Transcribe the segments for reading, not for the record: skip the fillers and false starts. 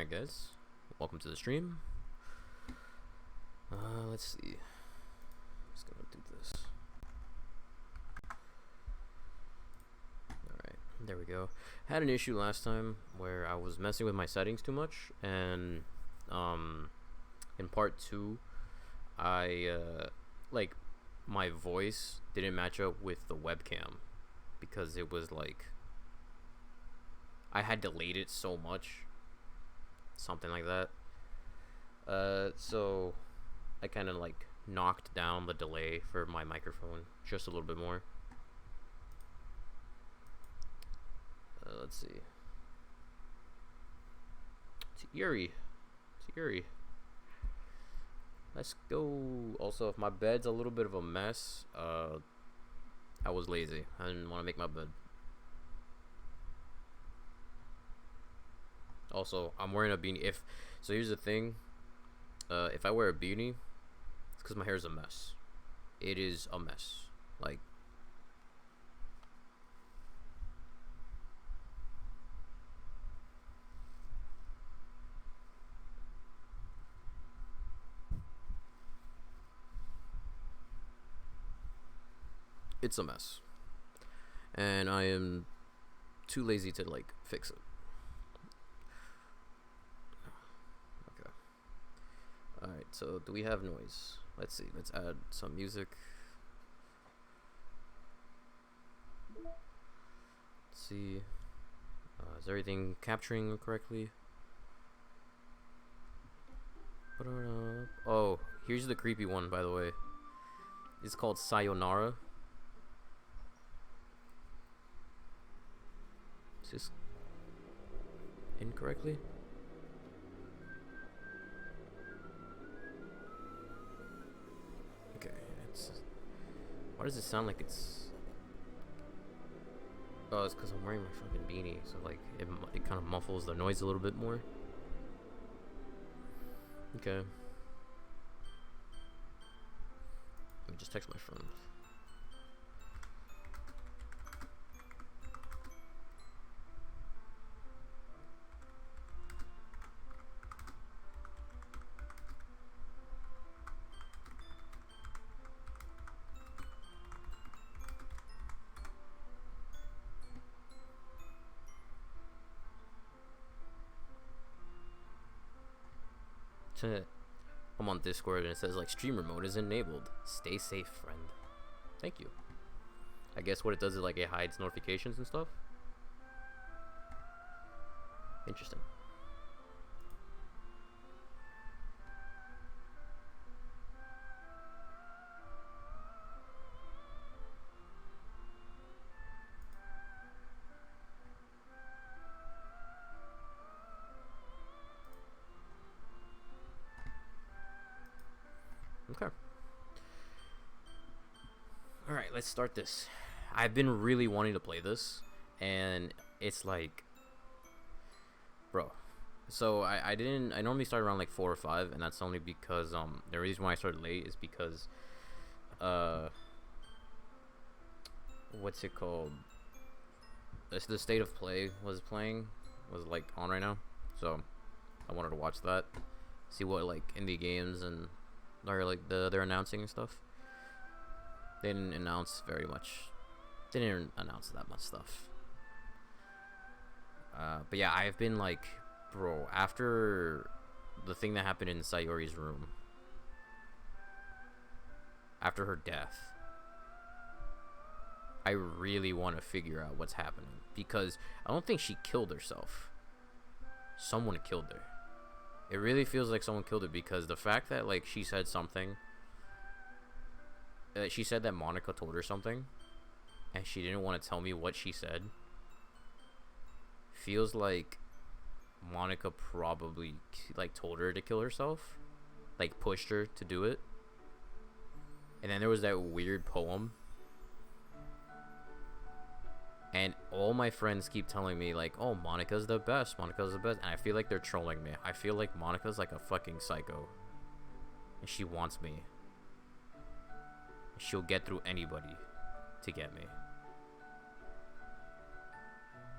Alright guys, welcome to the stream. Let's see. Just gonna do this. Alright, there we go. Had an issue last time where I was messing with my settings too much, and in part 2 I like my voice didn't match up with the webcam because it was like I had delayed it so much, something like that. So I kind of like knocked down the delay for my microphone just a little bit more. Let's see. It's eerie. Let's go. Also, if my bed's a little bit of a mess, I was lazy. I didn't want to make my bed. Also, I'm wearing a beanie. So here's the thing. If I wear a beanie, it's because my hair is a mess. It is a mess. Like, it's a mess. And I am too lazy to like fix it. Okay. Alright, so do we have noise? Let's see. Let's add some music. Let's see. Is everything capturing correctly? Oh, here's the creepy one, by the way. It's called Sayonara. Is this incorrectly? Okay, why does it sound like it's... Oh, it's because I'm wearing my fucking beanie, so like it kind of muffles the noise a little bit more. Okay. Let me just text my friend. I'm on Discord and it says like streamer mode is enabled. Stay safe, friend. Thank you. I guess what it does is like it hides notifications and stuff. Interesting. Okay. Alright, let's start this. I've been really wanting to play this, and it's like... Bro. So, I normally start around like 4 or 5, and that's only because, the reason why I started late is because, what's it called? The State of Play was like on right now, so I wanted to watch that. See what like indie games and... or like they're announcing and stuff. They didn't announce very much. They didn't announce that much stuff. But yeah, I've been like, bro, after the thing that happened in Sayori's room, after her death, I really want to figure out what's happening, because I don't think she killed herself. Someone killed her. It really feels like someone killed her, because the fact that like she said something, she said that Monica told her something and she didn't want to tell me what she said, feels like Monica probably like told her to kill herself, like pushed her to do it. And then there was that weird poem, and all my friends keep telling me like, oh, Monica's the best, and I feel like they're trolling me. I feel like Monica's like a fucking psycho, and she wants me. She'll get through anybody to get me,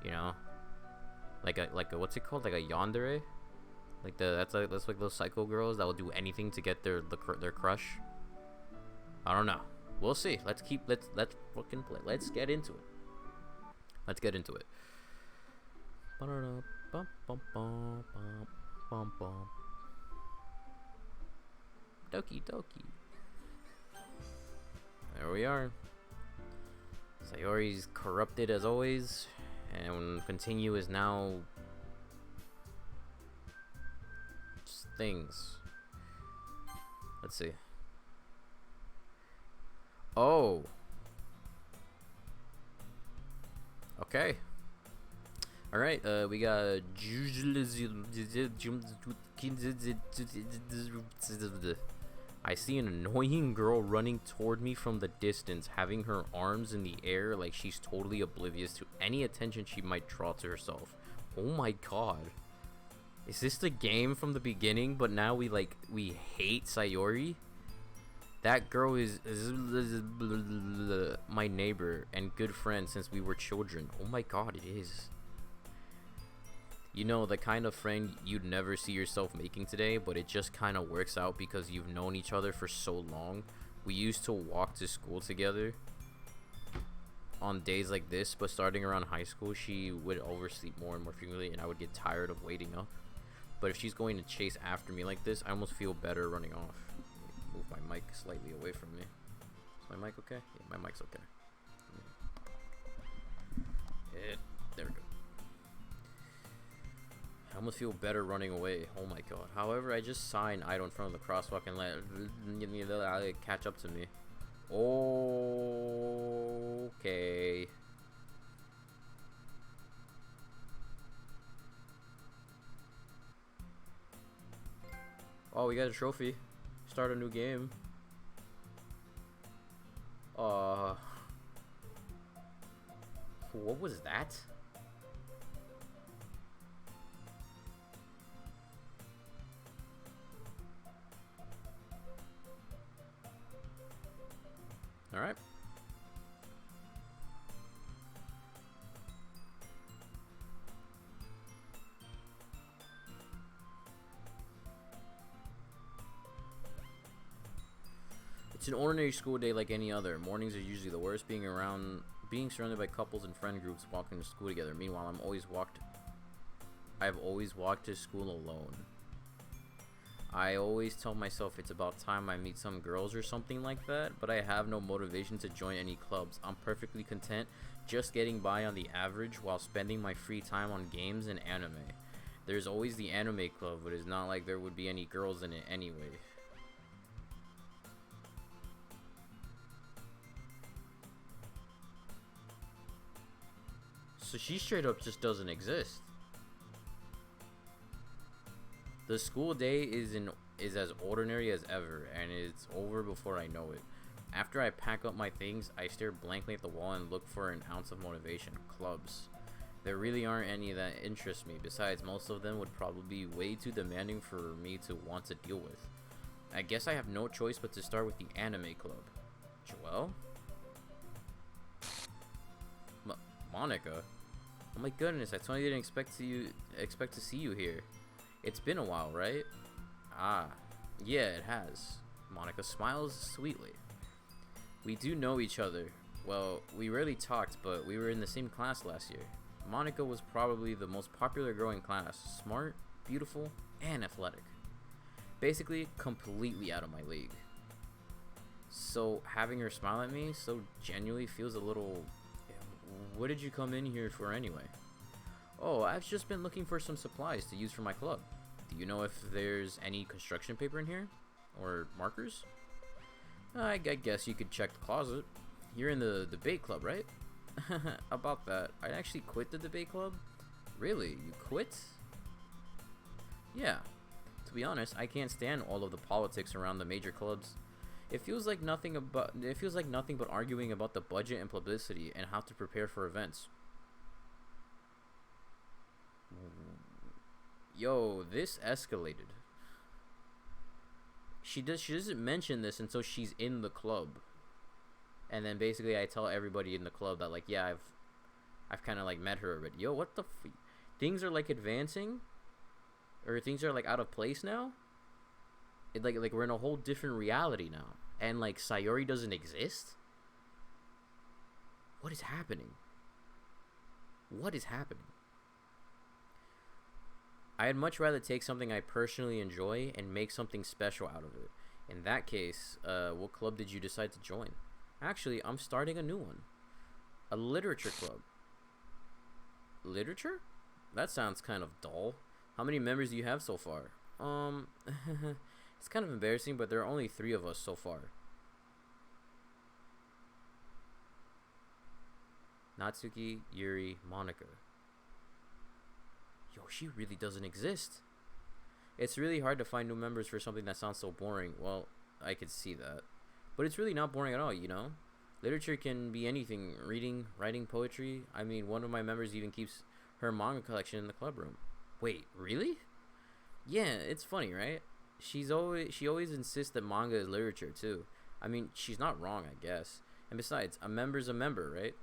you know? Like a what's it called, like a yandere? Like that's like those psycho girls that will do anything to get their crush. I don't know. We'll see. Let's fucking play. Let's get into it. Let's get into it. Doki Doki. There we are. Sayori's corrupted as always, and continue is now just things. Let's see. Oh. Okay. All right. We got. I see an annoying girl running toward me from the distance, having her arms in the air like she's totally oblivious to any attention she might draw to herself. Oh my god. Is this the game from the beginning, but now we hate Sayori? That girl is my neighbor and good friend since we were children. Oh my god, it is. You know, the kind of friend you'd never see yourself making today, but it just kind of works out because you've known each other for so long. We used to walk to school together on days like this, but starting around high school, she would oversleep more and more frequently, and I would get tired of waiting up. But if she's going to chase after me like this, I almost feel better running off. Move my mic slightly away from me. Is my mic okay? Yeah, my mic's okay. There we go. I almost feel better running away. Oh my god. However, I just saw an idol in front of the crosswalk and let it catch up to me. Okay. Oh, we got a trophy. Start a new game. What was that? All right. It's an ordinary school day like any other. Mornings are usually the worst, being surrounded by couples and friend groups walking to school together. Meanwhile, I've always walked to school alone. I always tell myself it's about time I meet some girls or something like that, but I have no motivation to join any clubs. I'm perfectly content just getting by on the average while spending my free time on games and anime. There's always the anime club, but it's not like there would be any girls in it anyway. So she straight up just doesn't exist. The school day is as ordinary as ever, and it's over before I know it. After I pack up my things, I stare blankly at the wall and look for an ounce of motivation. Clubs. There really aren't any that interest me. Besides, most of them would probably be way too demanding for me to want to deal with. I guess I have no choice but to start with the anime club. Joelle? Monica? Oh my goodness, I totally didn't expect to see you here. It's been a while, right? Ah, yeah, it has. Monica smiles sweetly. We do know each other. Well, we rarely talked, but we were in the same class last year. Monica was probably the most popular girl in class. Smart, beautiful, and athletic. Basically, completely out of my league. So, having her smile at me so genuinely feels a little... What did you come in here for anyway? Oh, I've just been looking for some supplies to use for my club. Do you know if there's any construction paper in here? Or markers? I guess you could check the closet. You're in the debate club, right? About that, I actually quit the debate club. Really? You quit? Yeah. To be honest, I can't stand all of the politics around the major clubs. It feels like nothing but arguing about the budget and publicity and how to prepare for events. Yo, this escalated. She doesn't mention this until she's in the club. And then basically I tell everybody in the club that, like, yeah, I've kind of like met her already. Yo, what the things are like advancing. or things are like out of place now. Like we're in a whole different reality now, and like Sayori doesn't exist. What is happening? What is happening? I'd much rather take something I personally enjoy and make something special out of it. In that case, what club did you decide to join? Actually, I'm starting a new one. A literature club. Literature? That sounds kind of dull. How many members do you have so far? It's kind of embarrassing, but there are only 3 of us so far. Natsuki, Yuri, Monica. Yo, she really doesn't exist. It's really hard to find new members for something that sounds so boring. Well, I could see that. But it's really not boring at all, you know? Literature can be anything. Reading, writing, poetry. I mean, one of my members even keeps her manga collection in the club room. Wait, really? Yeah, it's funny, right? She always insists that manga is literature, too. I mean, she's not wrong, I guess. And besides, a member's a member, right?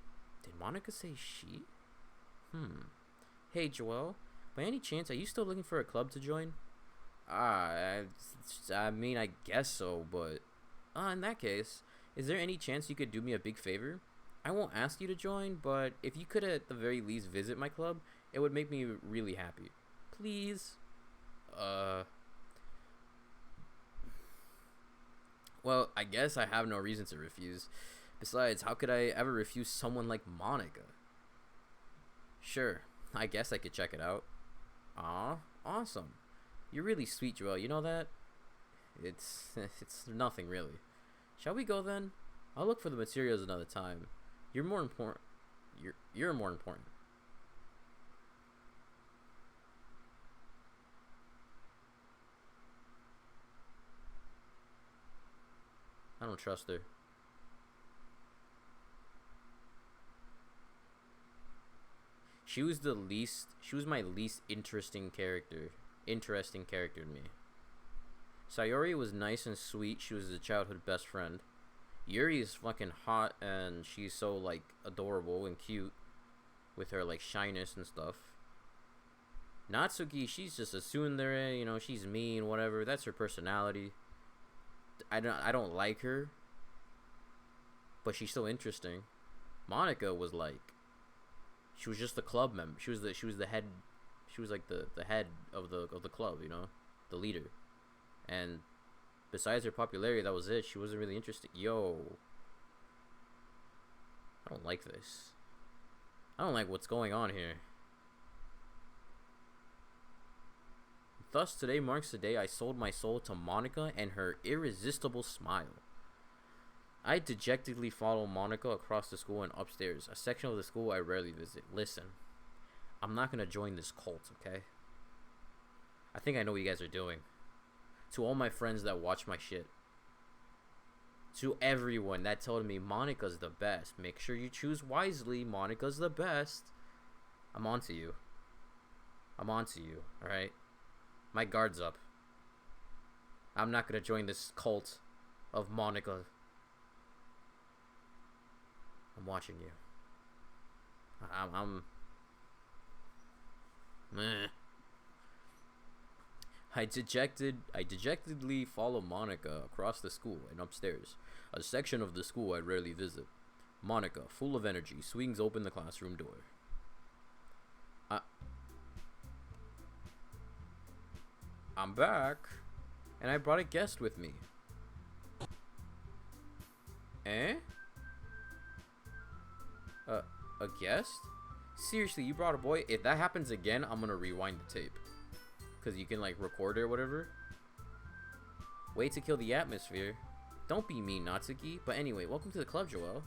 Did Monica say she? Hey, Joelle. By any chance, are you still looking for a club to join? I mean, I guess so, but... in that case, is there any chance you could do me a big favor? I won't ask you to join, but if you could at the very least visit my club, it would make me really happy. Please? Well, I guess I have no reason to refuse. Besides, how could I ever refuse someone like Monica? Sure, I guess I could check it out. Aw, awesome. You're really sweet, Joelle, you know that? It's nothing really. Shall we go then? I'll look for the materials another time. You're more important. You're more important. I don't trust her. She was my least interesting character to me. Sayori was nice and sweet. She was a childhood best friend. Yuri is fucking hot, and she's so like adorable and cute with her like shyness and stuff. Natsuki, she's just a tsundere, you know, she's mean, whatever. That's her personality. I don't like her, but she's still interesting. Monica was like, she was just the club member. She was the head. She was like the head of the club, you know, the leader. And besides her popularity, that was it. She wasn't really interesting. Yo, I don't like this. I don't like what's going on here. Thus, today marks the day I sold my soul to Monica and her irresistible smile. I dejectedly follow Monica across the school and upstairs, a section of the school I rarely visit. Listen, I'm not gonna join this cult, okay? I think I know what you guys are doing. To all my friends that watch my shit. To everyone that told me Monica's the best. Make sure you choose wisely. Monica's the best. I'm onto you. I'm onto you, alright? My guard's up. I'm not gonna join this cult of Monica. I'm watching you. I'm meh. I dejectedly follow Monica across the school and upstairs, a section of the school I rarely visit. Monica, full of energy, swings open the classroom door. I'm back, and I brought a guest with me. Eh? A guest? Seriously, you brought a boy? If that happens again, I'm gonna rewind the tape. Because you can, like, record it or whatever. Way to kill the atmosphere. Don't be mean, Natsuki. But anyway, welcome to the club, Joelle.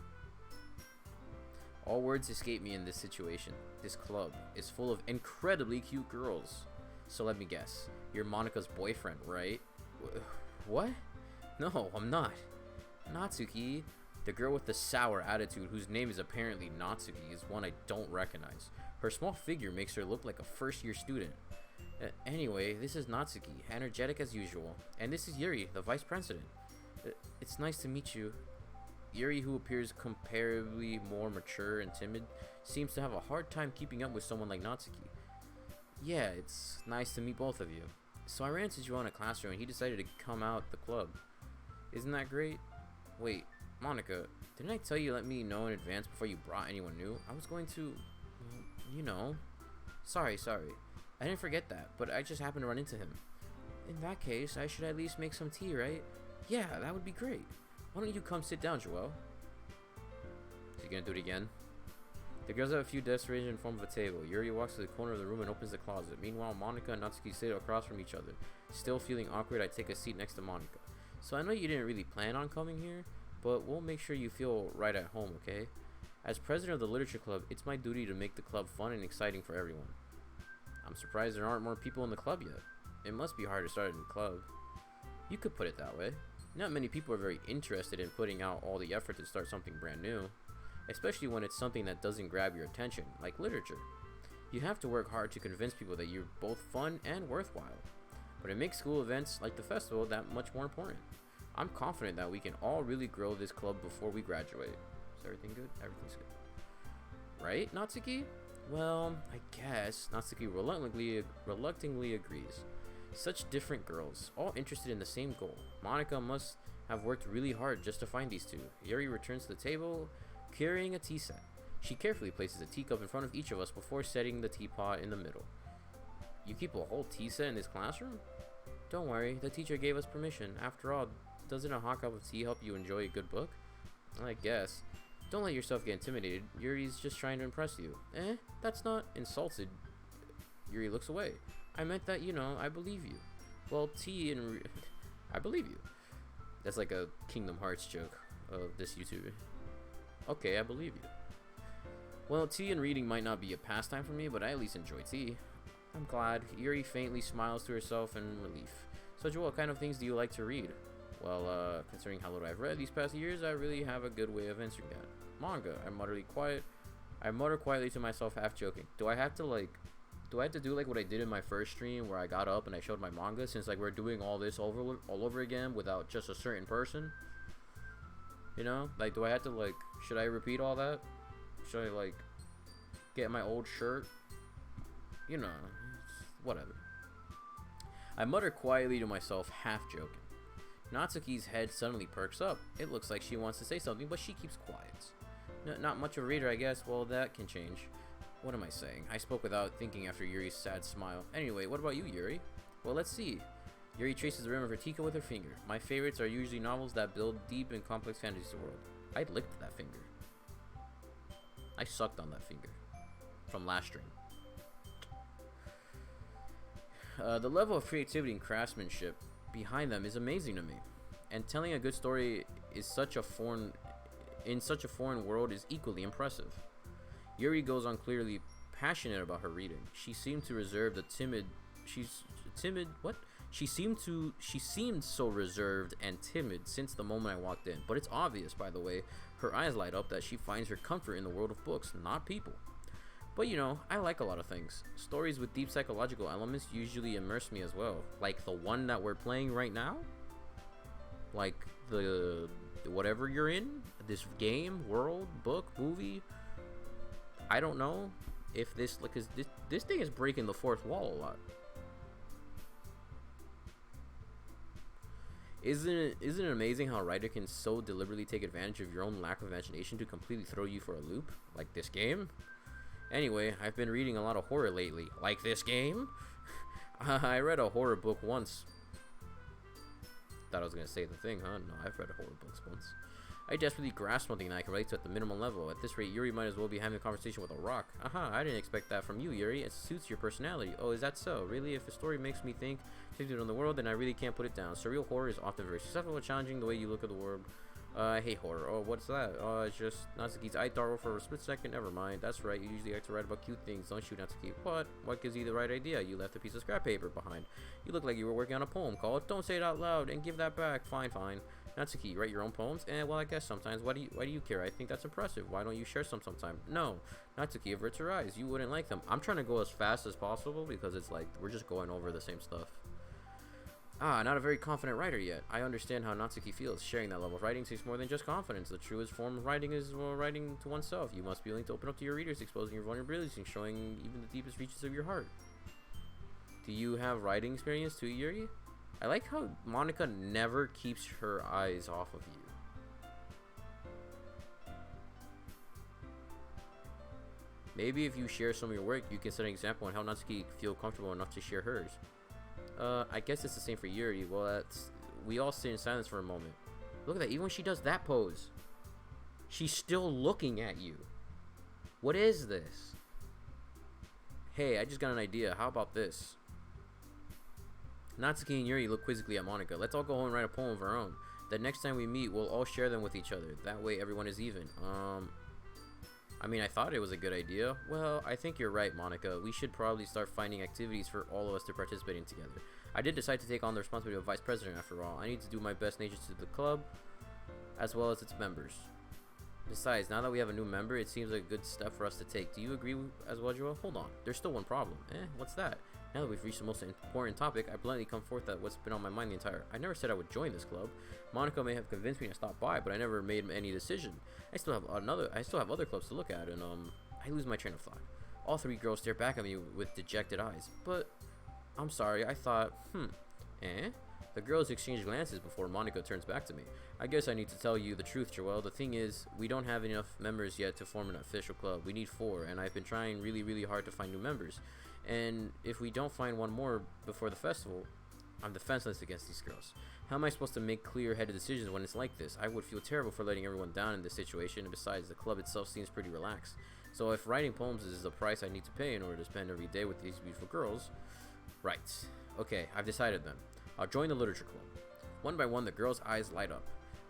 All words escape me in this situation. This club is full of incredibly cute girls. So let me guess. You're Monica's boyfriend, right? What? No, I'm not. Natsuki, the girl with the sour attitude whose name is apparently Natsuki, is one I don't recognize. Her small figure makes her look like a first-year student. Anyway, this is Natsuki, energetic as usual. And this is Yuri, the vice president. It's nice to meet you. Yuri, who appears comparably more mature and timid, seems to have a hard time keeping up with someone like Natsuki. Yeah, it's nice to meet both of you. So I ran into Joel in a classroom and he decided to come out the club. Isn't that great? Wait, Monica, didn't I tell you let me know in advance before you brought anyone new? I was going to, well, you know. Sorry. I didn't forget that, but I just happened to run into him. In that case, I should at least make some tea, right? Yeah, that would be great. Why don't you come sit down, Joel? Is he gonna do it again? The girls have a few desks arranged in form of a table. Yuri walks to the corner of the room and opens the closet. Meanwhile, Monica and Natsuki sit across from each other. Still feeling awkward, I take a seat next to Monica. So I know you didn't really plan on coming here, but we'll make sure you feel right at home, okay? As president of the literature club, it's my duty to make the club fun and exciting for everyone. I'm surprised there aren't more people in the club yet. It must be hard to start a new club. You could put it that way. Not many people are very interested in putting out all the effort to start something brand new, especially when it's something that doesn't grab your attention, like literature. You have to work hard to convince people that you're both fun and worthwhile. But it makes school events like the festival that much more important. I'm confident that we can all really grow this club before we graduate. Is everything good? Everything's good. Right, Natsuki? Well, I guess. Natsuki reluctantly agrees. Such different girls, all interested in the same goal. Monica must have worked really hard just to find these two. Yuri returns to the table, carrying a tea set. She carefully places a teacup in front of each of us before setting the teapot in the middle. You keep a whole tea set in this classroom? Don't worry, the teacher gave us permission. After all, doesn't a hot cup of tea help you enjoy a good book? I guess. Don't let yourself get intimidated. Yuri's just trying to impress you. That's not insulted. Yuri looks away. I meant that, I believe you. Well, tea and I believe you. That's like a Kingdom Hearts joke of this YouTuber. Okay, I believe you. Well, tea and reading might not be a pastime for me, but I at least enjoy tea. I'm glad. Yuri faintly smiles to herself in relief. So, Joel, what kind of things do you like to read? Well, considering how little I've read these past years, I really have a good way of answering that. Manga. I mutter quietly to myself, half joking. Do I have to do like what I did in my first stream where I got up and I showed my manga, since like we're doing all this all over again without just a certain person? Like, do I have to should I repeat all that? Should I get my old shirt? Whatever. I mutter quietly to myself, half joking. Natsuki's head suddenly perks up. It looks like she wants to say something, but she keeps quiet. Not much of a reader, I guess. Well, that can change. What am I saying? I spoke without thinking after Yuri's sad smile. Anyway, what about you, Yuri? Well, let's see. Yuri traces the rim of her teacup with her finger. My favorites are usually novels that build deep and complex fantasy world. I licked that finger. I sucked on that finger. From last stream. The level of creativity and craftsmanship behind them is amazing to me. And telling a good story in such a foreign world is equally impressive. Yuri goes on clearly passionate about her reading. She seemed so reserved and timid since the moment I walked in. But it's obvious, by the way, her eyes light up that she finds her comfort in the world of books, not people. But I like a lot of things. Stories with deep psychological elements usually immerse me as well. Like the one that we're playing right now? Like the whatever you're in? This game, world, book, movie? I don't know if this, because this thing is breaking the fourth wall a lot. Isn't it amazing how a writer can so deliberately take advantage of your own lack of imagination to completely throw you for a loop? Like this game? Anyway, I've been reading a lot of horror lately. Like this game? I read a horror book once. Thought I was gonna say the thing, huh? No, I've read horror books once. I desperately grasp something that I can relate to at the minimum level. At this rate, Yuri might as well be having a conversation with a rock. I didn't expect that from you, Yuri. It suits your personality. Oh, is that so? Really? If a story makes me think on the world, then I really can't put it down. Surreal horror is often very successful at challenging the way you look at the world. I hate horror. Oh, what's that? Oh, it's just Natsuki's eye dartled for a split second. Never mind. That's right. You usually like to write about cute things, don't you, Natsuki? What? What gives you the right idea? You left a piece of scrap paper behind. You look like you were working on a poem called "Don't Say It Out Loud" and give that back. Fine. Natsuki, you write your own poems? Well, I guess sometimes. Why do you care? I think that's impressive. Why don't you share some sometime? No. Natsuki averts her eyes. You wouldn't like them. I'm trying to go as fast as possible because it's like we're just going over the same stuff. Not a very confident writer yet. I understand how Natsuki feels. Sharing that level of writing takes more than just confidence. The truest form of writing is writing to oneself. You must be willing to open up to your readers, exposing your vulnerabilities and showing even the deepest reaches of your heart. Do you have writing experience too, Yuri? I like how Monica never keeps her eyes off of you. Maybe if you share some of your work, you can set an example on how Natsuki feel comfortable enough to share hers. I guess it's the same for Yuri. Well, we all sit in silence for a moment. Look at that. Even when she does that pose, she's still looking at you. What is this? Hey, I just got an idea. How about this? Natsuki and Yuri look quizzically at Monica. Let's all go home and write a poem of our own. The next time we meet, we'll all share them with each other. That way everyone is even. I mean, I thought it was a good idea. Well, I think you're right, Monica. We should probably start finding activities for all of us to participate in together. I did decide to take on the responsibility of vice president after all. I need to do my best nature to the club, as well as its members. Besides, now that we have a new member, it seems like a good step for us to take. Do you agree as well, Joel? Hold on. There's still one problem. What's that? Now that we've reached the most important topic, I bluntly come forth at what's been on my mind the entire... I never said I would join this club. Monica may have convinced me to stop by, but I never made any decision. I still have other clubs to look at, and I lose my train of thought. All three girls stare back at me with dejected eyes. But I'm sorry, I thought, The girls exchange glances before Monica turns back to me. I guess I need to tell you the truth, Joelle. The thing is, we don't have enough members yet to form an official club. We need 4, and I've been trying really, really hard to find new members. And if we don't find one more before the festival, I'm defenseless against these girls. How am I supposed to make clear-headed decisions when it's like this? I would feel terrible for letting everyone down in this situation, and besides, the club itself seems pretty relaxed. So if writing poems is the price I need to pay in order to spend every day with these beautiful girls... Right. Okay, I've decided then. I'll join the literature club. One by one, the girls' eyes light up.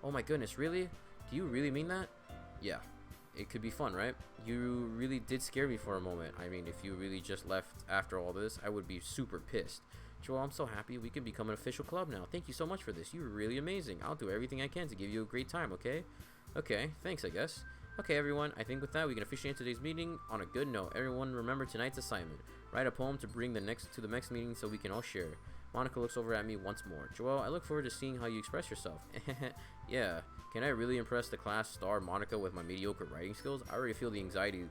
Oh my goodness, really? Do you really mean that? Yeah. It could be fun, right? You really did scare me for a moment. I mean, if you really just left after all this, I would be super pissed. Joel, I'm so happy we can become an official club now. Thank you so much for this. You're really amazing. I'll do everything I can to give you a great time, okay? Okay, thanks, I guess. Okay, everyone, I think with that, we can officially end today's meeting on a good note. Everyone, remember tonight's assignment. Write a poem to bring to the next meeting so we can all share. Monica looks over at me once more. Joel, I look forward to seeing how you express yourself. Yeah, can I really impress the class star Monica with my mediocre writing skills? I already feel the anxiety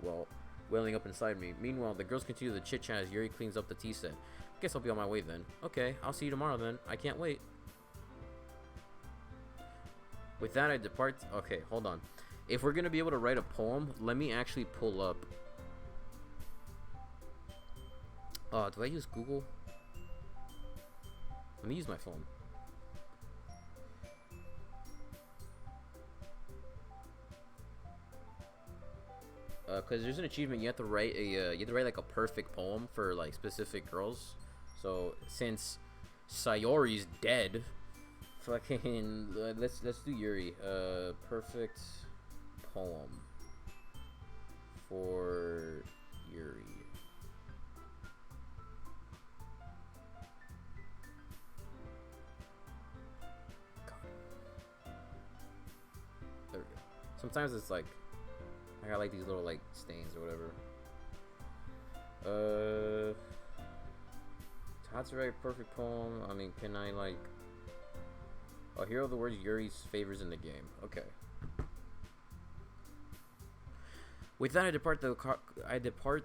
welling up inside me. Meanwhile, the girls continue the chit-chat as Yuri cleans up the tea set. Guess I'll be on my way then. Okay, I'll see you tomorrow then. I can't wait. With that, I depart. Okay, hold on. If we're gonna be able to write a poem, let me actually pull up. Do I use Google? Let me use my phone. Because there's an achievement you have to write like a perfect poem for like specific girls. So since Sayori's dead, fucking let's do Yuri. Perfect poem for Yuri. There we go. Sometimes it's like I got like these little like stains or whatever. How to write a perfect poem? I mean, can I like? Oh, here are the words Yuri favors in the game. Okay. With that, I depart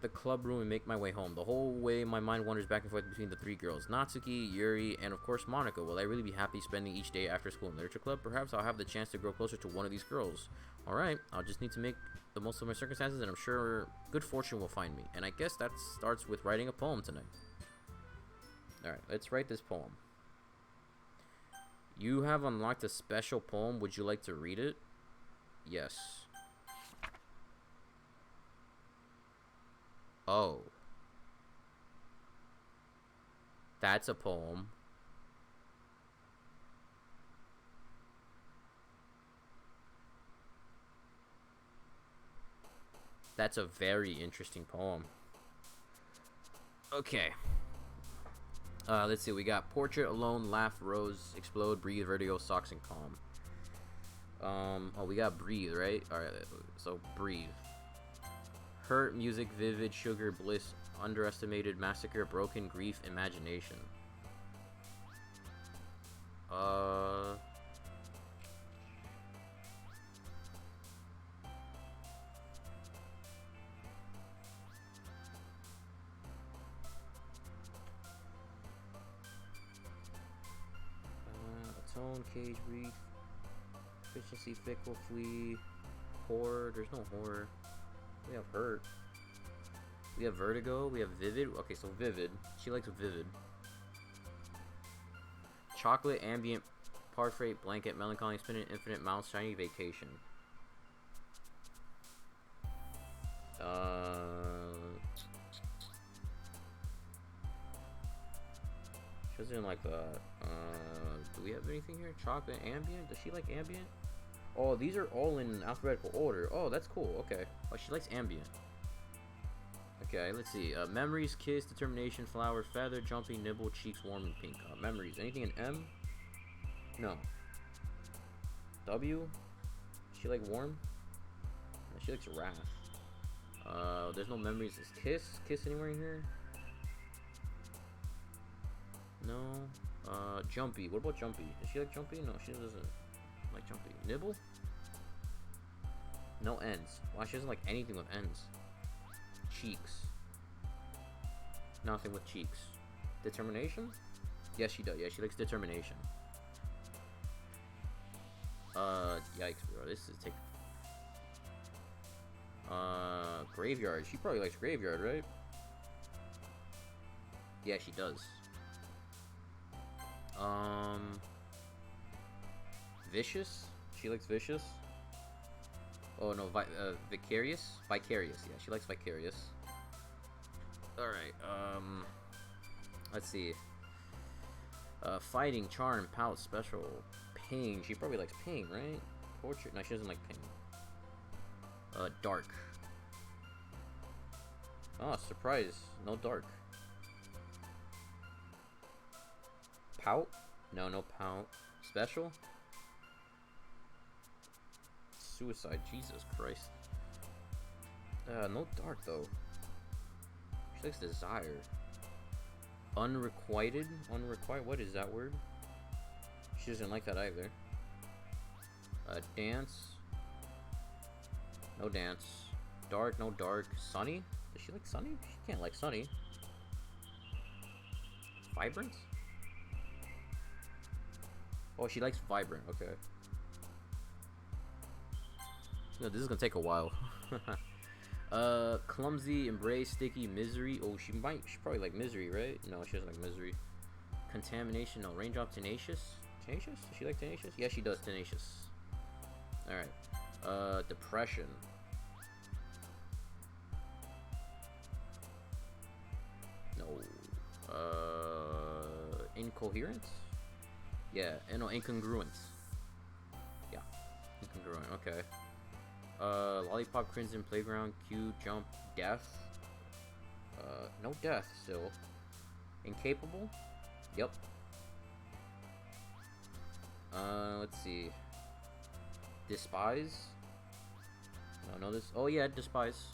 the club room and make my way home. The whole way, my mind wanders back and forth between the 3 girls: Natsuki, Yuri, and of course Monica. Will I really be happy spending each day after school in literature club? Perhaps I'll have the chance to grow closer to one of these girls. All right, I'll just need to make the most of my circumstances, and I'm sure good fortune will find me. And I guess that starts with writing a poem tonight. All right, let's write this poem. You have unlocked a special poem. Would you like to read it? Yes. Oh. That's a poem. That's a very interesting poem. Okay. Let's see. We got portrait, alone, laugh, rose, explode, breathe, vertigo, socks, and calm. Oh, we got breathe, right? All right. So breathe. Hurt, music, vivid, sugar, bliss, underestimated, massacre, broken, grief, imagination. tone, cage, breathe, efficiency, fickle, flee, horror. There's no horror. We have hurt. We have vertigo. We have vivid. Okay, so vivid. She likes vivid. Chocolate, ambient, parfait, blanket, melancholy, spinning, infinite, mouse, shiny, vacation. She doesn't like that. Do we have anything here? Chocolate, ambient? Does she like ambient? Oh, these are all in alphabetical order. Oh, that's cool. Okay. Oh, she likes ambient. Okay, let's see. Memories, kiss, determination, flower, feather, jumping, nibble, cheeks, warm, and pink. Memories. Anything in M? No. W? She like warm? No, she likes wrath. There's no memories. Is kiss? Kiss anywhere in here? No. Jumpy. What about Jumpy? Does she like Jumpy? No, she doesn't like Jumpy. Nibble? No ends. Wow, she doesn't like anything with ends. Cheeks. Nothing with cheeks. Determination? Yes, she does. Yeah, she likes determination. Yikes, bro. This is take. Graveyard. She probably likes graveyard, right? Yeah, she does. Vicious? She likes vicious? Oh, no, vicarious? Vicarious, yeah, she likes vicarious. Alright, let's see. Fighting, charm, pout, special, ping. She probably likes ping, right? Portrait? No, she doesn't like ping. Dark. Oh, surprise. No dark. Pout? No, no pout. Special? Suicide. Jesus Christ. No dark, though. She likes desire. Unrequited? Unrequited? What is that word? She doesn't like that either. Dance? No dance. Dark? No dark. Sunny? Does she like sunny? She can't like sunny. Vibrant? Oh, she likes vibrant. Okay. No, this is gonna take a while. Clumsy, embrace, sticky, misery. Oh, she probably like misery, right? No, she doesn't like misery. Contamination, no. Raindrop, tenacious. Tenacious? Does she like tenacious? Yeah, she does, tenacious. Alright. Depression. No. Incoherence? Yeah, no, incongruence. Yeah, incongruent, okay. Lollipop, crimson, playground, Q, jump, death. No death still. Incapable? Yep. Let's see. Despise? No, this. Oh yeah, despise.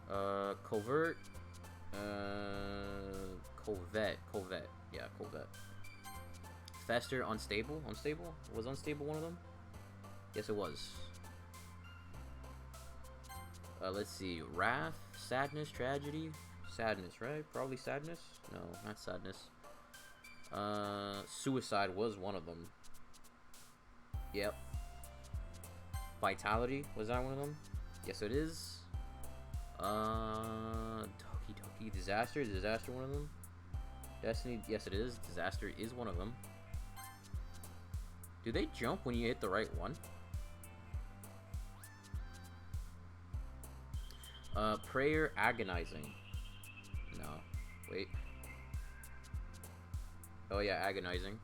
Covert. Covette. Yeah, covette. Fester, unstable. Unstable? Was unstable one of them? Yes, it was. Let's see. Wrath, sadness, tragedy. Sadness, right? Probably sadness? No, not sadness. Suicide was one of them. Yep. Vitality, was that one of them? Yes, it is. Doki. Disaster, disaster one of them? Destiny, yes it is. Disaster is one of them. Do they jump when you hit the right one? Prayer, agonizing. No, wait. Oh yeah, agonizing.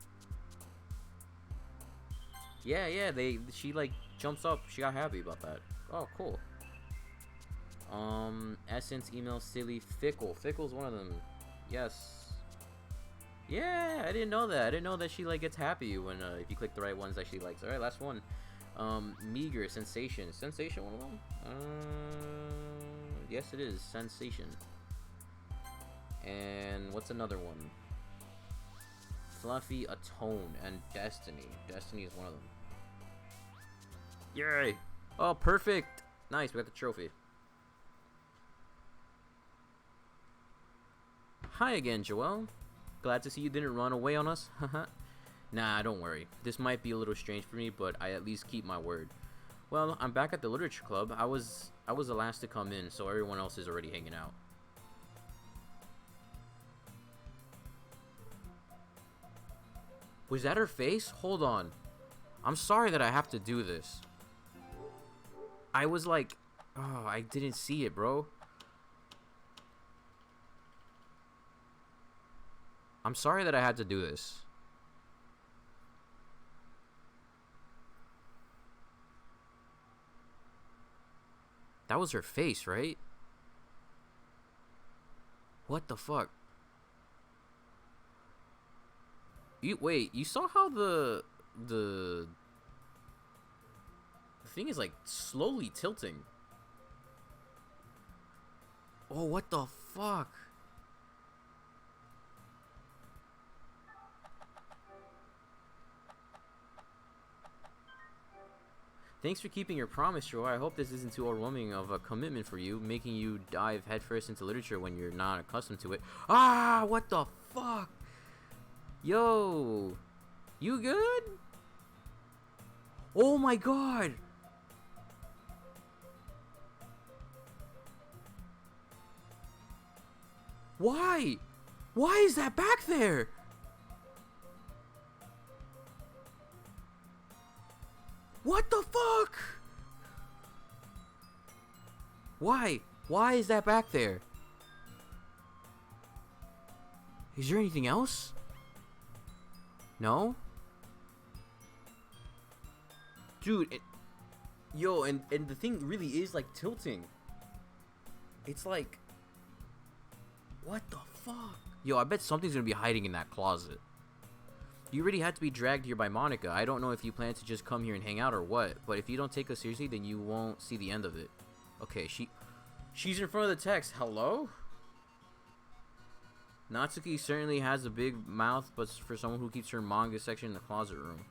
Yeah, she like jumps up. She got happy about that. Oh, cool. Essence, email, silly, fickle. Fickle's one of them. Yes. Yeah, I didn't know that. I didn't know that she like gets happy when if you click the right ones that she likes. All right, last one. Meager, sensation. Sensation, one of them. Yes, it is sensation. And what's another one? Fluffy, atone, and destiny. Destiny is one of them. Yay! Oh, perfect. Nice, we got the trophy. Hi again, Joelle. Glad to see you didn't run away on us. Nah, don't worry. This might be a little strange for me, but I at least keep my word. Well, I'm back at the literature club. I was the last to come in, so everyone else is already hanging out. Was that her face? Hold on. I'm sorry that I have to do this. I was like, oh, I didn't see it, bro. I'm sorry that I had to do this. That was her face, right? What the fuck? You saw how the thing is like slowly tilting. Oh, what the fuck? Thanks for keeping your promise, Joe. I hope this isn't too overwhelming of a commitment for you, making you dive headfirst into literature when you're not accustomed to it. Ah, what the fuck? Yo, you good? Oh my god. Why? Why is that back there? What the fuck? Why? Why is that back there? Is there anything else? No? Dude, yo, and the thing really is like tilting. It's like, what the fuck? Yo, I bet something's gonna be hiding in that closet. You really had to be dragged here by Monica. I don't know if you plan to just come here and hang out or what, but if you don't take us seriously, then you won't see the end of it. Okay, she's in front of the text. Hello? Natsuki certainly has a big mouth, but for someone who keeps her manga section in the closet room.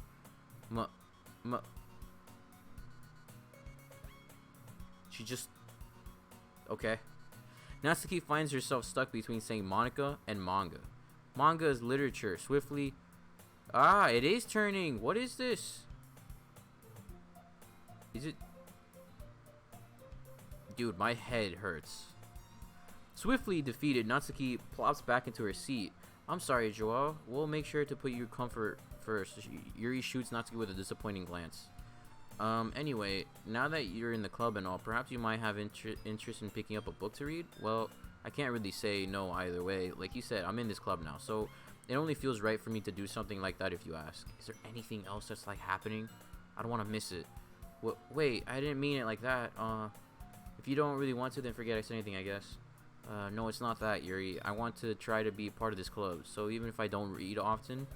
She just... Okay. Natsuki finds herself stuck between saying Monica and manga. Manga is literature. Swiftly... Ah, it is turning. What is this? Is it... Dude, my head hurts. Swiftly defeated, Natsuki plops back into her seat. I'm sorry, Joao. We'll make sure to put your comfort first. Yuri shoots Natsuki with a disappointing glance. Anyway, now that you're in the club and all, perhaps you might have interest in picking up a book to read? Well, I can't really say no either way. Like you said, I'm in this club now, so it only feels right for me to do something like that if you ask. Is there anything else that's like happening? I don't want to miss it. Wait, I didn't mean it like that. If you don't really want to, then forget I said anything, I guess. No, it's not that, Yuri. I want to try to be part of this club, so even if I don't read often,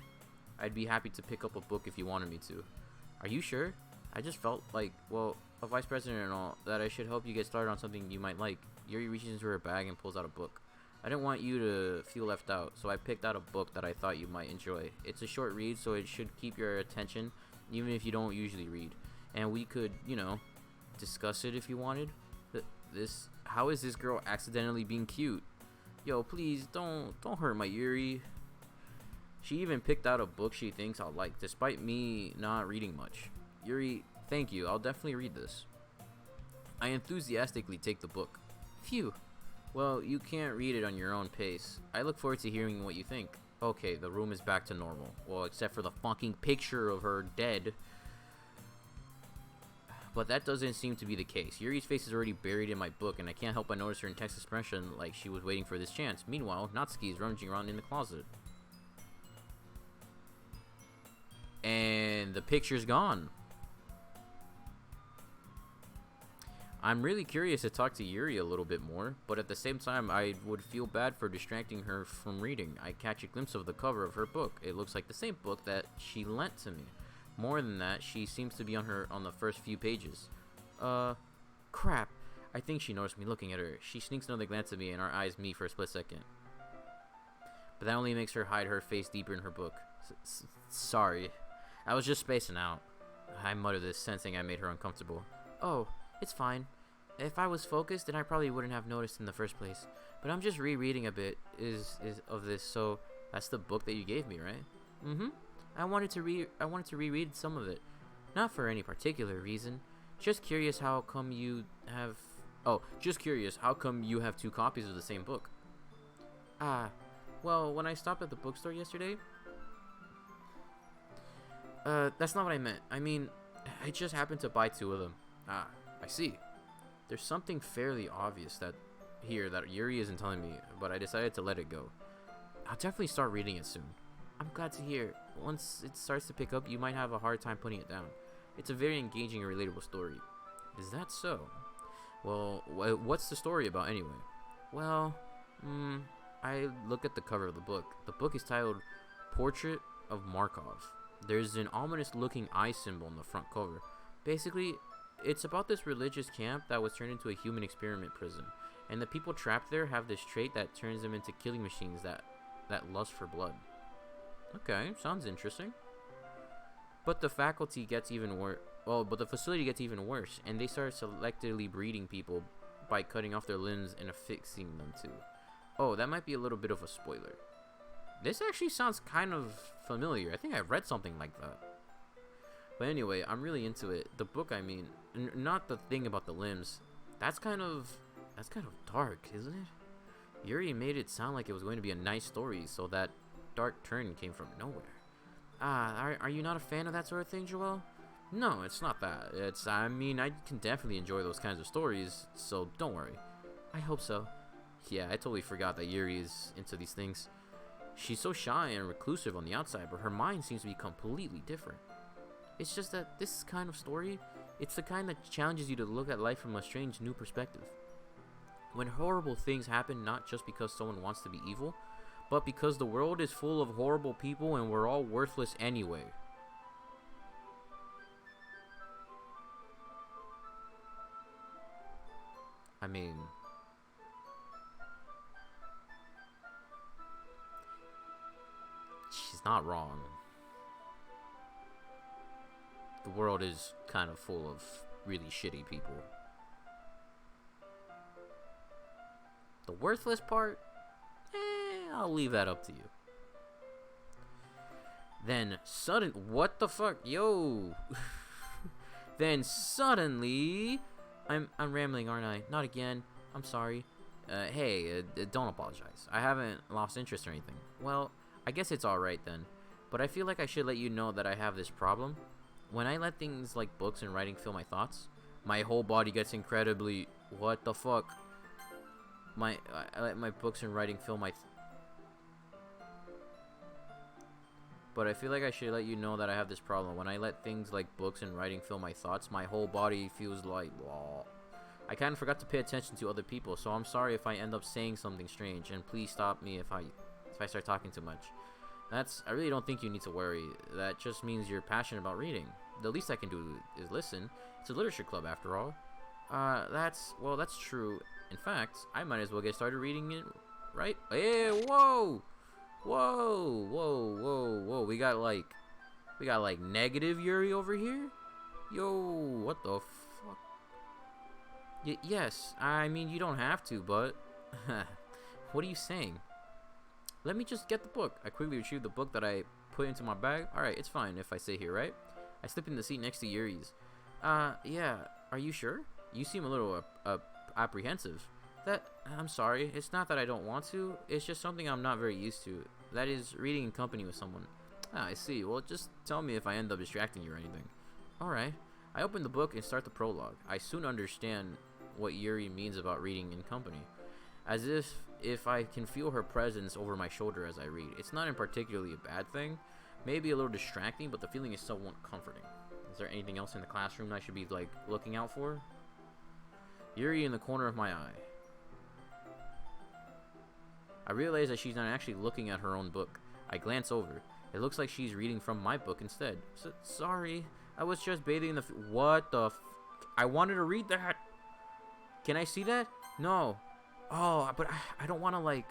I'd be happy to pick up a book if you wanted me to. Are you sure? I just felt like, well, a vice president and all, that I should help you get started on something you might like. Yuri reaches into her bag and pulls out a book. I didn't want you to feel left out, so I picked out a book that I thought you might enjoy. It's a short read, so it should keep your attention, even if you don't usually read. And we could, you know, discuss it if you wanted. How is this girl accidentally being cute? Yo, please, don't hurt my Yuri. She even picked out a book she thinks I'll like, despite me not reading much. Yuri, thank you. I'll definitely read this. I enthusiastically take the book. Phew. Well, you can't read it on your own pace. I look forward to hearing what you think. Okay, the room is back to normal. Well, except for the fucking picture of her dead. But that doesn't seem to be the case. Yuri's face is already buried in my book, and I can't help but notice her intense expression like she was waiting for this chance. Meanwhile, Natsuki is rummaging around in the closet. And the picture's gone. I'm really curious to talk to Yuri a little bit more, but at the same time, I would feel bad for distracting her from reading. I catch a glimpse of the cover of her book. It looks like the same book that she lent to me. More than that, she seems to be on the first few pages. Crap. I think she noticed me looking at her. She sneaks another glance at me and our eyes meet for a split second. But that only makes her hide her face deeper in her book. Sorry. I was just spacing out. I muttered this, sensing I made her uncomfortable. Oh, it's fine. If I was focused, then I probably wouldn't have noticed in the first place. But I'm just rereading a bit of this, so that's the book that you gave me, right? Mm-hmm. I wanted to reread some of it. Not for any particular reason. Just curious how come you have just curious how come you have two copies of the same book. Ah, well, when I stopped at the bookstore yesterday, that's not what I meant. I mean, I just happened to buy two of them. Ah, I see. There's something fairly obvious that Yuri isn't telling me, but I decided to let it go. I'll definitely start reading it soon. I'm glad to hear. Once it starts to pick up, you might have a hard time putting it down. It's a very engaging and relatable story. Is that so? Well, what's the story about anyway? Well, I look at the cover of the book. The book is titled Portrait of Markov. There's an ominous looking eye symbol on the front cover. Basically, it's about this religious camp that was turned into a human experiment prison. And the people trapped there have this trait that turns them into killing machines that lust for blood. Okay, sounds interesting. But the facility gets even worse. But the facility gets even worse, and they start selectively breeding people by cutting off their limbs and affixing them to. Oh, that might be a little bit of a spoiler. This actually sounds kind of familiar. I think I've read something like that. But anyway, I'm really into it. The book, I mean, not the thing about the limbs. That's kind of dark, isn't it? Yuri made it sound like it was going to be a nice story, so that dark turn came from nowhere. Are you not a fan of that sort of thing, Joel? No, it's not that. I mean, I can definitely enjoy those kinds of stories, so don't worry. I hope so. Yeah, I totally forgot that Yuri is into these things. She's so shy and reclusive on the outside, but her mind seems to be completely different. It's just that this kind of story, it's the kind that challenges you to look at life from a strange new perspective. When horrible things happen, not just because someone wants to be evil, but because the world is full of horrible people and we're all worthless anyway. I mean, she's not wrong. The world is kind of full of really shitty people. The worthless part? I'll leave that up to you. Then what the fuck? Yo! Then suddenly, I'm rambling, aren't I? Not again. I'm sorry. Hey, don't apologize. I haven't lost interest or anything. Well, I guess it's alright then. But I feel like I should let you know that I have this problem. When I let things like books and writing fill my thoughts, my whole body gets incredibly... What the fuck? I let my books and writing fill my... But I feel like I should let you know that I have this problem. When I let things like books and writing fill my thoughts, my whole body feels like... Blah. I kind of forgot to pay attention to other people, so I'm sorry if I end up saying something strange, and please stop me if I start talking too much. I really don't think you need to worry. That just means you're passionate about reading. The least I can do is listen. It's a literature club after all. That's true. In fact, I might as well get started reading it, right? Hey, whoa! Whoa, whoa, whoa, whoa. We got like negative Yuri over here? Yo, what the fuck? Yes, I mean, you don't have to, but... What are you saying? Let me just get the book. I quickly retrieved the book that I put into my bag. Alright, it's fine if I sit here, right? I slip in the seat next to Yuri's. Yeah, are you sure? You seem a little, apprehensive. I'm sorry, it's not that I don't want to, it's just something I'm not very used to. That is, reading in company with someone. I see. Well, just tell me if I end up distracting you or anything. Alright. I open the book and start the prologue. I soon understand what Yuri means about reading in company. As if I can feel her presence over my shoulder as I read. It's not in particularly a bad thing. Maybe a little distracting, but the feeling is somewhat comforting. Is there anything else in the classroom that I should be, like, looking out for? Yuri in the corner of my eye. I realize that she's not actually looking at her own book. I glance over. It looks like she's reading from my book instead. Sorry, I was just bathing in the... What the I wanted to read that! Can I see that? No. Oh, but I don't want to, like...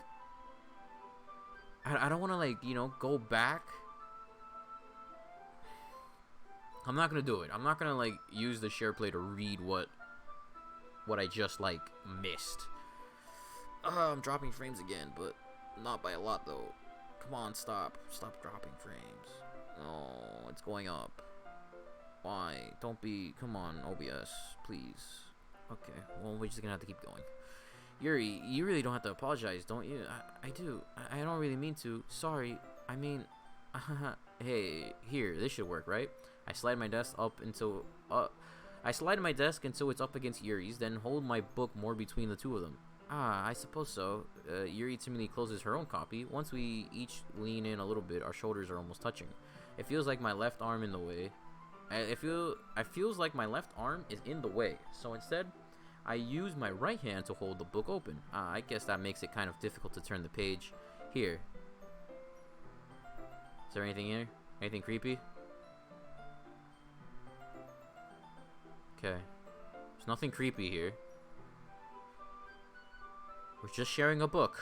I don't want to, like, you know, go back. I'm not going to do it. I'm not going to, like, use the share play to read what I just, like, missed. I'm dropping frames again, but not by a lot, though. Come on, stop. Stop dropping frames. Oh, it's going up. Why? Don't be... Come on, OBS, please. Okay, well, we're just gonna have to keep going. Yuri, you really don't have to apologize, don't you? I do. I don't really mean to. Sorry. I mean... Hey, here, this should work, right? I slide my desk up until... I slide my desk until it's up against Yuri's, then hold my book more between the two of them. Ah, I suppose so. Yuri timidly closes her own copy. Once we each lean in a little bit, our shoulders are almost touching. It feels like my left arm in the way. I feels like my left arm is in the way. So instead, I use my right hand to hold the book open. I guess that makes it kind of difficult to turn the page. Here. Is there anything here? Anything creepy? Okay. There's nothing creepy here. We're just sharing a book.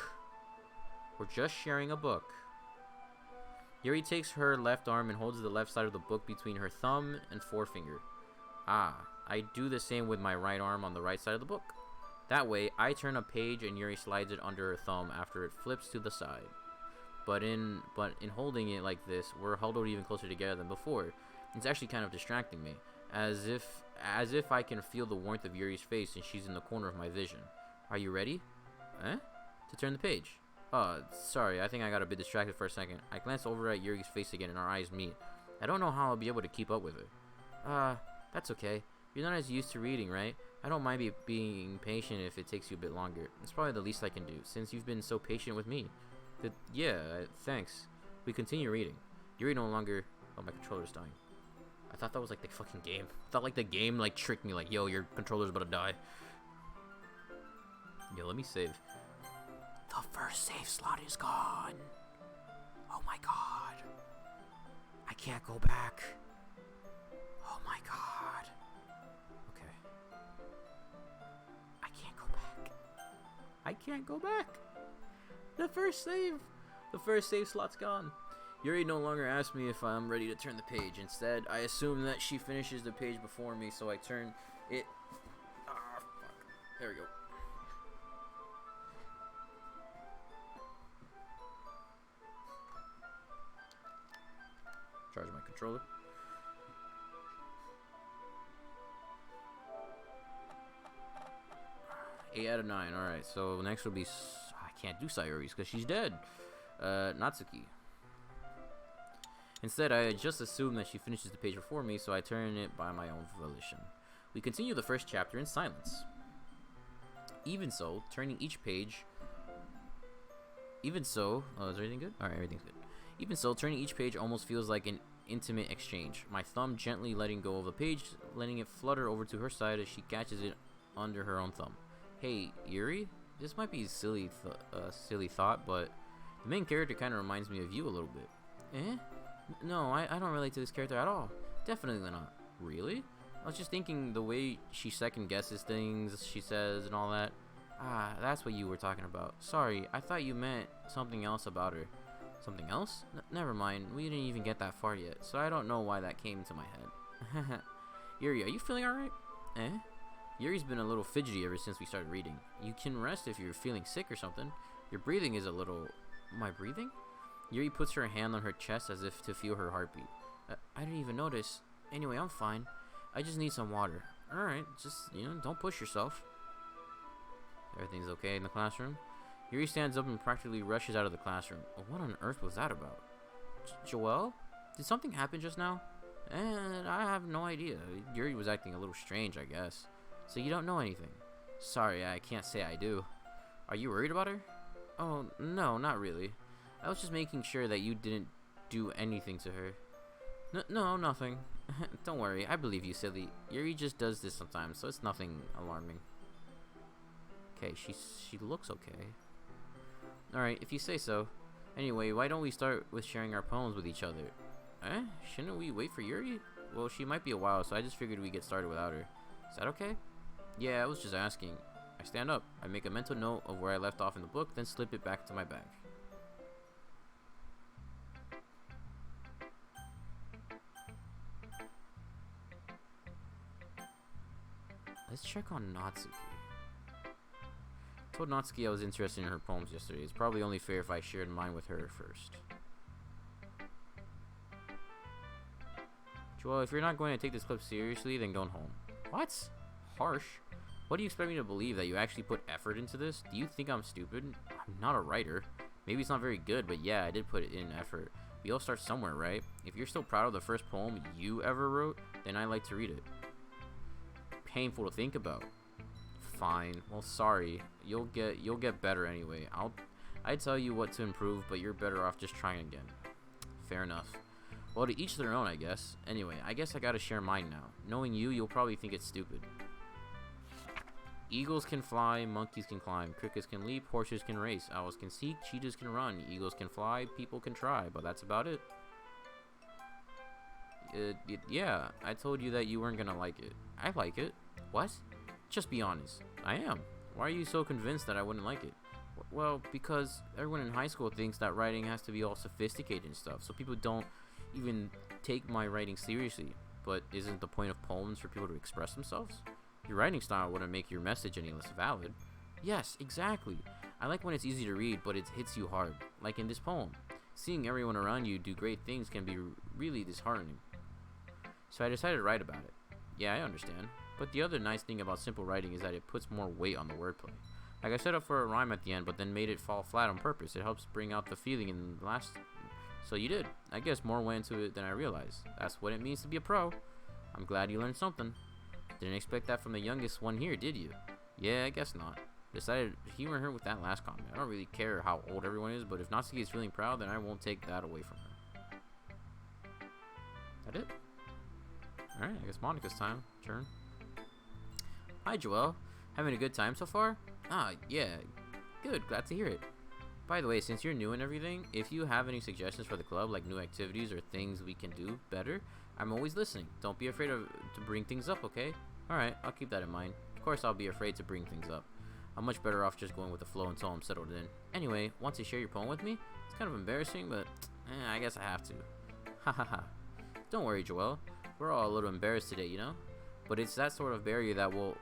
We're just sharing a book. Yuri takes her left arm and holds the left side of the book between her thumb and forefinger. Ah, I do the same with my right arm on the right side of the book. That way, I turn a page and Yuri slides it under her thumb after it flips to the side. But in holding it like this, we're huddled even closer together than before. It's actually kind of distracting me, as if I can feel the warmth of Yuri's face and she's in the corner of my vision. Are you ready? Eh? To turn the page. Sorry, I think I got a bit distracted for a second. I glance over at Yuri's face again and our eyes meet. I don't know how I'll be able to keep up with her. That's okay. You're not as used to reading, right? I don't mind being patient if it takes you a bit longer. It's probably the least I can do, since you've been so patient with me. Yeah, thanks. We continue reading. Yuri no longer... Oh, my controller's dying. I thought that was like the fucking game. I thought like the game like tricked me like, yo, your controller's about to die. Yo, let me save. The first save slot is gone. Oh my god. I can't go back. Oh my god. Okay. I can't go back. I can't go back. The first save slot's gone. Yuri no longer asks me if I'm ready to turn the page. Instead, I assume that she finishes the page before me, so I turn it. Ah, fuck. There we go. Charge my controller. Eight out of 9. Alright, so next will be... I can't do Sayori's because she's dead. Natsuki. Instead, I just assume that she finishes the page before me, so I turn it by my own volition. We continue the first chapter in silence. Even so, turning each page... is there anything good? Alright, everything's good. Even so, turning each page almost feels like an intimate exchange. My thumb gently letting go of the page, letting it flutter over to her side as she catches it under her own thumb. Hey, Yuri? This might be a silly thought, but the main character kind of reminds me of you a little bit. Eh? No, I don't relate to this character at all. Definitely not. Really? I was just thinking the way she second guesses things she says and all that. Ah, that's what you were talking about. Sorry, I thought you meant something else about her. Something else? Never mind, we didn't even get that far yet, so I don't know why that came into my head. Yuri, are you feeling alright? Eh? Yuri's been a little fidgety ever since we started reading. You can rest if you're feeling sick or something. Your breathing is a little... My breathing? Yuri puts her hand on her chest as if to feel her heartbeat. I didn't even notice. Anyway, I'm fine. I just need some water. Alright, just, don't push yourself. Everything's okay in the classroom? Yuri stands up and practically rushes out of the classroom. What on earth was that about? Joelle? Did something happen just now? I have no idea. Yuri was acting a little strange, I guess. So you don't know anything? Sorry, I can't say I do. Are you worried about her? Oh, no, not really. I was just making sure that you didn't do anything to her. No, nothing. Don't worry, I believe you, silly. Yuri just does this sometimes, so it's nothing alarming. Okay, she looks okay. Alright, if you say so. Anyway, why don't we start with sharing our poems with each other? Eh? Shouldn't we wait for Yuri? Well, she might be a while, so I just figured we'd get started without her. Is that okay? Yeah, I was just asking. I stand up. I make a mental note of where I left off in the book, then slip it back to my bag. Let's check on Natsuki. I told Natsuki I was interested in her poems yesterday. It's probably only fair if I shared mine with her first. Joel, if you're not going to take this clip seriously, then go home. What? Harsh. What do you expect me to believe, that you actually put effort into this? Do you think I'm stupid? I'm not a writer. Maybe it's not very good, but yeah, I did put in effort. We all start somewhere, right? If you're still proud of the first poem you ever wrote, then I'd like to read it. Painful to think about. Fine. Well, sorry. You'll get better anyway. I'd tell you what to improve, but you're better off just trying again. Fair enough. Well, to each their own, I guess. Anyway, I guess I gotta share mine now. Knowing you, you'll probably think it's stupid. Eagles can fly, monkeys can climb, crickets can leap, horses can race, owls can seek, cheetahs can run, eagles can fly, people can try, but that's about it. Yeah, I told you that you weren't gonna like it. I like it. What? Just be honest. I am. Why are you so convinced that I wouldn't like it? Well, because everyone in high school thinks that writing has to be all sophisticated and stuff, so people don't even take my writing seriously. But isn't the point of poems for people to express themselves? Your writing style wouldn't make your message any less valid. Yes, exactly. I like when it's easy to read, but it hits you hard. Like in this poem. Seeing everyone around you do great things can be really disheartening. So I decided to write about it. Yeah, I understand. But the other nice thing about simple writing is that it puts more weight on the wordplay. Like I set up for a rhyme at the end, but then made it fall flat on purpose. It helps bring out the feeling in the last... So you did. I guess more went into it than I realized. That's what it means to be a pro. I'm glad you learned something. Didn't expect that from the youngest one here, did you? Yeah, I guess not. Decided to humor her with that last comment. I don't really care how old everyone is, but if Natsuki is feeling proud, then I won't take that away from her. That it? Alright, I guess Monica's turn. Hi, Joelle. Having a good time so far? Ah, yeah. Good, glad to hear it. By the way, since you're new and everything, if you have any suggestions for the club, like new activities or things we can do better, I'm always listening. Don't be afraid to bring things up, okay? Alright, I'll keep that in mind. Of course I'll be afraid to bring things up. I'm much better off just going with the flow until I'm settled in. Anyway, want to share your poem with me? It's kind of embarrassing, but I guess I have to. Ha ha ha. Don't worry, Joelle. We're all a little embarrassed today, you know? But it's that sort of barrier that we'll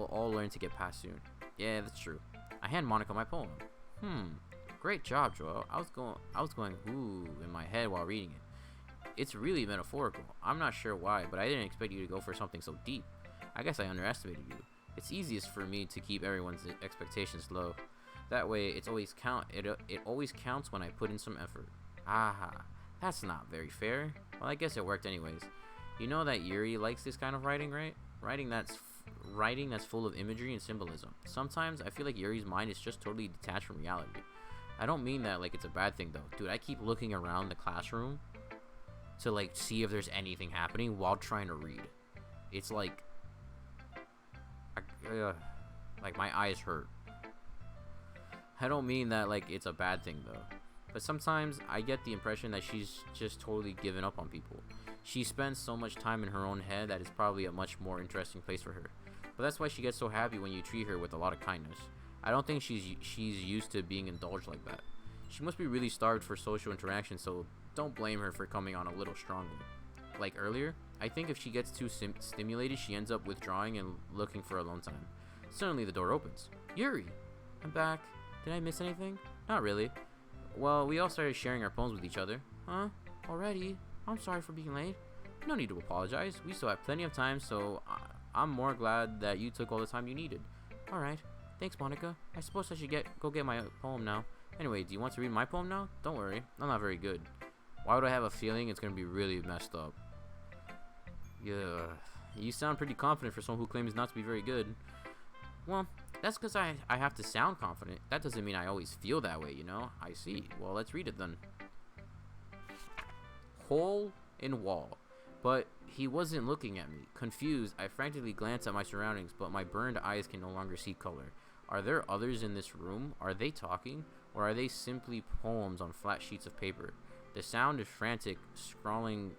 all learn to get past soon. Yeah, that's true. I hand Monica my poem. Great job, Joelle. I was going ooh in my head while reading it. It's really metaphorical. I'm not sure why, but I didn't expect you to go for something so deep. I guess I underestimated you. It's easiest for me to keep everyone's expectations low. That way, it always counts when I put in some effort. Aha, that's not very fair. Well, I guess it worked anyways. You know that Yuri likes this kind of writing, right? Writing that's full of imagery and symbolism. Sometimes I feel like Yuri's mind is just totally detached from reality. I don't mean that like it's a bad thing though. Dude, I keep looking around the classroom to like see if there's anything happening while trying to read. It's like my eyes hurt. I don't mean that like it's a bad thing though. But sometimes I get the impression that she's just totally given up on people. She spends so much time in her own head that it's probably a much more interesting place for her. But that's why she gets so happy when you treat her with a lot of kindness. I don't think she's used to being indulged like that. She must be really starved for social interaction, so don't blame her for coming on a little strongly. Like earlier, I think if she gets too stimulated, she ends up withdrawing and looking for alone time. Suddenly the door opens. Yuri! I'm back. Did I miss anything? Not really. Well, we all started sharing our poems with each other. Huh? Already? I'm sorry for being late. No need to apologize. We still have plenty of time, so I'm more glad that you took all the time you needed. Alright. Thanks, Monica. I suppose I should go get my poem now. Anyway, do you want to read my poem now? Don't worry. I'm not very good. Why would I have a feeling it's going to be really messed up? Yeah. You sound pretty confident for someone who claims not to be very good. Well, that's because I have to sound confident. That doesn't mean I always feel that way, you know? I see. Well, let's read it then. Hole in wall. But he wasn't looking at me. Confused, I frantically glanced at my surroundings, but my burned eyes can no longer see color. Are there others in this room? Are they talking? Or are they simply poems on flat sheets of paper? The sound is frantic, scrawling,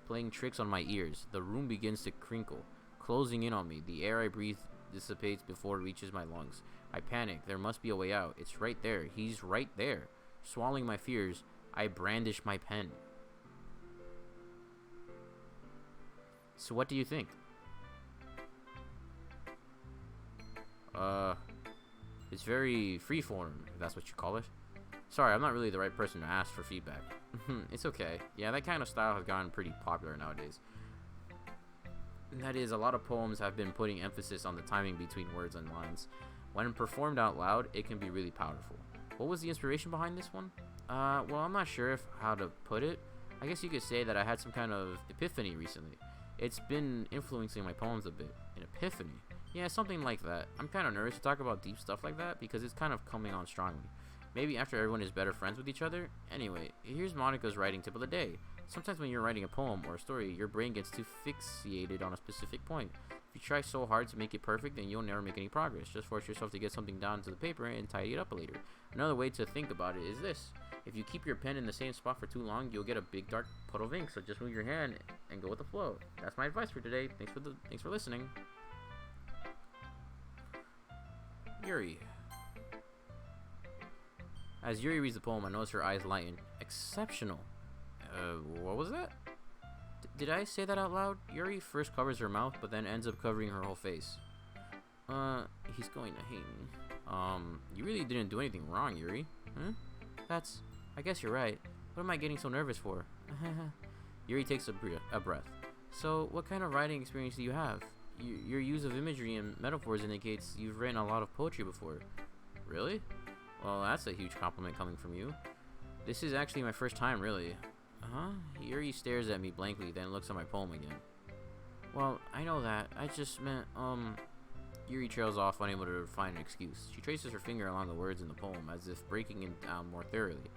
playing tricks on my ears. The room begins to crinkle, closing in on me. The air I breathe dissipates before it reaches my lungs. I panic. There must be a way out. It's right there. He's right there. Swallowing my fears, I brandish my pen. So what do you think? It's very freeform, if that's what you call it. Sorry, I'm not really the right person to ask for feedback. It's okay. Yeah, that kind of style has gotten pretty popular nowadays. And that is, a lot of poems have been putting emphasis on the timing between words and lines. When performed out loud, it can be really powerful. What was the inspiration behind this one? Well, I'm not sure how to put it. I guess you could say that I had some kind of epiphany recently. It's been influencing my poems a bit. An epiphany? Yeah, something like that. I'm kind of nervous to talk about deep stuff like that because it's kind of coming on strongly. Maybe after everyone is better friends with each other? Anyway, here's Monica's writing tip of the day. Sometimes when you're writing a poem or a story, your brain gets too fixated on a specific point. If you try so hard to make it perfect, then you'll never make any progress. Just force yourself to get something down to the paper and tidy it up later. Another way to think about it is this. If you keep your pen in the same spot for too long, you'll get a big dark puddle of ink, so just move your hand and go with the flow. That's my advice for today. Thanks for listening. Yuri. As Yuri reads the poem, I notice her eyes lighten. Exceptional. What was that? Did I say that out loud? Yuri first covers her mouth, but then ends up covering her whole face. He's going to hate me. You really didn't do anything wrong, Yuri. Huh? I guess you're right. What am I getting so nervous for? Yuri takes a breath. So, what kind of writing experience do you have? Your use of imagery and metaphors indicates you've written a lot of poetry before. Really? Well, that's a huge compliment coming from you. This is actually my first time, really. Yuri stares at me blankly, then looks at my poem again. Well, I know that. I just meant, Yuri trails off, unable to find an excuse. She traces her finger along the words in the poem, as if breaking it down more thoroughly.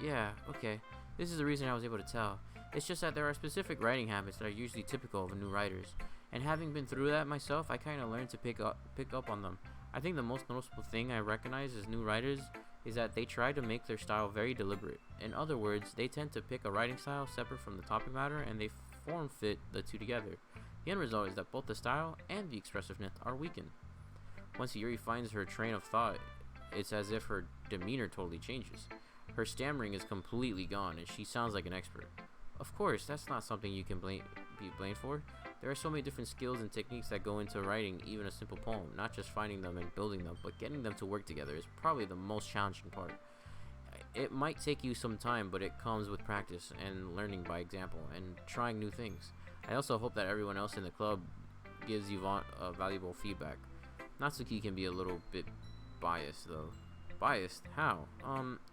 Yeah, okay. This is the reason I was able to tell. It's just that there are specific writing habits that are usually typical of new writers. And having been through that myself, I kind of learned to pick up on them. I think the most noticeable thing I recognize as new writers is that they try to make their style very deliberate. In other words, they tend to pick a writing style separate from the topic matter, and they form fit the two together. The end result is that both the style and the expressiveness are weakened. Once Yuri finds her train of thought, it's as if her demeanor totally changes. Her stammering is completely gone, and she sounds like an expert. Of course, that's not something you can be blamed for. There are so many different skills and techniques that go into writing even a simple poem. Not just finding them and building them, but getting them to work together is probably the most challenging part. It might take you some time, but it comes with practice and learning by example and trying new things. I also hope that everyone else in the club gives you valuable feedback. Natsuki can be a little bit biased, though. Biased? How?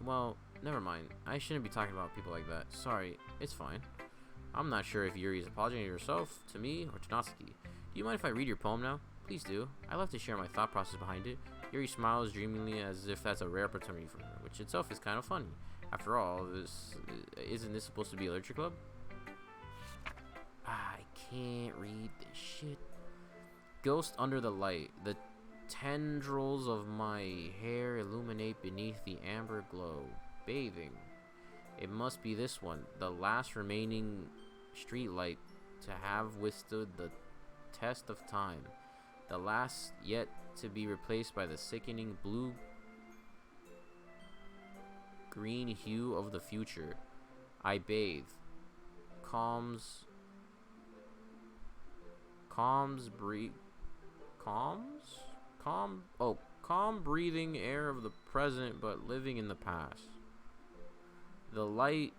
Well, never mind. I shouldn't be talking about people like that. Sorry, it's fine. I'm not sure if Yuri is apologizing to herself, to me, or to Natsuki. Do you mind if I read your poem now? Please do. I love to share my thought process behind it. Yuri smiles dreamily as if that's a rare opportunity for her, which itself is kind of funny. After all, isn't this supposed to be a literature club? I can't read this shit. Ghost under the light. The tendrils of my hair illuminate beneath the amber glow. Bathing. It must be this one, the last remaining streetlight to have withstood the test of time. The last yet to be replaced by the sickening blue-green hue of the future. I bathe. Calm breathing air of the present, but living in the past. The light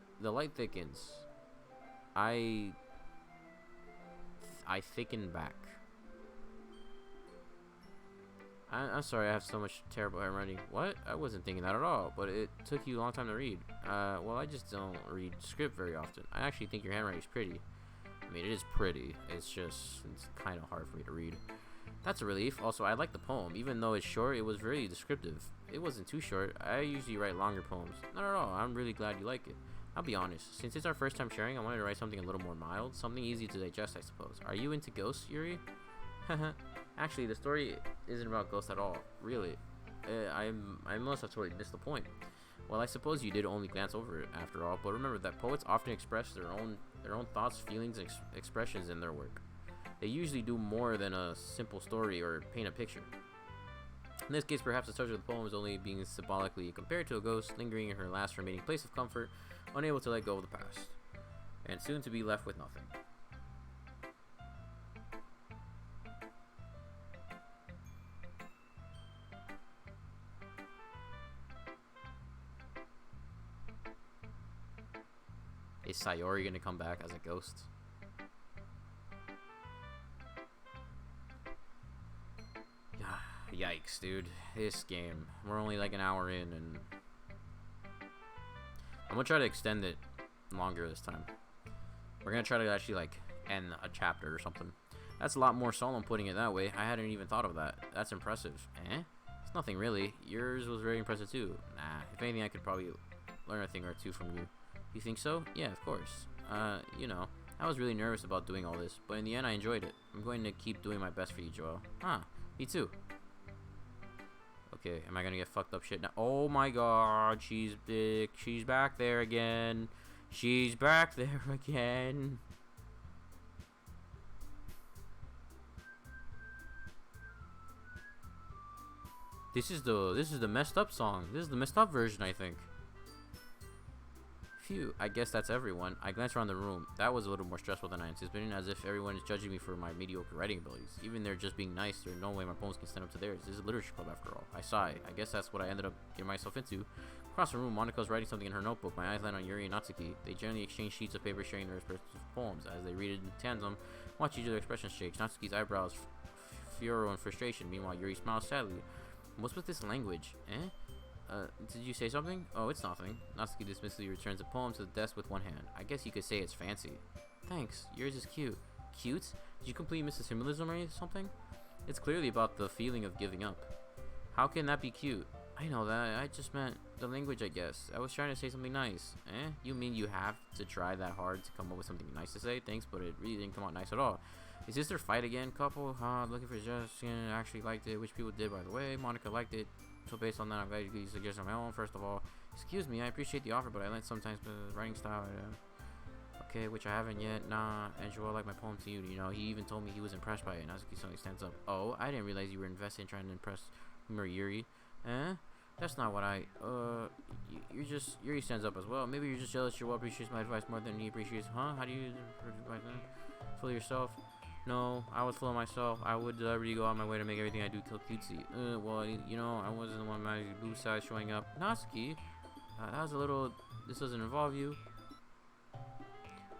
thickens. I thicken back. I'm sorry, I have so much terrible handwriting. What? I wasn't thinking that at all, but it took you a long time to read. Well, I just don't read script very often. I actually think your handwriting is pretty. I mean, it is pretty. It's kind of hard for me to read. That's a relief. Also, I like the poem. Even though it's short, it was very descriptive. It wasn't too short. I usually write longer poems. Not at all. I'm really glad you like it. I'll be honest. Since it's our first time sharing, I wanted to write something a little more mild. Something easy to digest, I suppose. Are you into ghosts, Yuri? Actually, the story isn't about ghosts at all. Really. I must have totally missed the point. Well, I suppose you did only glance over it after all, but remember that poets often express their own thoughts, feelings, and expressions in their work. They usually do more than a simple story or paint a picture. In this case, perhaps the subject of the poem is only being symbolically compared to a ghost lingering in her last remaining place of comfort, unable to let go of the past, and soon to be left with nothing. Sayori gonna come back as a ghost? Yikes, dude. This game. We're only like an hour in, and I'm gonna try to extend it longer this time. We're gonna try to actually like end a chapter or something. That's a lot more solemn putting it that way. I hadn't even thought of that. That's impressive. It's nothing really. Yours was very impressive too. Nah, if anything, I could probably learn a thing or two from you. You think so? Yeah, of course. You know, I was really nervous about doing all this, but in the end, I enjoyed it. I'm going to keep doing my best for you, Joel. Huh, me too. Okay, am I gonna get fucked up shit now? Oh my god, she's big. She's back there again. She's back there again. This is the messed up song. This is the messed up version, I think. Phew, I guess that's everyone. I glanced around the room. That was a little more stressful than I anticipated, as if everyone is judging me for my mediocre writing abilities. Even they're just being nice, there's no way my poems can stand up to theirs. This is a literature club after all. I sigh. I guess that's what I ended up getting myself into. Across the room, Monica was writing something in her notebook. My eyes land on Yuri and Natsuki. They generally exchange sheets of paper sharing their respective poems. As they read it in tandem, watch each other's expressions change. Natsuki's eyebrows furrow in frustration. Meanwhile, Yuri smiles sadly. What's with this language? Did you say something? Oh, it's nothing. Natsuki dismissively returns the poem to the desk with one hand. I guess you could say it's fancy. Thanks. Yours is cute. Cute? Did you completely miss the symbolism or something? It's clearly about the feeling of giving up. How can that be cute? I know that. I just meant the language, I guess. I was trying to say something nice. You mean you have to try that hard to come up with something nice to say? Thanks, but it really didn't come out nice at all. Is this their fight again, couple? Looking for suggestion. Actually liked it. Which people did, by the way. Monica liked it. So based on that, I'm glad you could suggest on my own. First of all, excuse me, I appreciate the offer, but I learned sometimes the writing style. Okay, which I haven't yet. Nah, and Joel liked my poem to you. You know, he even told me he was impressed by it. Natsuki suddenly stands up. Oh, I didn't realize you were invested in trying to impress me or Yuri. That's not what I. You're just. Yuri stands up as well. Maybe you're just jealous Joel appreciates my advice more than he appreciates. Huh? How do you full of yourself? No, I was full of myself. I would really go out my way to make everything I do feel cutesy. Well, you know, I wasn't the one my blue side showing up. Natsuki, that was a little. This doesn't involve you.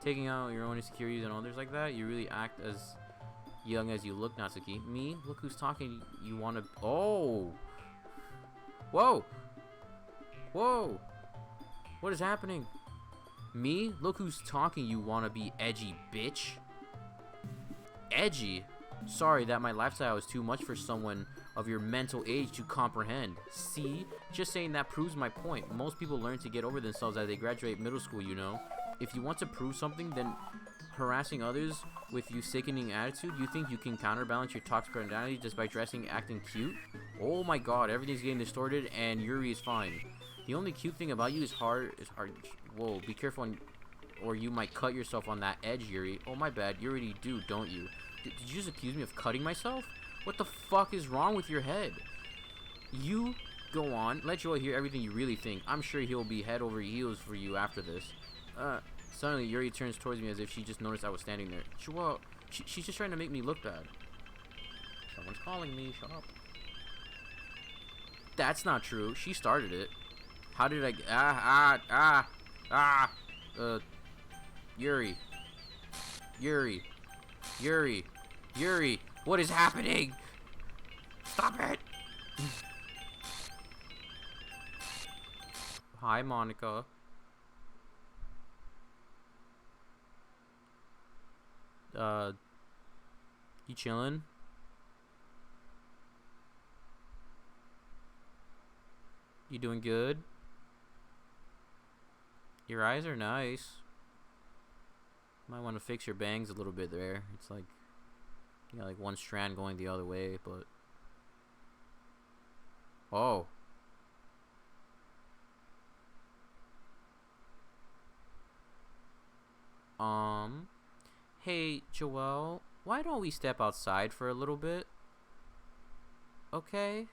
Taking out your own insecurities and others like that, you really act as young as you look, Natsuki. Me? Look who's talking. You want to. Oh! Whoa! Whoa! What is happening? Me? Look who's talking, you wanna be edgy bitch. Edgy? Sorry that my lifestyle is too much for someone of your mental age to comprehend. See? Just saying that proves my point. Most people learn to get over themselves as they graduate middle school, you know. If you want to prove something, then harassing others with your sickening attitude, you think you can counterbalance your toxic personality just by dressing, acting cute? Oh my god, everything's getting distorted and Yuri is fine. The only cute thing about you is hard. Whoa, be careful or you might cut yourself on that edge, Yuri. Oh my bad, you already do, don't you? Did you just accuse me of cutting myself? What the fuck is wrong with your head? You go on, let Joel hear everything you really think. I'm sure he'll be head over heels for you after this. Suddenly Yuri turns towards me as if she just noticed I was standing there. Joel, she's just trying to make me look bad. Someone's calling me, shut up. That's not true, she started it. How did I Yuri, what is happening? Stop it! Hi, Monica. You chillin'? You doing good? Your eyes are nice. Might want to fix your bangs a little bit there. It's like you got like one strand going the other way, but oh. Hey, Joel, why don't we step outside for a little bit? Okay?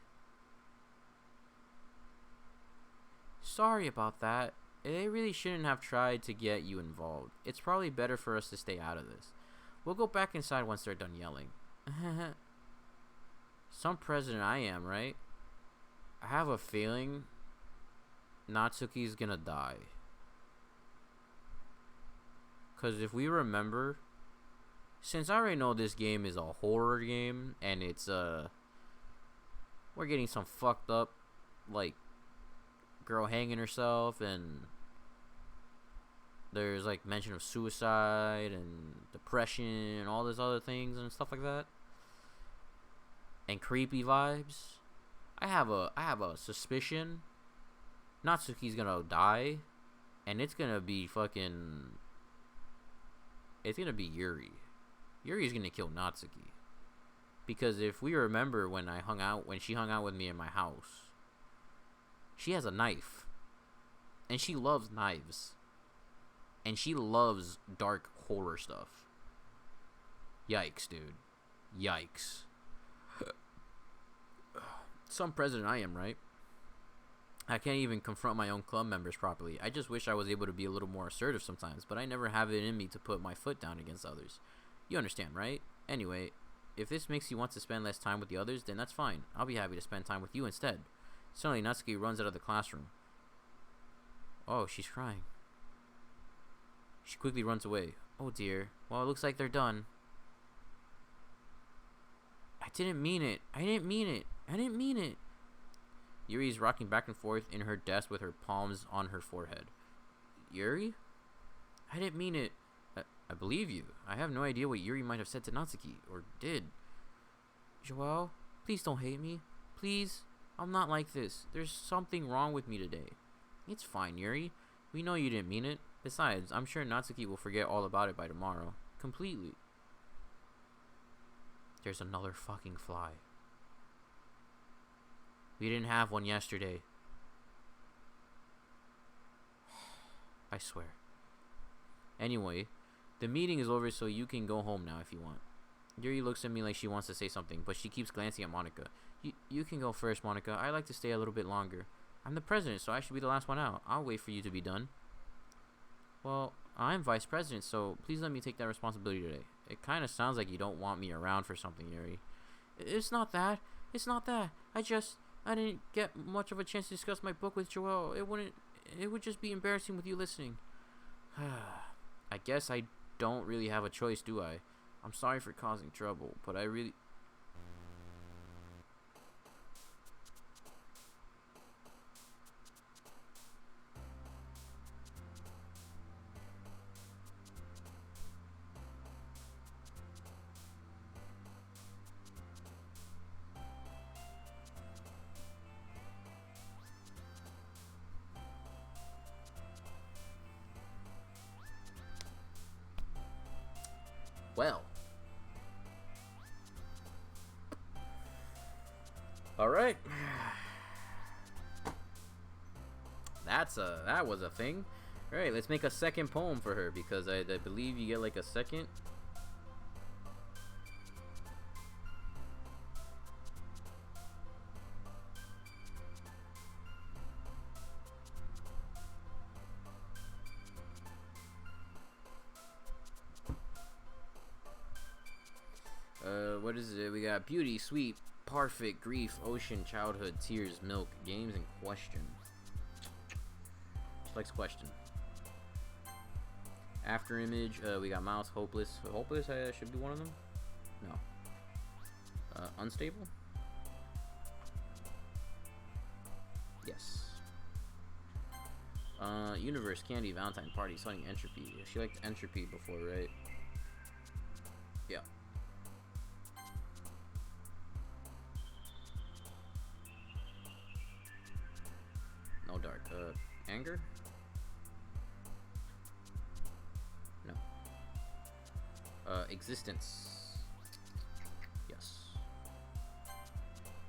Sorry about that. They really shouldn't have tried to get you involved. It's probably better for us to stay out of this. We'll go back inside once they're done yelling. Some president I am, right? I have a feeling Natsuki's gonna die. Because if we remember, since I already know this game is a horror game, and it's, we're getting some fucked up, like, girl hanging herself, and there's, like, mention of suicide, and depression, and all these other things, and stuff like that. And creepy vibes. I have a suspicion Natsuki's gonna die, and it's gonna be Yuri. Yuri's gonna kill Natsuki. Because if we remember when she hung out with me in my house, she has a knife. And she loves knives. And she loves dark horror stuff. Yikes, dude. Yikes. Some president I am, right? I can't even confront my own club members properly. I just wish I was able to be a little more assertive sometimes, but I never have it in me to put my foot down against others. You understand, right? Anyway, if this makes you want to spend less time with the others, then that's fine. I'll be happy to spend time with you instead. Suddenly, Natsuki runs out of the classroom. Oh, she's crying. She quickly runs away. Oh dear. Well, it looks like they're done. I didn't mean it. I didn't mean it. I didn't mean it. Yuri is rocking back and forth in her desk with her palms on her forehead. Yuri? I didn't mean it. I believe you. I have no idea what Yuri might have said to Natsuki, or did. Joelle, please don't hate me. Please. I'm not like this. There's something wrong with me today. It's fine, Yuri. We know you didn't mean it. Besides, I'm sure Natsuki will forget all about it by tomorrow. Completely. There's another fucking fly. We didn't have one yesterday. I swear. Anyway, the meeting is over, so you can go home now if you want. Yuri looks at me like she wants to say something, but she keeps glancing at Monica. You can go first, Monica. I'd like to stay a little bit longer. I'm the president, so I should be the last one out. I'll wait for you to be done. Well, I'm vice president, so please let me take that responsibility today. It kind of sounds like you don't want me around for something, Yuri. It's not that. It's not that. I didn't get much of a chance to discuss my book with Joelle. It would just be embarrassing with you listening. I guess I don't really have a choice, do I? I'm sorry for causing trouble, but I really... Well. Alright. That was a thing. Alright, let's make a second poem for her, because I believe you get like a second. What is it? We got beauty, sweet, perfect, grief, ocean, childhood, tears, milk, games, and question. She likes question. After image, we got mouse, hopeless. Hopeless should be one of them? No. Unstable? Yes. Universe, candy, Valentine, party, sunny, entropy. She liked entropy before, right? Yeah. No dark. Anger? No. Existence. Yes.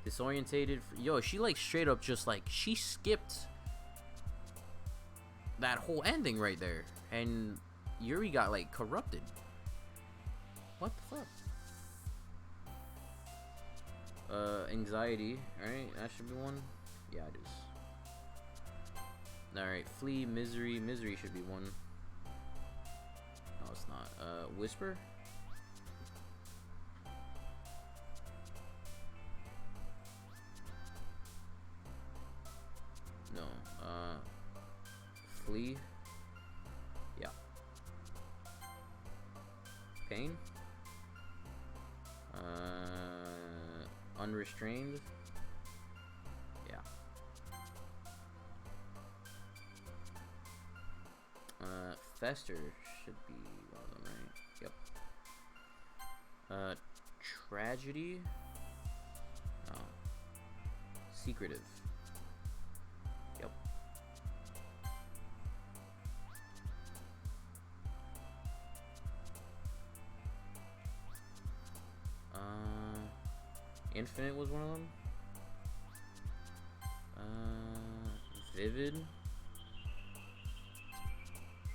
Disorientated. Yo, she like straight up just like, she skipped that whole ending right there. And Yuri got like corrupted. What the fuck? Anxiety. Alright, that should be one. Yeah, it is. Alright, flee, misery. Misery should be one. No, it's not. Whisper? No. Flee? Yeah. pain. Unrestrained. Yeah. Fester should be one of them, right? Yep. Tragedy. Oh. Secretive. Yep. Infinite was one of them. Vivid.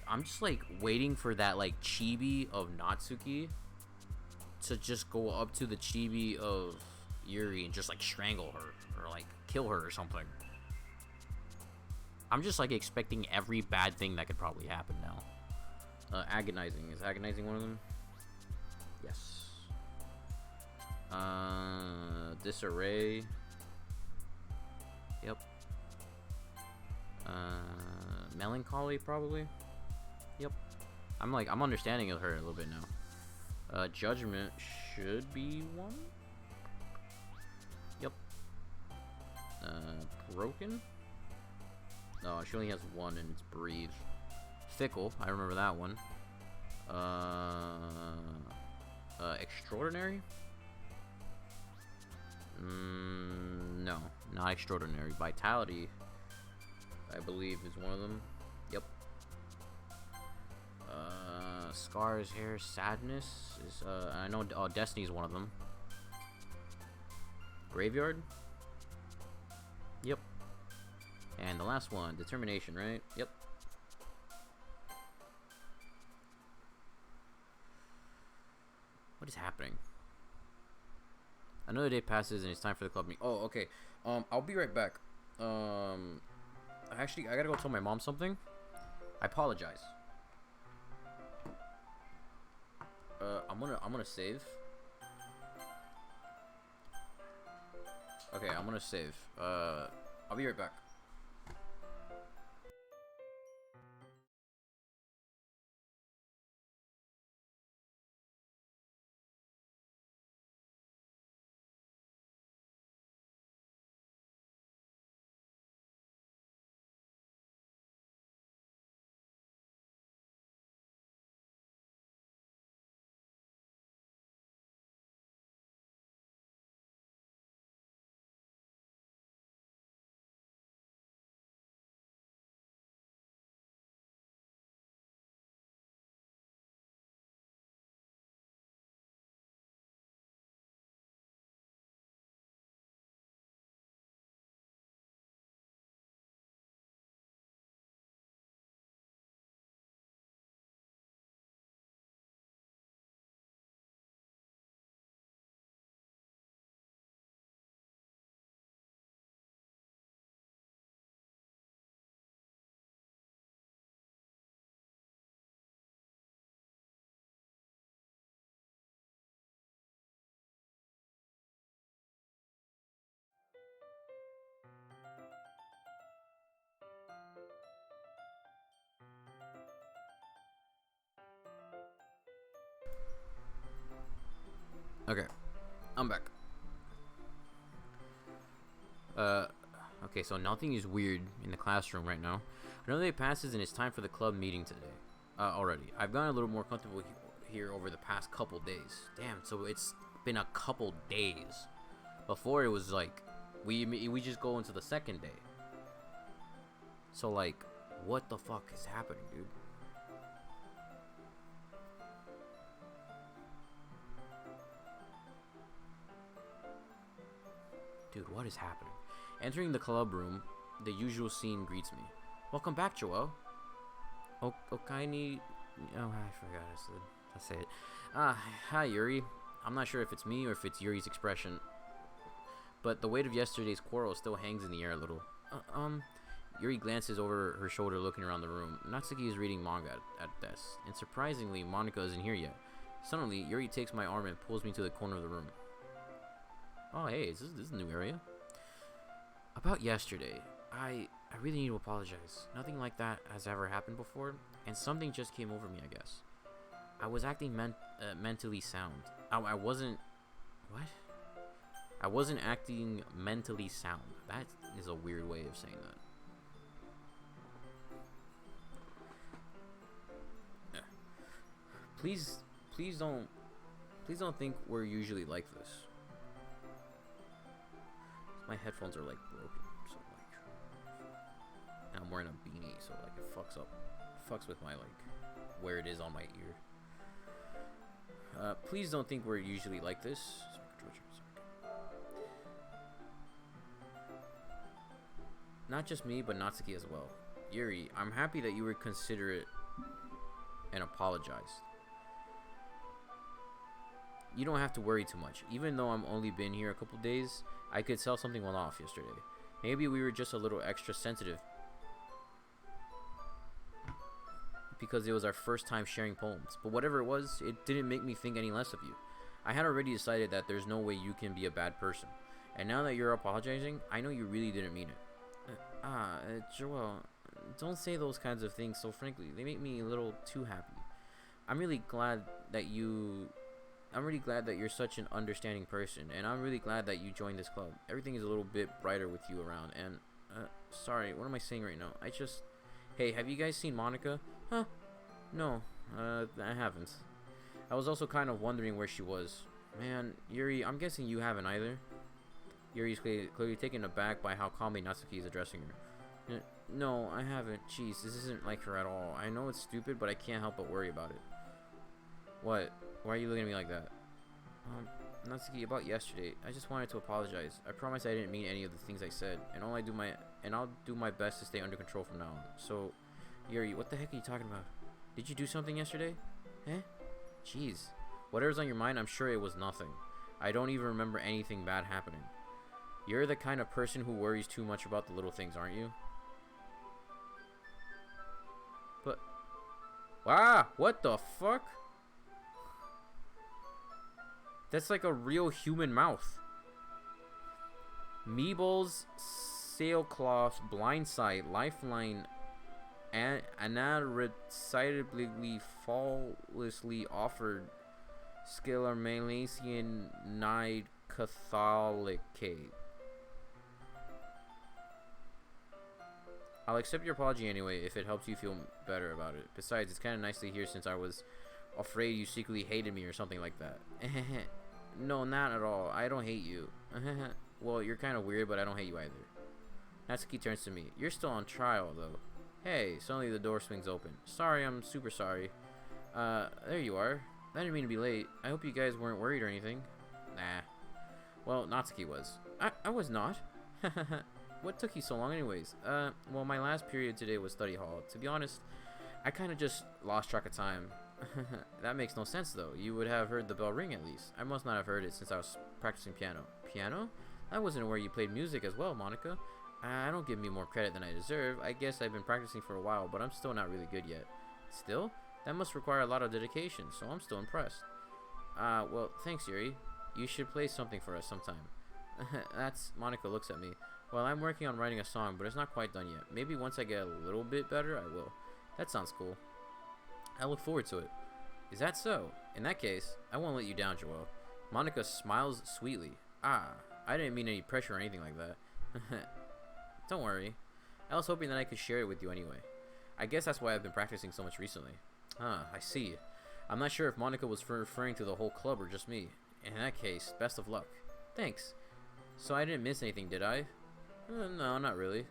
I'm just like waiting for that like chibi of Natsuki to just go up to the chibi of Yuri and just like strangle her or like kill her or something. I'm just like expecting every bad thing that could probably happen now. Agonizing. Is agonizing one of them? Yes. Disarray. Yep. Melancholy probably. Yep. I'm understanding of her a little bit now. Judgment should be one. Yep. Broken. No, she only has one, and it's breathe. Fickle. I remember that one. Extraordinary. No, not extraordinary. Vitality, I believe, is one of them. Yep. Scars, hair, sadness is. I know. Destiny's one of them. Graveyard. Yep. And the last one, determination, right? Yep. What is happening? Another day passes and it's time for the club meeting. Oh, okay. I'll be right back. Actually, I gotta go tell my mom something. I apologize. I'm gonna save. Okay, I'm gonna save. I'll be right back. Okay, I'm back. Okay, so nothing is weird in the classroom right now. Another day passes and it's time for the club meeting today. Already. I've gotten a little more comfortable here over the past couple days. Damn, so it's been a couple days. Before it was like, we just go into the second day. So like, what the fuck is happening, dude? Dude, what is happening? Entering the club room, the usual scene greets me. Welcome back, Joel. Okaini... Oh, I forgot I say it. Hi, Yuri. I'm not sure if it's me or if it's Yuri's expression, but the weight of yesterday's quarrel still hangs in the air a little. Yuri glances over her shoulder looking around the room. Natsuki is reading manga at desk, and surprisingly, Monica isn't here yet. Suddenly, Yuri takes my arm and pulls me to the corner of the room. Oh, hey, this is a new area. About yesterday, I really need to apologize. Nothing like that has ever happened before, and something just came over me, I guess. I was acting mentally sound. I wasn't. What? I wasn't acting mentally sound. That is a weird way of saying that. Please don't think we're usually like this. My headphones are like broken, so like, and I'm wearing a beanie, so like it fucks with my like where it is on my ear. Please don't think we're usually like this. Not just me, but Natsuki as well. Yuri, I'm happy that you were considerate and apologized. You don't have to worry too much. Even though I'm only been here a couple days, I could tell something went off yesterday. Maybe we were just a little extra sensitive because it was our first time sharing poems. But whatever it was, it didn't make me think any less of you. I had already decided that there's no way you can be a bad person. And now that you're apologizing, I know you really didn't mean it. Joel, don't say those kinds of things so frankly. They make me a little too happy. I'm really glad that you're such an understanding person, and I'm really glad that you joined this club. Everything is a little bit brighter with you around, and, sorry, what am I saying right now? Hey, have you guys seen Monica? Huh? No, I haven't. I was also kind of wondering where she was. Man, Yuri, I'm guessing you haven't either. Yuri's clearly taken aback by how calmly Natsuki is addressing her. No, I haven't. Jeez, this isn't like her at all. I know it's stupid, but I can't help but worry about it. What? Why are you looking at me like that? Natsuki, about yesterday, I just wanted to apologize. I promise I didn't mean any of the things I said, and I'll do my best to stay under control from now on. So, Yuri, what the heck are you talking about? Did you do something yesterday? Eh? Jeez. Whatever's on your mind, I'm sure it was nothing. I don't even remember anything bad happening. You're the kind of person who worries too much about the little things, aren't you? But... Wow! What the fuck? That's like a real human mouth. Meebles, sailcloth, blindside, lifeline, and unrecitably flawlessly offered scalar Malaysian Nide Catholicate. I'll accept your apology anyway if it helps you feel better about it. Besides, it's kind of nice to hear since I was afraid you secretly hated me or something like that. No, not at all. I don't hate you. Well, you're kind of weird, but I don't hate you either. Natsuki turns to me. You're still on trial, though. Hey, suddenly the door swings open. Sorry, I'm super sorry. There you are. I didn't mean to be late. I hope you guys weren't worried or anything. Nah. Well, Natsuki was. I was not. What took you so long anyways? Well, my last period today was study hall. To be honest, I kind of just lost track of time. That makes no sense though. You would have heard the bell ring at least. I must not have heard it since I was practicing piano. Piano? I wasn't aware you played music as well, Monica. Don't give me more credit than I deserve. I guess I've been practicing for a while, but I'm still not really good yet. Still? That must require a lot of dedication, so I'm still impressed. Well, thanks, Yuri. You should play something for us sometime. Monica looks at me. Well, I'm working on writing a song, but it's not quite done yet. Maybe once I get a little bit better, I will. That sounds cool. I look forward to it. Is that so? In that case, I won't let you down, Joel. Monica smiles sweetly. I didn't mean any pressure or anything like that. Don't worry. I was hoping that I could share it with you anyway. I guess that's why I've been practicing so much recently. I see. I'm not sure if Monica was referring to the whole club or just me. In that case, best of luck. Thanks. So I didn't miss anything, did I? No, not really.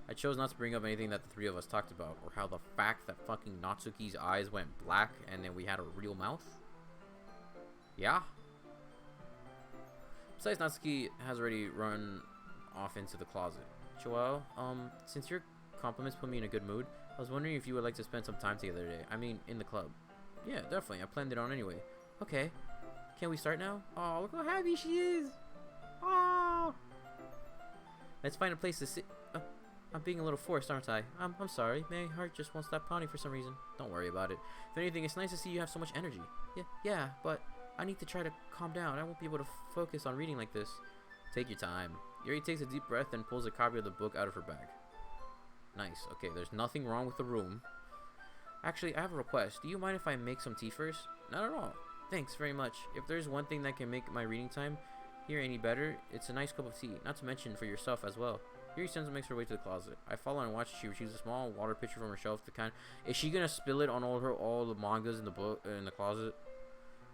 I chose not to bring up anything that the three of us talked about, or how the fact that fucking Natsuki's eyes went black and then we had a real mouth. Yeah? Besides, Natsuki has already run off into the closet. Joel, since your compliments put me in a good mood, I was wondering if you would like to spend some time together today. I mean, in the club. Yeah, definitely. I planned it on anyway. Okay. Can we start now? Oh, look how happy she is. Oh. Let's find a place to sit. I'm being a little forced, aren't I? I'm sorry. My heart just won't stop pounding for some reason. Don't worry about it. If anything, it's nice to see you have so much energy. Yeah, but I need to try to calm down. I won't be able to focus on reading like this. Take your time. Yuri takes a deep breath and pulls a copy of the book out of her bag. Nice. Okay, there's nothing wrong with the room. Actually, I have a request. Do you mind if I make some tea first? Not at all. Thanks very much. If there's one thing that can make my reading time here any better, it's a nice cup of tea. Not to mention for yourself as well. Yuri sends and makes her way to the closet. I follow and watch as she retrieves a small water pitcher from her shelf. The kind. Is she gonna spill it on all the mangas in the book in the closet?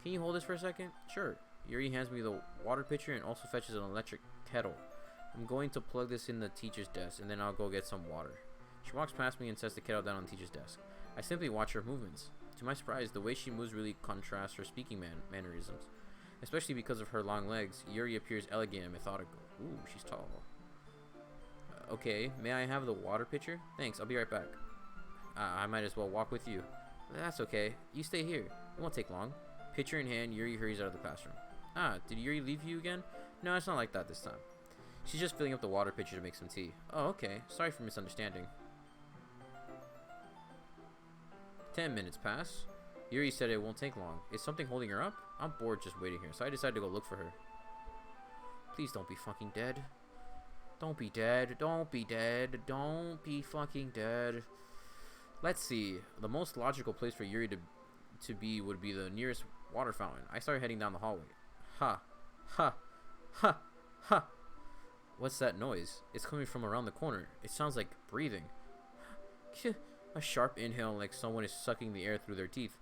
Can you hold this for a second? Sure. Yuri hands me the water pitcher and also fetches an electric kettle. I'm going to plug this in the teacher's desk and then I'll go get some water. She walks past me and sets the kettle down on the teacher's desk. I simply watch her movements. To my surprise, the way she moves really contrasts her speaking mannerisms. Especially because of her long legs, Yuri appears elegant and methodical. Ooh, she's tall. Okay, may I have the water pitcher? Thanks, I'll be right back. I might as well walk with you. That's okay. You stay here. It won't take long. Pitcher in hand, Yuri hurries out of the classroom. Did Yuri leave you again? No, it's not like that this time. She's just filling up the water pitcher to make some tea. Oh, okay. Sorry for misunderstanding. 10 minutes pass. Yuri said it won't take long. Is something holding her up? I'm bored just waiting here, so I decided to go look for her. Please don't be fucking dead. Don't be dead. Don't be dead. Don't be fucking dead. Let's see. The most logical place for Yuri to be would be the nearest water fountain. I started heading down the hallway. Ha. Ha. Ha. Ha. What's that noise? It's coming from around the corner. It sounds like breathing. A sharp inhale like someone is sucking the air through their teeth.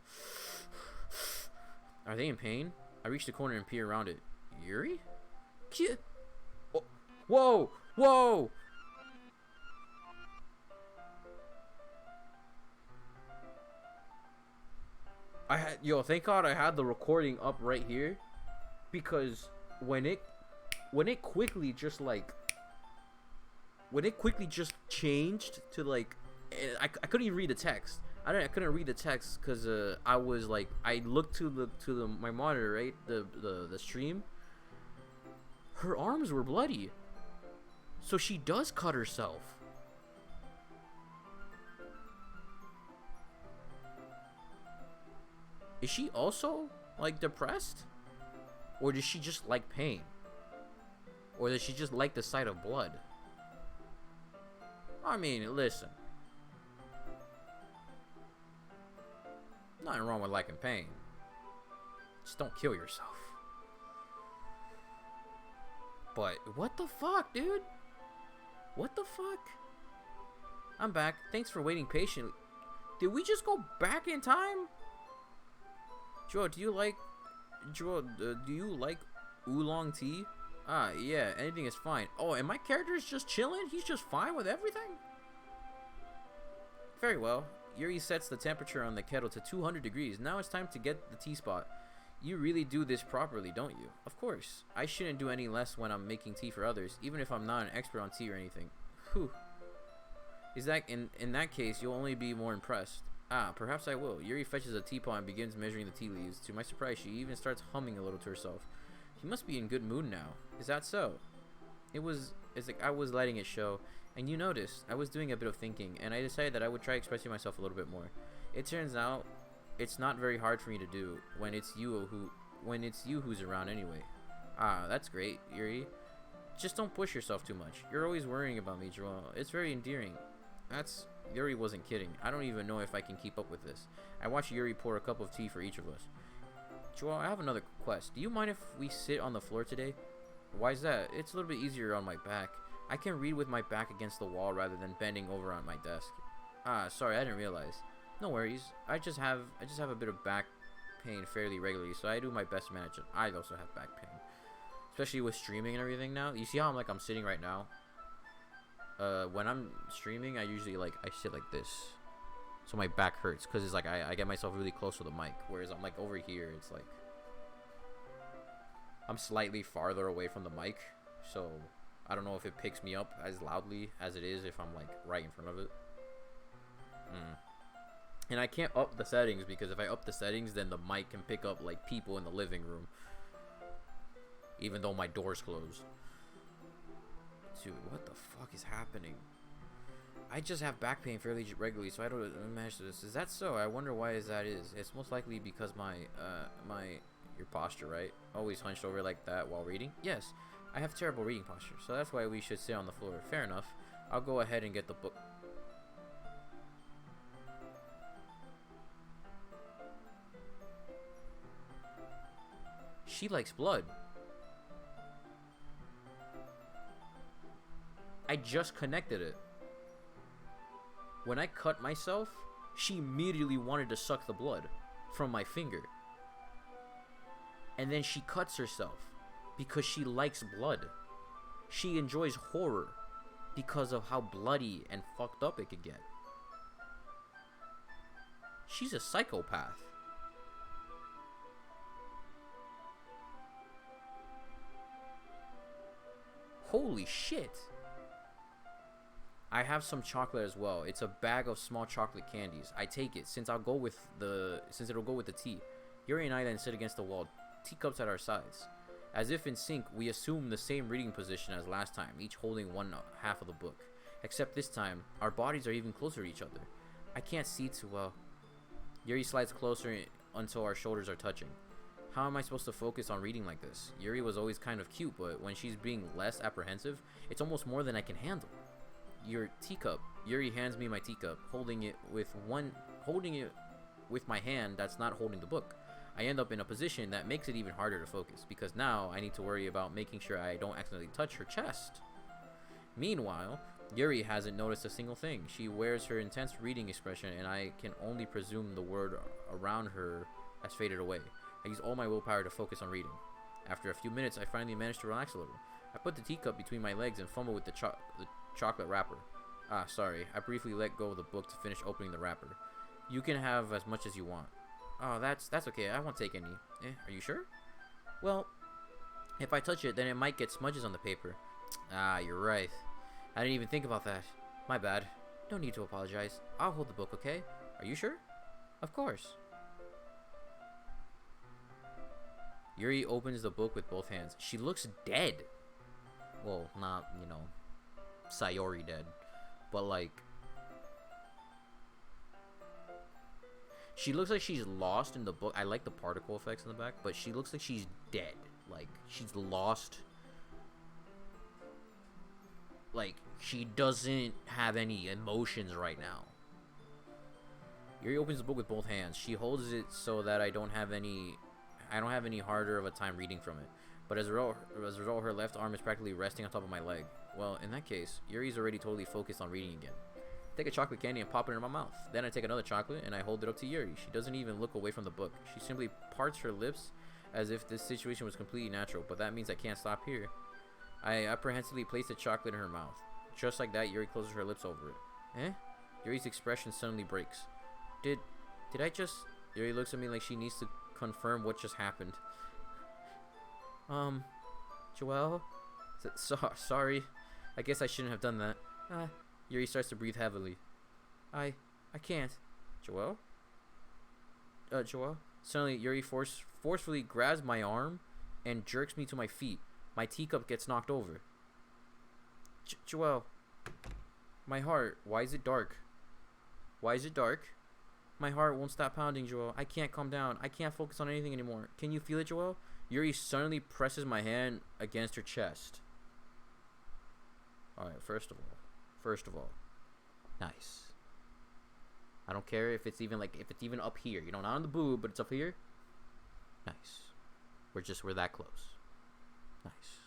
Are they in pain? I reach the corner and peer around it. Yuri? Whoa! Whoa! Thank God I had the recording up right here, because when it quickly just changed to like, I couldn't even read the text. I couldn't read the text because I was like, I looked to my monitor, right, the stream. Her arms were bloody, so she does cut herself. Is she also like depressed, or does she just like pain, or does she just like the sight of blood? I mean, listen. Nothing wrong with liking pain. Just don't kill yourself. But what the fuck, dude? What the fuck? I'm back. Thanks for waiting patiently. Did we just go back in time? Joel, do you like oolong tea? Yeah, anything is fine. Oh, and my character is just chilling? He's just fine with everything? Very well. Yuri sets the temperature on the kettle to 200 degrees. Now it's time to get the tea spot. You really do this properly, don't you? Of course. I shouldn't do any less when I'm making tea for others, even if I'm not an expert on tea or anything. Whew. Is that in that case, you'll only be more impressed. Perhaps I will. Yuri fetches a teapot and begins measuring the tea leaves. To my surprise, she even starts humming a little to herself. She must be in good mood now. Is that so? It's like I was letting it show, and you noticed I was doing a bit of thinking, and I decided that I would try expressing myself a little bit more. It turns out it's not very hard for me to do when it's you who's around anyway. That's great, Yuri. Just don't push yourself too much. You're always worrying about me, Joel. It's very endearing. Yuri wasn't kidding. I don't even know if I can keep up with this. I watched Yuri pour a cup of tea for each of us. Joel, I have another request. Do you mind if we sit on the floor today? Why is that? It's a little bit easier on my back. I can read with my back against the wall rather than bending over on my desk. Sorry, I didn't realize. No worries. I just have a bit of back pain fairly regularly, so I do my best to manage it. I also have back pain, especially with streaming and everything now. You see how I'm sitting right now? When I'm streaming, I usually I sit like this, so my back hurts because it's like I get myself really close to the mic, whereas I'm like over here, it's like I'm slightly farther away from the mic, so I don't know if it picks me up as loudly as it is if I'm like right in front of it. And I can't up the settings because if I up the settings, then the mic can pick up like people in the living room, even though my door's closed. Dude, what the fuck is happening? I just have back pain fairly regularly, so I don't manage this. Is that so? I wonder why that is. It's most likely because your posture, right? Always hunched over like that while reading? Yes, I have terrible reading posture, so that's why we should sit on the floor. Fair enough. I'll go ahead and get the book. She likes blood. I just connected it. When I cut myself, she immediately wanted to suck the blood from my finger. And then she cuts herself because she likes blood. She enjoys horror because of how bloody and fucked up it could get. She's a psychopath. Holy shit. I have some chocolate as well. It's a bag of small chocolate candies. I take it since it'll go with the tea. Yuri and I then sit against the wall, teacups at our sides. As if in sync, we assume the same reading position as last time, each holding one half of the book. Except this time, our bodies are even closer to each other. I can't see too well. Yuri slides closer until our shoulders are touching. How am I supposed to focus on reading like this? Yuri was always kind of cute, but when she's being less apprehensive, it's almost more than I can handle. Your teacup. Yuri hands me my teacup, holding it with my hand that's not holding the book. I end up in a position that makes it even harder to focus, because now I need to worry about making sure I don't accidentally touch her chest. Meanwhile, Yuri hasn't noticed a single thing. She wears her intense reading expression, and I can only presume the word around her has faded away. I use all my willpower to focus on reading. After a few minutes, I finally manage to relax a little. I put the teacup between my legs and fumble with the chocolate wrapper. Ah, sorry. I briefly let go of the book to finish opening the wrapper. You can have as much as you want. Oh, that's okay. I won't take any. Are you sure? Well, if I touch it, then it might get smudges on the paper. Ah, you're right. I didn't even think about that. My bad. No need to apologize. I'll hold the book, okay? Are you sure? Of course. Yuri opens the book with both hands. She looks dead. Well, not, Sayori dead. But, like... she looks like she's lost in the book. I like the particle effects in the back, but she looks like she's dead. Like, she's lost. Like, she doesn't have any emotions right now. Yuri opens the book with both hands. She holds it so that I don't have any harder of a time reading from it. But as a result, her left arm is practically resting on top of my leg. Well, in that case, Yuri's already totally focused on reading again. I take a chocolate candy and pop it in my mouth. Then I take another chocolate and I hold it up to Yuri. She doesn't even look away from the book. She simply parts her lips as if this situation was completely natural, but that means I can't stop here. I apprehensively place the chocolate in her mouth. Just like that, Yuri closes her lips over it. Eh? Yuri's expression suddenly breaks. Did I just... Yuri looks at me like she needs to confirm what just happened. Joelle? Sorry. I guess I shouldn't have done that. Yuri starts to breathe heavily. I can't. Joelle? Joelle? Suddenly, Yuri forcefully grabs my arm and jerks me to my feet. My teacup gets knocked over. Joelle. My heart. Why is it dark? Why is it dark? My heart won't stop pounding, Joelle. I can't calm down. I can't focus on anything anymore. Can you feel it, Joelle? Yuri suddenly presses my hand against her chest. Alright, first of all. Nice. I don't care if it's even up here. Not on the boob, but it's up here. Nice. We're that close. Nice.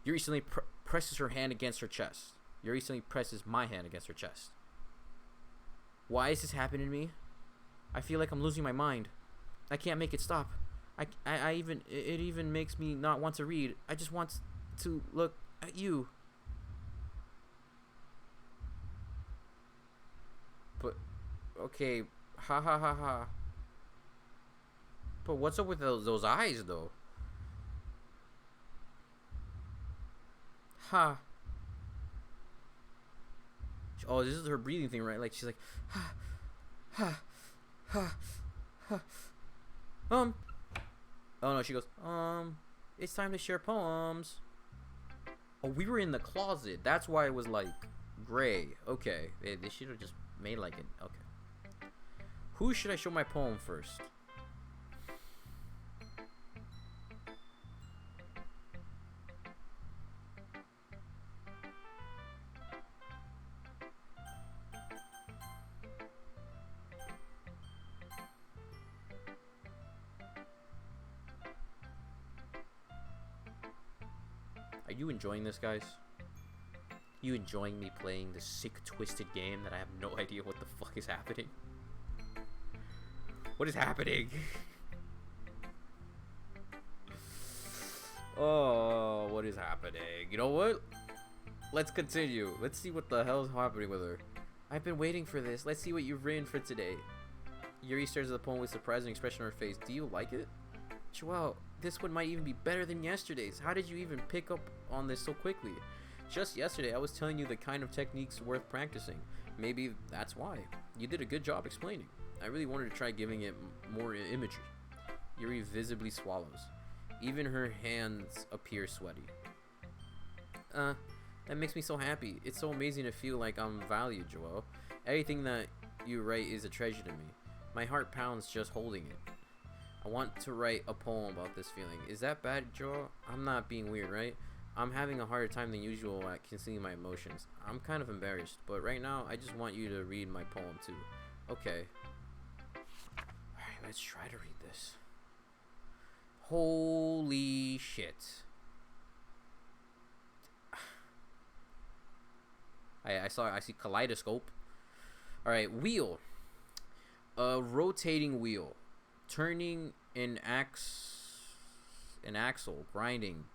Yuri suddenly presses her hand against her chest. Yuri suddenly presses my hand against her chest. Why is this happening to me? I feel like I'm losing my mind. I can't make it stop. It even makes me not want to read. I just want to look at you. But, okay, ha ha ha ha. But what's up with those eyes, though? Ha. Oh, this is her breathing thing, right? Like, she's like, ha, ha, ha, ha. Oh no, she goes, it's time to share poems. Oh, we were in the closet. That's why it was like gray. Okay, they should have just made like it. Okay. Who should I show my poem first? you enjoying this, guys? You enjoying me playing this sick, twisted game that I have no idea what the fuck is happening? What is happening? Oh, what is happening? You know what? Let's continue. Let's see what the hell is happening with her. I've been waiting for this. Let's see what you've written for today. Yuri stares at the poem with surprising expression on her face. Do you like it? Joelle, this one might even be better than yesterday's. How did you even pick up on this so quickly? Just yesterday, I was telling you the kind of techniques worth practicing. Maybe that's why. You did a good job explaining. I really wanted to try giving it more imagery. Yuri visibly swallows. Even her hands appear sweaty. That makes me so happy. It's so amazing to feel like I'm valued, Joelle. Everything that you write is a treasure to me. My heart pounds just holding it. I want to write a poem about this feeling. Is that bad, Joelle? I'm not being weird, right? I'm having a harder time than usual at concealing my emotions. I'm kind of embarrassed, but right now I just want you to read my poem too. Okay. Alright, let's try to read this. Holy shit. I see kaleidoscope. Alright, wheel. A rotating wheel. Turning an axle, grinding.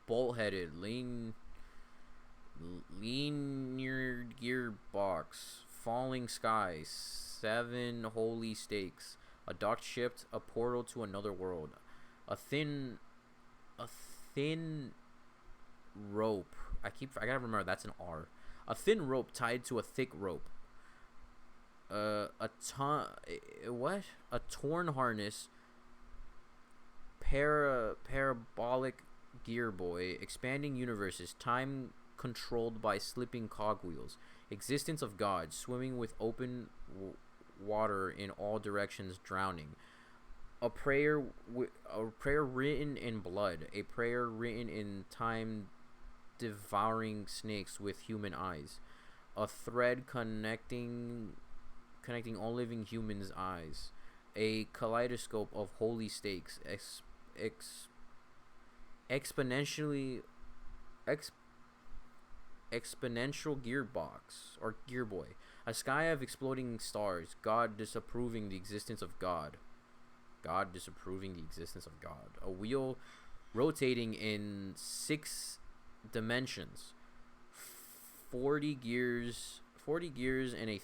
Bolt-headed, linear gearbox, falling sky, 7 holy stakes, a docked ship, a portal to another world, a thin rope. I gotta remember that's an R. A thin rope tied to a thick rope. A torn harness. Parabolic gear boy. Expanding universes. Time controlled by slipping cogwheels. Existence of God. Swimming with open water in all directions, drowning. A prayer written in blood. A prayer written in time, devouring snakes with human eyes. A thread connecting all living humans' eyes. A kaleidoscope of holy stakes. Exponential gearbox or gearboy. A sky of exploding stars. God disapproving the existence of God. God disapproving the existence of God. A wheel rotating in 6 dimensions. 40 gears and a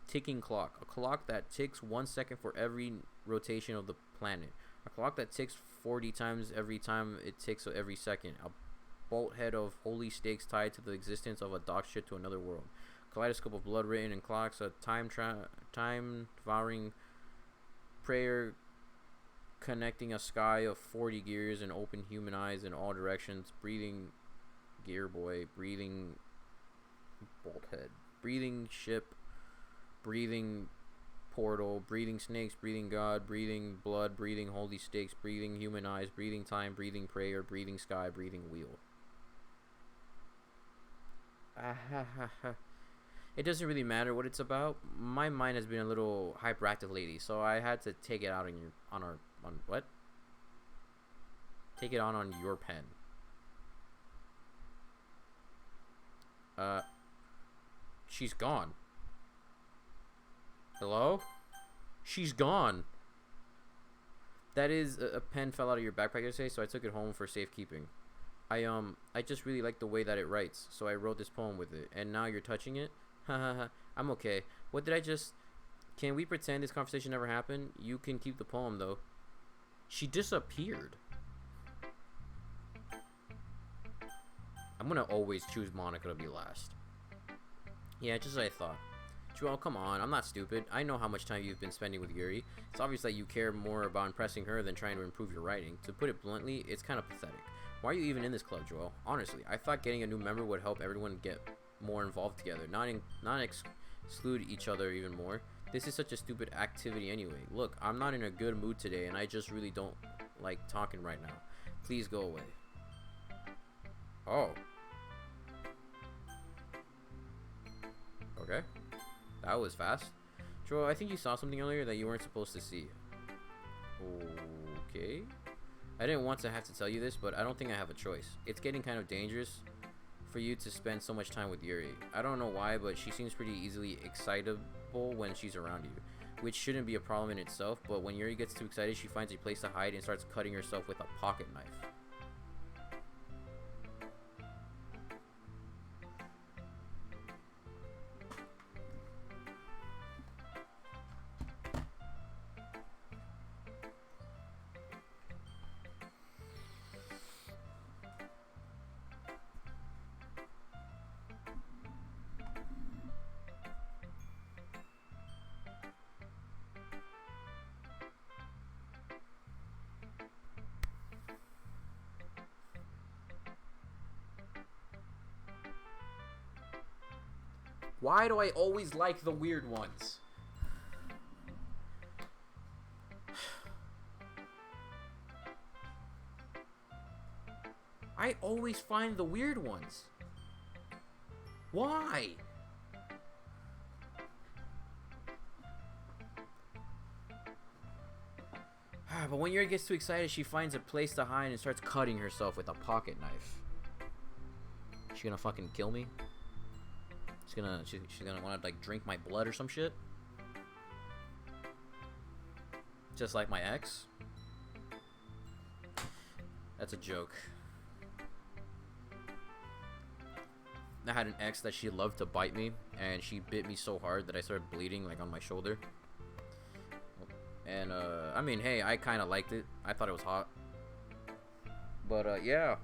ticking clock. A clock that ticks 1 second for every rotation of the planet. A clock that ticks 40 times every time it ticks every second. A bolt head of holy stakes tied to the existence of a dock ship to another world. Kaleidoscope of blood written in clocks. A time devouring prayer connecting a sky of 40 gears and open human eyes in all directions. Breathing gear boy. Breathing bolt head. Breathing ship. Breathing portal. Breathing snakes. Breathing God. Breathing blood. Breathing holy stakes. Breathing human eyes. Breathing time. Breathing prayer. Breathing sky. Breathing wheel. It doesn't really matter what it's about. My mind has been a little hyperactive lately, so I had to take it out take it on your pen. She's gone. Hello? She's gone. That is, a pen fell out of your backpack yesterday, so I took it home for safekeeping. I just really like the way that it writes, so I wrote this poem with it. And now you're touching it? Hahaha. I'm okay. What did I just... Can we pretend this conversation never happened? You can keep the poem, though. She disappeared. I'm gonna always choose Monica to be last. Yeah, just as I thought. Joelle, come on. I'm not stupid. I know how much time you've been spending with Yuri. It's obvious that you care more about impressing her than trying to improve your writing. To put it bluntly, it's kind of pathetic. Why are you even in this club, Joelle? Honestly, I thought getting a new member would help everyone get more involved together, not exclude each other even more. This is such a stupid activity anyway. Look, I'm not in a good mood today, and I just really don't like talking right now. Please go away. Oh. Okay. That was fast. Joel, I think you saw something earlier that you weren't supposed to see. Okay. I didn't want to have to tell you this, but I don't think I have a choice. It's getting kind of dangerous for you to spend so much time with Yuri. I don't know why, but she seems pretty easily excitable when she's around you, which shouldn't be a problem in itself, but when Yuri gets too excited, she finds a place to hide and starts cutting herself with a pocket knife. Why do I always like the weird ones? I always find the weird ones. Why? But when Yuri gets too excited, she finds a place to hide and starts cutting herself with a pocket knife. She gonna fucking kill me? She's gonna want to like drink my blood or some shit. Just like my ex. That's a joke. I had an ex that she loved to bite me, and she bit me so hard that I started bleeding like on my shoulder. And I mean, hey, I kind of liked it. I thought it was hot. But yeah,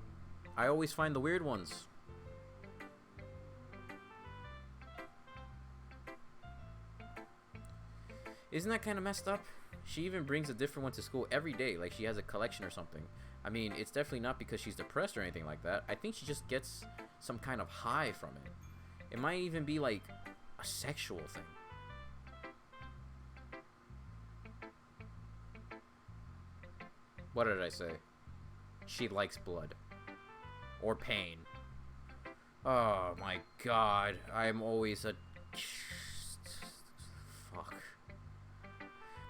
I always find the weird ones. Isn't that kind of messed up? She even brings a different one to school every day, like she has a collection or something. I mean, it's definitely not because she's depressed or anything like that. I think she just gets some kind of high from it. It might even be like a sexual thing. What did I say? She likes blood. Or pain. Oh my god. I'm always a... Fuck.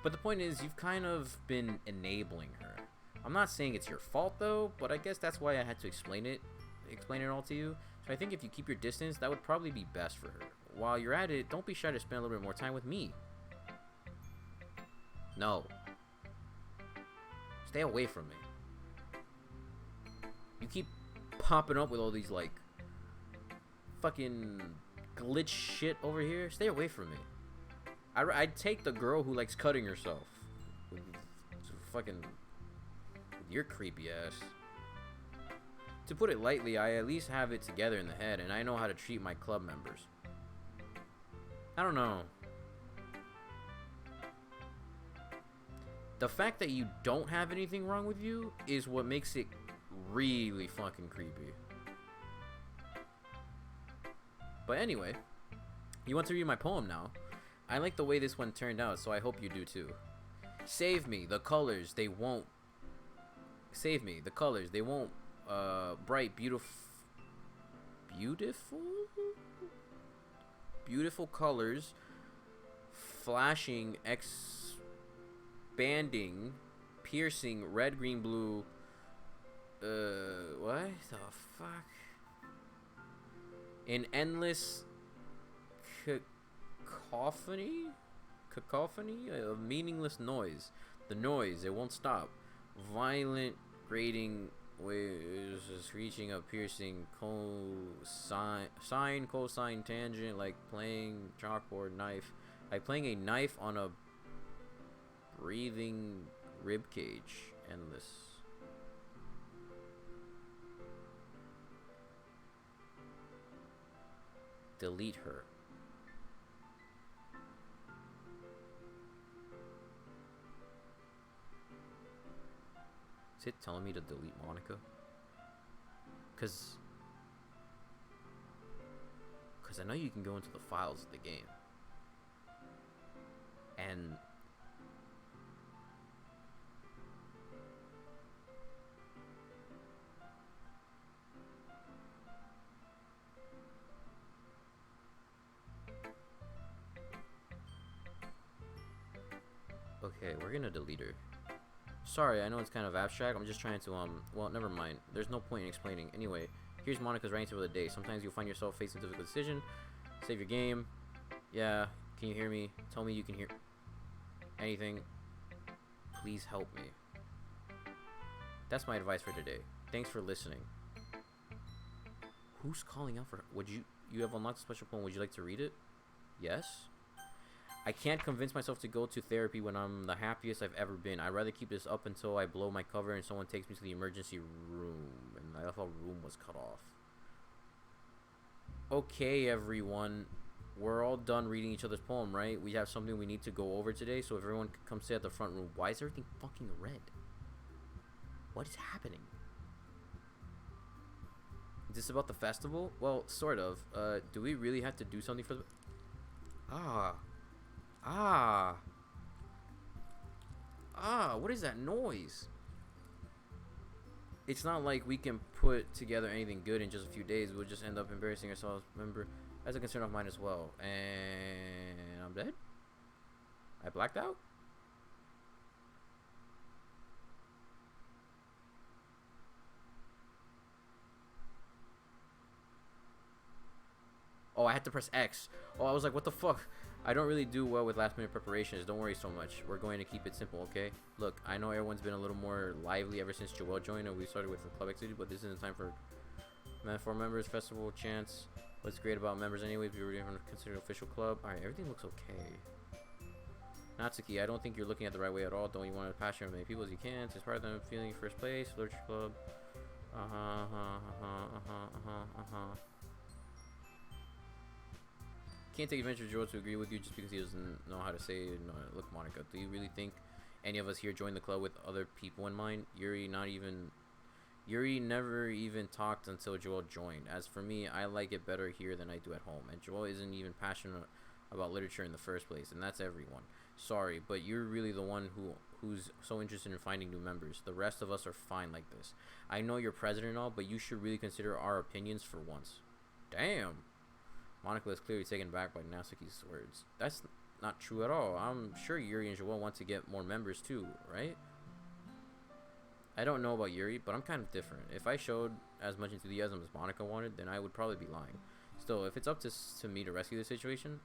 But the point is, you've kind of been enabling her. I'm not saying it's your fault though, but I guess that's why I had to explain it all to you. So I think if you keep your distance, that would probably be best for her. While you're at it, don't be shy to spend a little bit more time with me. No. Stay away from me. You keep popping up with all these like fucking glitch shit over here. Stay away from me. I'd take the girl who likes cutting herself. Fucking with your creepy ass. To put it lightly, I at least have it together in the head, and I know how to treat my club members. I don't know. The fact that you don't have anything wrong with you is what makes it really fucking creepy. But anyway, you want to read my poem now? I like the way this one turned out, so I hope you do too. Save me, the colors, they won't... Save me, the colors, they won't... bright, beautiful... Beautiful colors, flashing, expanding, piercing, red, green, blue... what the fuck? An endless... cacophony of meaningless noise. The noise, it won't stop. Violent, grating waves, screeching, a piercing, sine, cosine, tangent, like playing chalkboard, knife, like playing a knife on a breathing rib cage. Endless. Delete her. Is it telling me to delete Monica? Cause I know you can go into the files of the game. And okay, we're gonna delete her. Sorry, I know it's kind of abstract. I'm just trying to, well, never mind. There's no point in explaining. Anyway, here's Monica's writing tip of the day. Sometimes you'll find yourself facing a difficult decision. Save your game. Yeah, can you hear me? Tell me you can hear anything. Please help me. That's my advice for today. Thanks for listening. Who's calling out for... You have unlocked a special poem. Would you like to read it? Yes? I can't convince myself to go to therapy when I'm the happiest I've ever been. I'd rather keep this up until I blow my cover and someone takes me to the emergency room. And I thought room was cut off. Okay, everyone. We're all done reading each other's poem, right? We have something we need to go over today, so if everyone could come sit at the front room. Why is everything fucking red? What is happening? Is this about the festival? Well, sort of. Do we really have to do something for the... What is that noise? It's not like we can put together anything good in just a few days. We'll just end up embarrassing ourselves. Remember, that's a concern of mine as well. And I'm dead? I blacked out? Oh, I had to press X. Oh, I was like, what the fuck? I don't really do well with last minute preparations. Don't worry so much. We're going to keep it simple, okay? Look, I know everyone's been a little more lively ever since Joel joined and we started with the club activity, but this isn't time for members, festival, chants. What's great about members anyways, we were even considered an official club. Alright, everything looks okay. Natsuki, I don't think you're looking at the right way at all. Don't you want to passion as many people as you can to inspire them feeling first place, literature club. Can't take advantage of Joel to agree with you just because he doesn't know how to say it. No, look, Monica, do you really think any of us here joined the club with other people in mind? Yuri never even talked until Joel joined. As for me, I like it better here than I do at home, and Joel isn't even passionate about literature in the first place, and that's everyone. Sorry, but you're really the one who's so interested in finding new members. The rest of us are fine like this. I know you're president and all, but you should really consider our opinions for once. Damn. Monica is clearly taken back by Natsuki's words. That's not true at all. I'm sure Yuri and Joel want to get more members too, right? I don't know about Yuri, but I'm kind of different. If I showed as much enthusiasm as Monica wanted, then I would probably be lying. Still, if it's up to me to rescue the situation,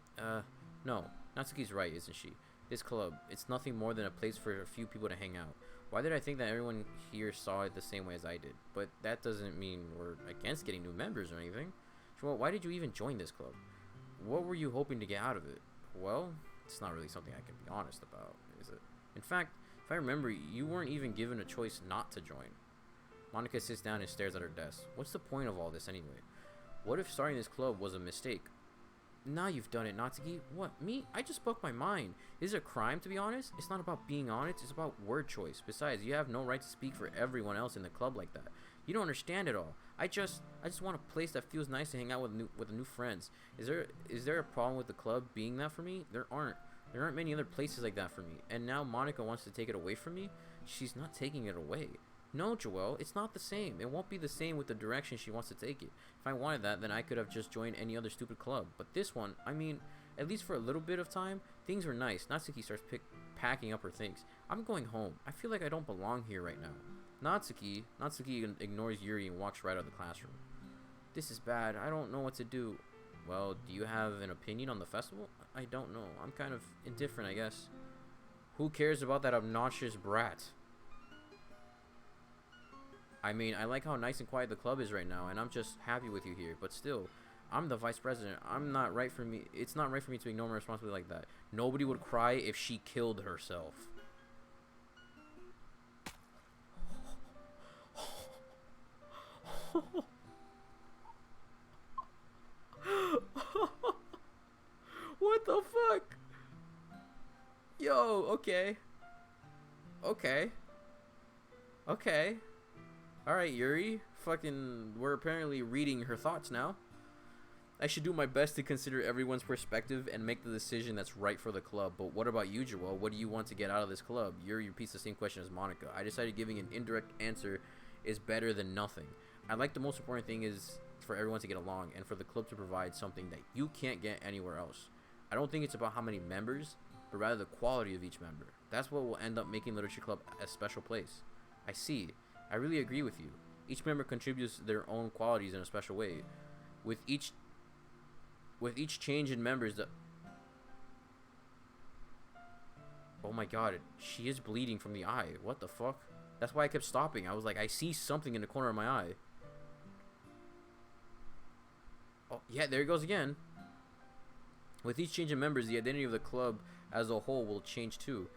no. Natsuki's right, isn't she? This club, it's nothing more than a place for a few people to hang out. Why did I think that everyone here saw it the same way as I did? But that doesn't mean we're against getting new members or anything. Well, why did you even join this club? What were you hoping to get out of it? Well, it's not really something I can be honest about, is it? In fact, if I remember, you weren't even given a choice not to join. Monica sits down and stares at her desk. What's the point of all this anyway? What if starting this club was a mistake? Now you've done it, Natsuki. What, me? I just spoke my mind. Is it a crime, to be honest? It's not about being honest, it's about word choice. Besides, you have no right to speak for everyone else in the club like that. You don't understand it all. I just want a place that feels nice to hang out with new friends. Is there a problem with the club being that for me? There aren't many other places like that for me. And now Monica wants to take it away from me? She's not taking it away. No, Joel, it's not the same. It won't be the same with the direction she wants to take it. If I wanted that, then I could have just joined any other stupid club. But this one, I mean, at least for a little bit of time, things were nice. Natsuki starts packing up her things. I'm going home. I feel like I don't belong here right now. Natsuki ignores Yuri and walks right out of the classroom. This is bad. I don't know what to do. Well, do you have an opinion on the festival? I don't know. I'm kind of indifferent, I guess. Who cares about that obnoxious brat? I mean, I like how nice and quiet the club is right now, and I'm just happy with you here. But still, I'm the vice president. It's not right for me to ignore my responsibility like that. Nobody would cry if she killed herself. What the fuck? Yo, okay. Alright, Yuri. Fucking, we're apparently reading her thoughts now. I should do my best to consider everyone's perspective and make the decision that's right for the club. But what about you, Joel? What do you want to get out of this club? Yuri repeats the same question as Monica. I decided giving an indirect answer is better than nothing. I like the most important thing is for everyone to get along and for the club to provide something that you can't get anywhere else. I don't think it's about how many members, but rather the quality of each member. That's what will end up making Literature Club a special place. I see. I really agree with you. Each member contributes their own qualities in a special way. With each change in members, oh my god, she is bleeding from the eye. What the fuck? That's why I kept stopping. I was like, I see something in the corner of my eye. Oh, yeah, there it goes again. With each change in members, the identity of the club as a whole will change too.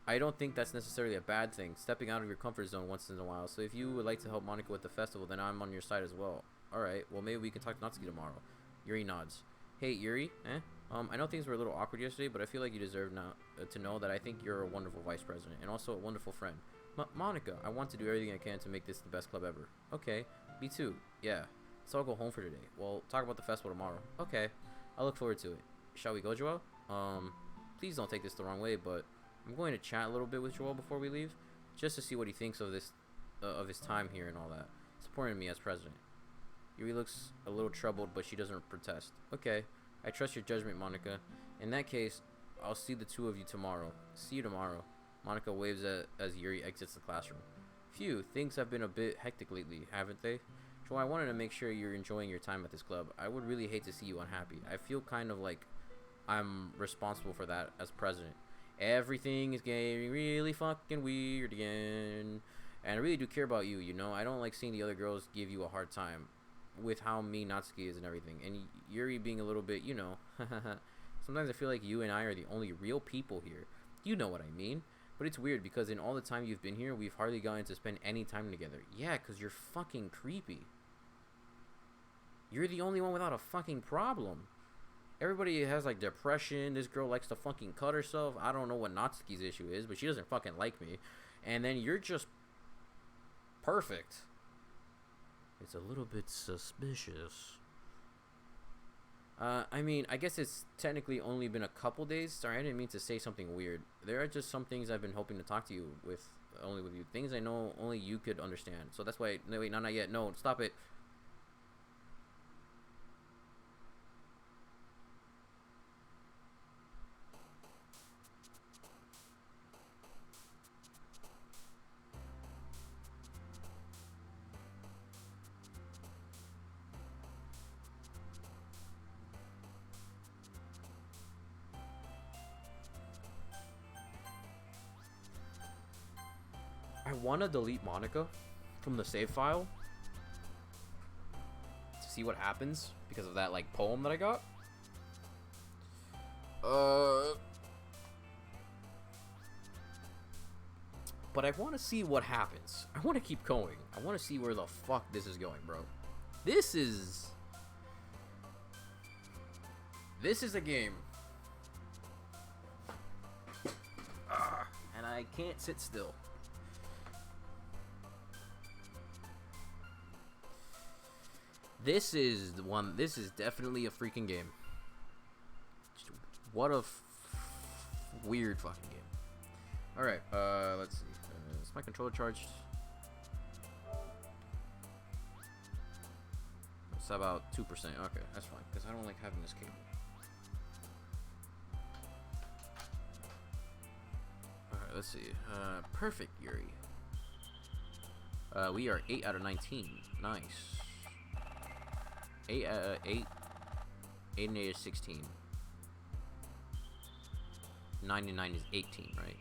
I don't think that's necessarily a bad thing, stepping out of your comfort zone once in a while. So if you would like to help Monica with the festival, then I'm on your side as well. Alright, well maybe we can talk to Natsuki tomorrow. Yuri nods. Hey, Yuri, I know things were a little awkward yesterday, but I feel like you deserve to know that I think you're a wonderful vice president, and also a wonderful friend. Monica, I want to do everything I can to make this the best club ever. Okay, me too. Yeah, so I'll go home for today. We'll talk about the festival tomorrow. Okay, I look forward to it. Shall we go, Joel? Please don't take this the wrong way, but I'm going to chat a little bit with Joel before we leave, just to see what he thinks of this, of his time here and all that, supporting me as president. Yuri looks a little troubled, but she doesn't protest. Okay, I trust your judgment, Monica. In that case, I'll see the two of you tomorrow. See you tomorrow. Monica waves as Yuri exits the classroom. Phew, things have been a bit hectic lately, haven't they? Joel, I wanted to make sure you're enjoying your time at this club. I would really hate to see you unhappy. I feel kind of like I'm responsible for that as president. Everything is getting really fucking weird again. And I really do care about you, you know? I don't like seeing the other girls give you a hard time with how mean Natsuki is and everything. And Yuri being a little bit, you know. Sometimes I feel like you and I are the only real people here. You know what I mean. But it's weird because in all the time you've been here, we've hardly gotten to spend any time together. Yeah, because you're fucking creepy. You're the only one without a fucking problem. Everybody has like depression. This girl likes to fucking cut herself. I don't know what Natsuki's issue is, but she doesn't fucking like me. And then you're just perfect. It's a little bit suspicious. I mean, I guess it's technically only been a couple days. Sorry, I didn't mean to say something weird. There are just some things I've been hoping to talk to you with, only with you. Things I know only you could understand. So that's why. No, wait, not yet. No, stop it. I want to delete Monica from the save file to see what happens because of that like poem that I got. But I want to see what happens. I want to keep going. I want to see where the fuck this is going, bro. This is a game. And I can't sit still. This is the one. This is definitely a freaking game. What a weird fucking game. All right. Let's see. Is my controller charged? It's about 2%. Okay, that's fine because I don't like having this cable. All right. Let's see. Perfect, Yuri. We are 8 out of 19. Nice. 8 and 8 is 16. 9 and 9 is 18, right?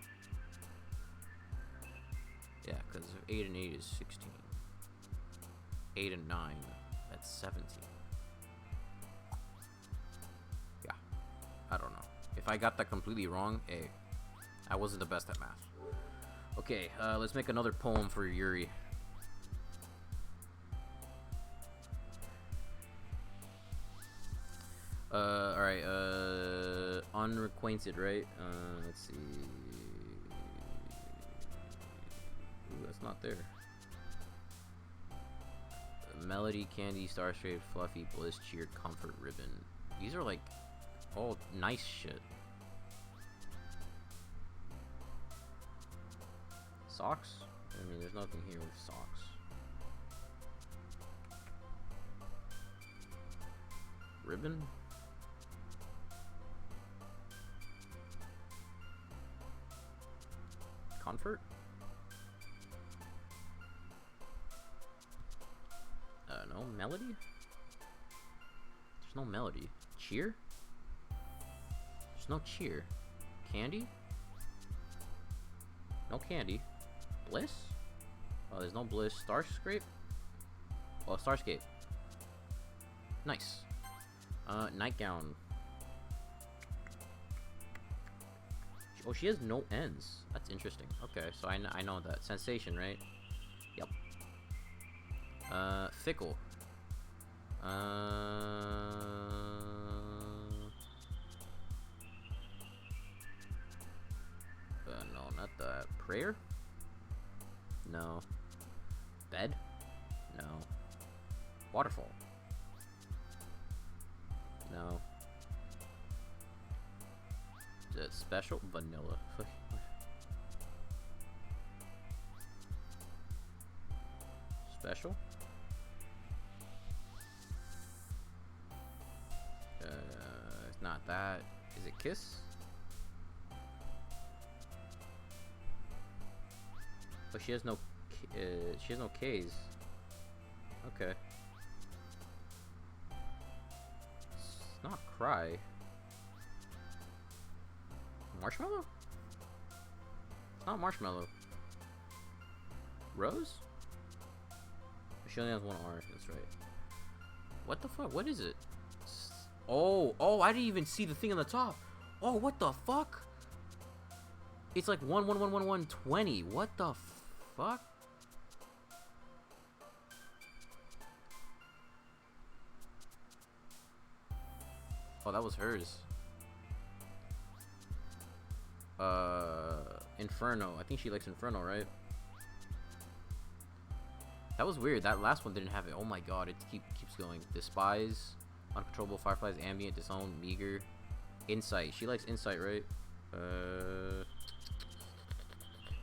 Yeah, because 8 and 8 is 16. 8 and 9, that's 17. Yeah, I don't know. If I got that completely wrong, hey, I wasn't the best at math. Okay, let's make another poem for Yuri. Alright, unacquainted, right? Let's see. Ooh, that's not there. Melody, Candy, Star Shaped, Fluffy, Bliss, Cheered, Comfort, Ribbon. These are like all nice shit. Socks? I mean, there's nothing here with socks. Ribbon? Comfort? No. Melody? There's no melody. Cheer? There's no cheer. Candy? No candy. Bliss? Oh, there's no bliss. Starscape? Oh, Starscape. Nice. Nightgown. Oh, she has no ends. That's interesting. Okay, so I know that. Sensation, right? Yep. Fickle. No, not that. Prayer? No. Bed? No. Waterfall? No. Special? Vanilla. Special? It's not that. Is it kiss? But she has no K's. Okay. It's not cry. Marshmallow? It's not marshmallow. Rose? She only has one R, that's right. What the fuck? What is it? Oh, I didn't even see the thing on the top. Oh, what the fuck? It's like 1111120. What the fuck? Oh, that was hers. Inferno. I think she likes Inferno, right? That was weird. That last one didn't have it. Oh my god, it keeps going. Despise, Uncontrollable Fireflies, Ambient, Disown, Meager, Insight. She likes Insight, right?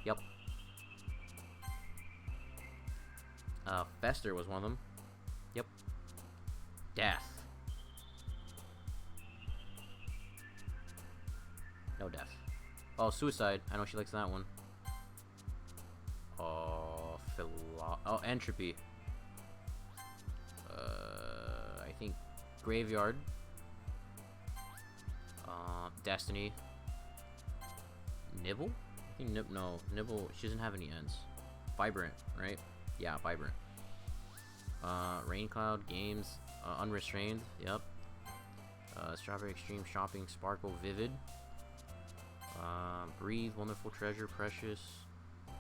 Yep. Fester was one of them. Yep. Death. No death. Oh, Suicide. I know she likes that one. Oh, Entropy. I think Graveyard. Destiny. Nibble? I think no, Nibble. She doesn't have any ends. Vibrant, right? Yeah, Vibrant. Rain Cloud, Games, Unrestrained. Yep. Strawberry Extreme, Shopping, Sparkle, Vivid. Breathe, Wonderful Treasure, Precious. Fuck,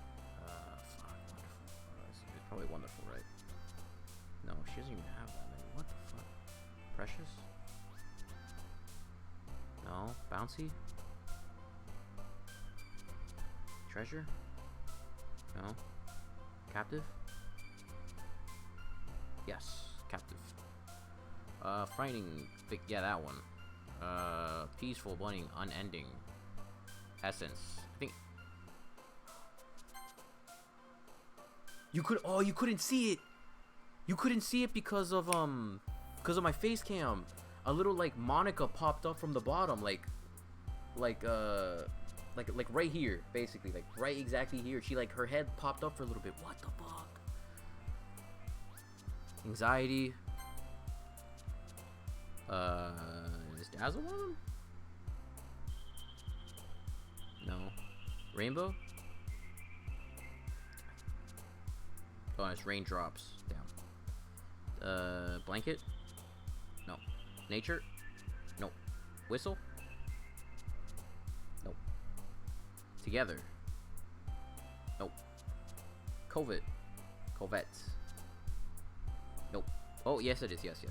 Wonderful. It's probably Wonderful, right? No, she doesn't even have that many. What the fuck? Precious? No. Bouncy? Treasure? No. Captive? Yes, Captive. Frightening. Yeah, that one. Peaceful, Blunting, Unending. Essence. I think you couldn't see it. You couldn't see it because of my face cam. A little like Monica popped up from the bottom, like right here, basically, like right exactly here. She like her head popped up for a little bit. What the fuck? Anxiety. Is Dazzle one of them? No. Rainbow? Oh, it's Raindrops. Damn. Blanket? No. Nature? Nope. Whistle? Nope. Together? Nope. Covet? Covette? Nope. Oh, yes it is. Yes.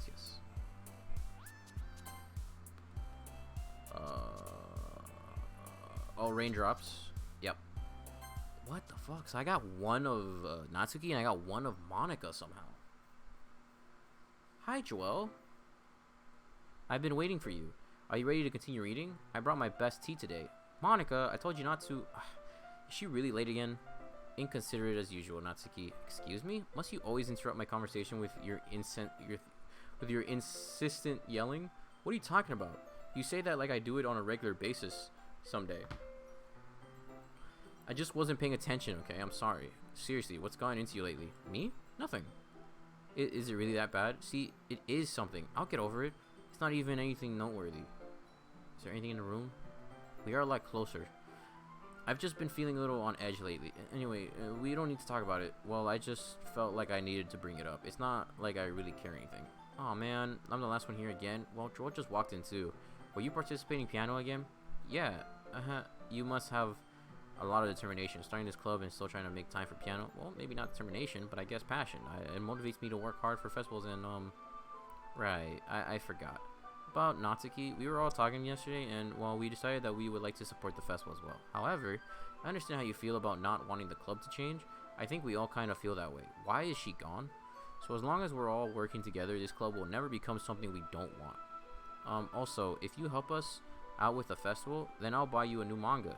Oh, Raindrops. Yep. What the fuck? So I got one of Natsuki and I got one of Monica somehow. Hi, Joelle. I've been waiting for you. Are you ready to continue reading? I brought my best tea today. Monica, I told you not to... Is she really late again? Inconsiderate as usual, Natsuki. Excuse me? Must you always interrupt my conversation with your insistent yelling? What are you talking about? You say that like I do it on a regular basis someday. I just wasn't paying attention, okay? I'm sorry. Seriously, what's gone into you lately? Me? Nothing. Is it really that bad? See, it is something. I'll get over it. It's not even anything noteworthy. Is there anything in the room? We are a lot closer. I've just been feeling a little on edge lately. Anyway, we don't need to talk about it. Well, I just felt like I needed to bring it up. It's not like I really care anything. Oh man, I'm the last one here again. Well, Joel just walked in too. Were you participating piano again? Yeah. You must have a lot of determination. Starting this club and still trying to make time for piano. Well, maybe not determination, but I guess passion. It motivates me to work hard for festivals and Right. I forgot. About Natsuki, we were all talking yesterday, and well, we decided that we would like to support the festival as well. However, I understand how you feel about not wanting the club to change. I think we all kind of feel that way. Why is she gone? So as long as we're all working together, this club will never become something we don't want. Also, if you help us out with the festival, then I'll buy you a new manga.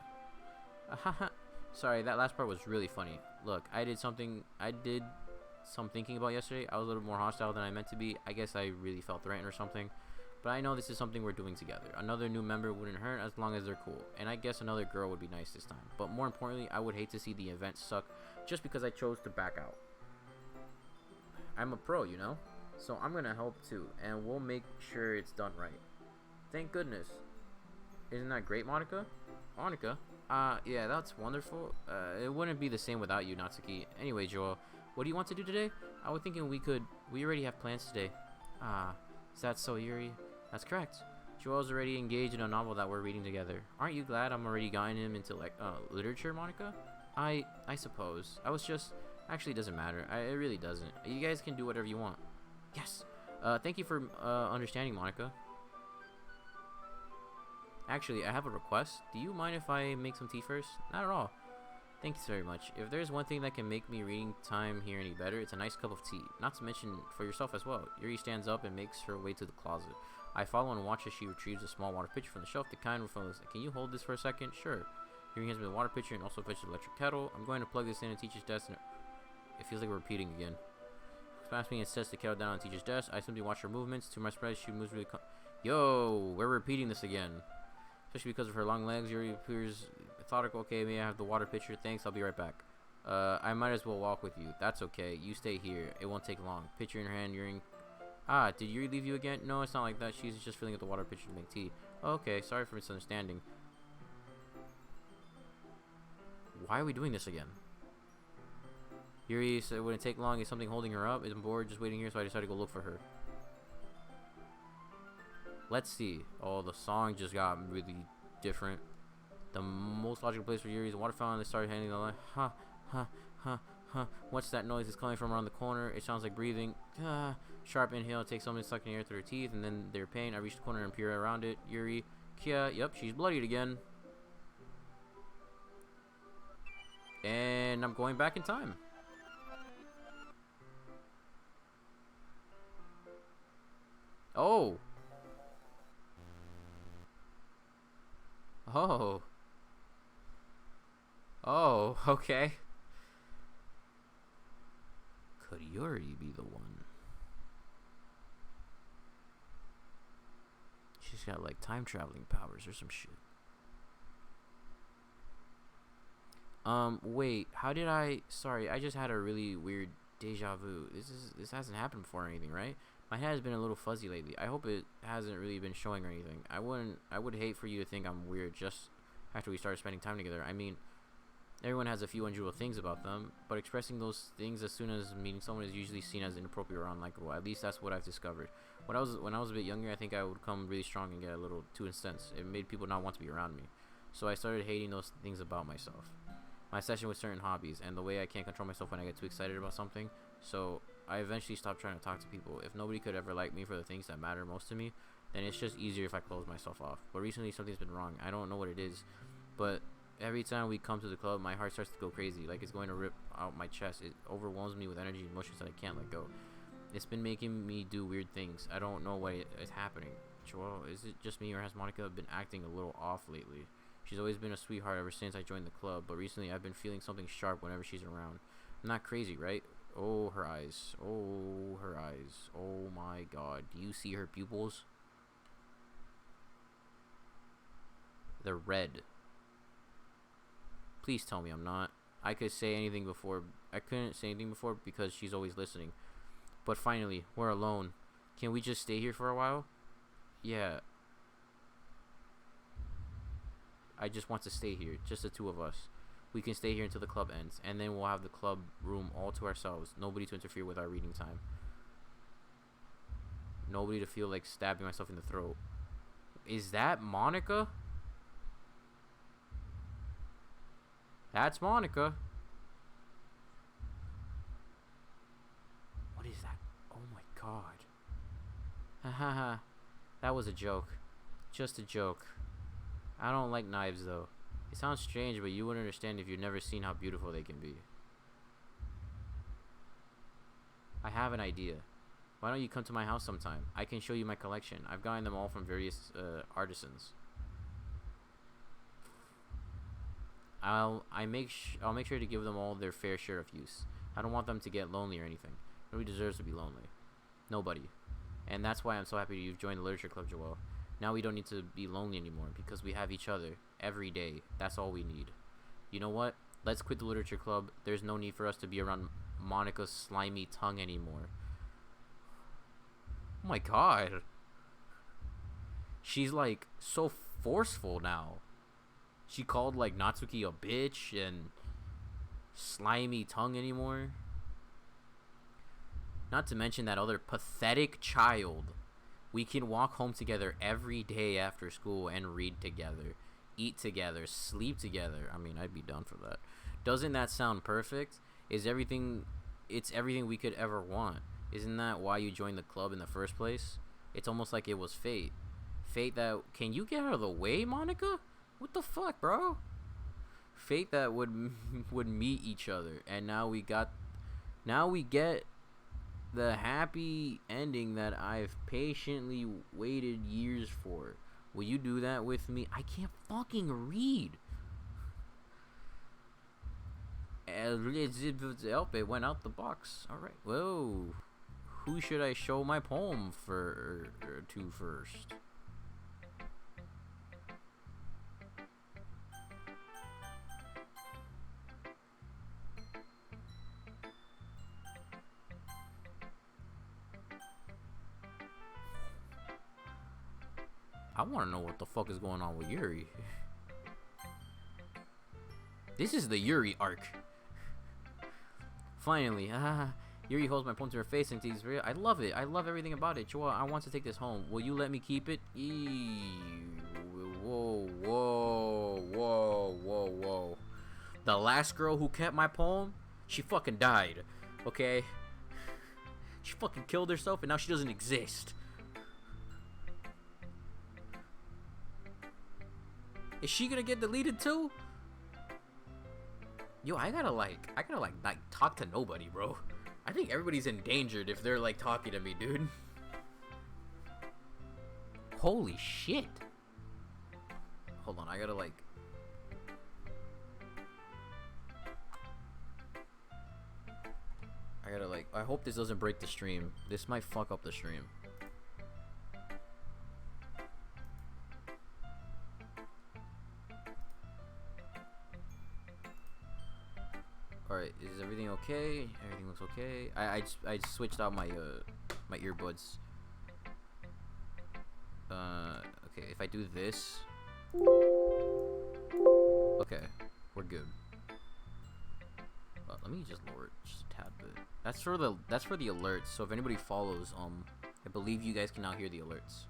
Sorry, that last part was really funny. Look, I did some thinking about yesterday. I was a little more hostile than I meant to be. I guess I really felt threatened or something. But I know this is something we're doing together. Another new member wouldn't hurt as long as they're cool. And I guess another girl would be nice this time. But more importantly, I would hate to see the event suck just because I chose to back out. I'm a pro, you know? So I'm gonna help too. And we'll make sure it's done right. Thank goodness. Isn't that great, Monica? Monica? Yeah, that's wonderful. It wouldn't be the same without you, Natsuki. Anyway, Joel, what do you want to do today? I was thinking we already have plans today. Is that so, Yuri? That's correct. Joel's already engaged in a novel that we're reading together. Aren't you glad I'm already gotten him into literature, Monica? I suppose. I was just actually it doesn't matter. It really doesn't. You guys can do whatever you want. Yes. Thank you for understanding, Monica. Actually, I have a request. Do you mind if I make some tea first? Not at all. Thanks very much. If there's one thing that can make me reading time here any better, it's a nice cup of tea. Not to mention for yourself as well. Yuri stands up and makes her way to the closet. I follow and watch as she retrieves a small water pitcher from the shelf. The kind with can you hold this for a second? Sure. Yuri hands me the water pitcher and also fetches the electric kettle. I'm going to plug this in at teacher's desk. And it feels like we're repeating again. Past me and sets the kettle down on teacher's desk. I simply watch her movements. To my surprise, she moves really. Yo, we're repeating this again. Especially because of her long legs, Yuri appears methodical. Okay, may I have the water pitcher? Thanks, I'll be right back. I might as well walk with you. That's okay. You stay here. It won't take long. Pitcher in her hand, Yuri. Did Yuri leave you again? No, it's not like that. She's just filling up the water pitcher to make tea. Oh, okay, sorry for misunderstanding. Why are we doing this again? Yuri said it wouldn't take long. Is something holding her up? I'm bored just waiting here, so I decided to go look for her. Let's see. Oh, the song just got really different. The most logical place for Yuri is a water fountain. They started handing the line. Ha, ha, ha, ha. What's that noise? It's coming from around the corner. It sounds like breathing. Sharp inhale. Take something sucking air through her teeth, and then their pain. I reach the corner and peer around it. Yuri. Kia. Yep, she's bloodied again. And I'm going back in time. Oh. Oh. Oh, okay. Could Yuri be the one? She's got like time traveling powers or some shit. Wait, how did sorry, I just had a really weird deja vu. This hasn't happened before or anything, right? My head has been a little fuzzy lately. I hope it hasn't really been showing or anything. I would hate for you to think I'm weird just after we started spending time together. I mean, everyone has a few unusual things about them, but expressing those things as soon as meeting someone is usually seen as inappropriate or unlikable. At least that's what I've discovered. When I was a bit younger, I think I would come really strong and get a little too intense. It made people not want to be around me. So I started hating those things about myself. My obsession with certain hobbies and the way I can't control myself when I get too excited about something. So I eventually stopped trying to talk to people. If nobody could ever like me for the things that matter most to me, then it's just easier if I close myself off. But recently something's been wrong. I don't know what it is, but every time we come to the club, my heart starts to go crazy, like it's going to rip out my chest. It overwhelms me with energy and emotions that I can't let go. It's been making me do weird things. I don't know what is happening. Joel, is it just me or has Monica been acting a little off lately? She's always been a sweetheart ever since I joined the club, but recently I've been feeling something sharp whenever she's around. I'm not crazy, right? Oh, her eyes. Oh, her eyes. Oh my god. Do you see her pupils? They're red. Please tell me I'm not. I couldn't say anything before because she's always listening. But finally, we're alone. Can we just stay here for a while? Yeah. I just want to stay here, just the two of us. We can stay here until the club ends, and then we'll have the club room all to ourselves. Nobody to interfere with our reading time. Nobody to feel like stabbing myself in the throat. Is that Monica? That's Monica. What is that? Oh my god. Haha. That was a joke. Just a joke. I don't like knives though. It sounds strange, but you wouldn't understand if you've never seen how beautiful they can be. I have an idea. Why don't you come to my house sometime? I can show you my collection. I've gotten them all from various artisans. I'll make sure to give them all their fair share of use. I don't want them to get lonely or anything. Nobody deserves to be lonely. Nobody. And that's why I'm so happy you've joined the literature club, Joel. Now we don't need to be lonely anymore because we have each other every day. That's all we need. You know what? Let's quit the literature club. There's no need for us to be around Monica's slimy tongue anymore. Oh my god. She's like so forceful now. She called like Natsuki a bitch and slimy tongue anymore. Not to mention that other pathetic child. We can walk home together every day after school and read together, eat together, sleep together. I mean, I'd be down for that. Doesn't that sound perfect? It's everything we could ever want. Isn't that why you joined the club in the first place? It's almost like it was fate. Fate that... Can you get out of the way, Monica? What the fuck, bro? Fate that would meet each other, and now we get the happy ending that I've patiently waited years for. Will you do that with me? I can't fucking read. It went out the box. All right. Whoa. Who should I show my poem to first? I want to know what the fuck is going on with Yuri. This is the Yuri arc. Finally, Yuri holds my poem to her face and thinks, I love it. I love everything about it. Joel, I want to take this home. Will you let me keep it? Whoa, whoa, whoa, whoa, whoa. The last girl who kept my poem, she fucking died. Okay? She fucking killed herself and now she doesn't exist. Is she gonna get deleted too? Yo, I gotta not talk to nobody, bro. I think everybody's endangered if they're like talking to me, dude. Holy shit. Hold on, I gotta like... I hope this doesn't break the stream. This might fuck up the stream. Alright, is everything okay? Everything looks okay. I switched out my my earbuds. Okay, if I do this, okay, we're good. Let me just lower it just a tad bit. That's for the alerts. So if anybody follows, I believe you guys can now hear the alerts.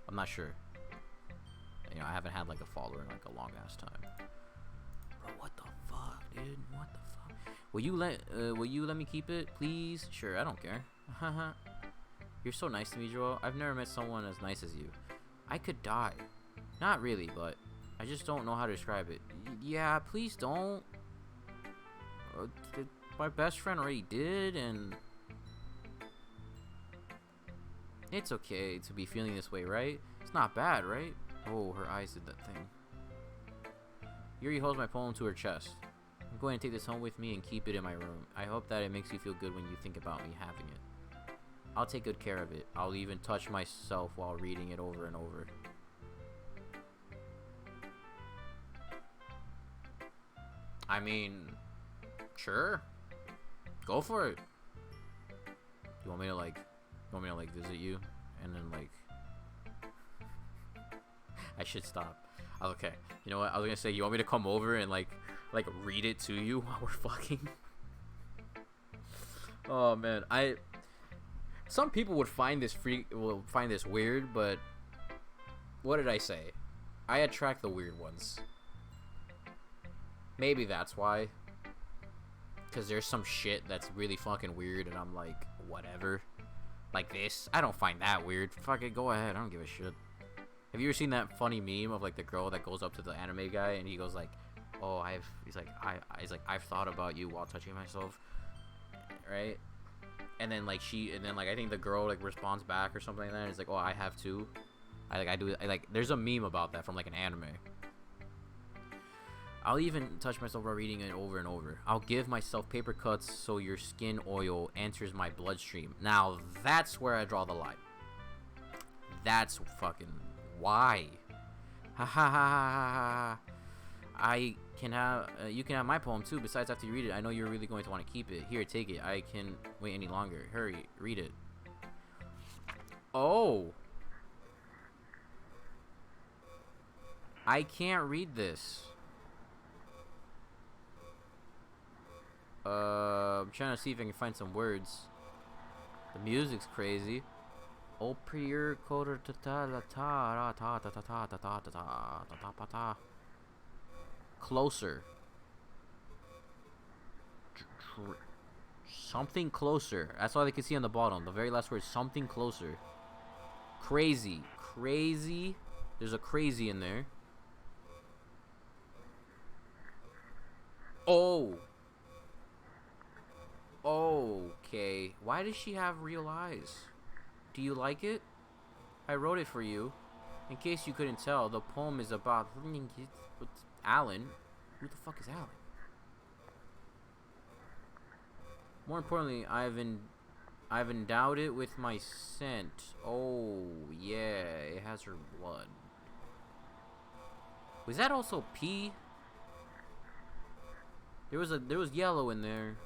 I'm not sure. You know, I haven't had like a follower in like a long ass time. Bro, what the fuck, dude? What the fuck? Will you let me keep it, please? Sure, I don't care. Haha. You're so nice to me, Joel. I've never met someone as nice as you. I could die. Not really, but I just don't know how to describe it. Yeah, please don't. My best friend already did, and it's okay to be feeling this way, right? It's not bad, right? Oh, her eyes did that thing. Yuri holds my poem to her chest. I'm going to take this home with me and keep it in my room. I hope that it makes you feel good when you think about me having it. I'll take good care of it. I'll even touch myself while reading it over and over. I mean, sure. Go for it. You want me to like visit you? And then like I should stop. Okay. You know what? I was gonna say, you want me to come over and like read it to you while we're fucking? Oh man, some people would find this weird, but what did I say? I attract the weird ones. Maybe that's why. Cause there's some shit that's really fucking weird, and I'm like, whatever. Like this, I don't find that weird. Fuck it, go ahead. I don't give a shit. Have you ever seen that funny meme of like the girl that goes up to the anime guy and he goes like, "Oh, he's like, I've thought about you while touching myself," right? And then like I think the girl like responds back or something like that. And it's like, "Oh, I have too." There's a meme about that from like an anime. I'll even touch myself while reading it over and over. I'll give myself paper cuts so your skin oil enters my bloodstream. Now that's where I draw the line. That's fucking why. Ha ha ha ha ha. I can have you can have my poem too. Besides, after you read it, I know you're really going to want to keep it. Here, take it. I can't wait any longer. Hurry, read it. Oh, I can't read this. I'm trying to see if I can find some words. The music's crazy. Oh, prior coder ta ta ta ta ta ta ta ta ta ta ta ta ta. Closer. Something closer. That's all they can see on the bottom. The very last word, something closer. Crazy. Crazy. There's a crazy in there. Oh. Okay. Why does she have real eyes? Do you like it? I wrote it for you. In case you couldn't tell, the poem is about Alan. Who the fuck is Alan? More importantly, I've endowed it with my scent. Oh yeah, it has her blood. Was that also pee? There was yellow in there.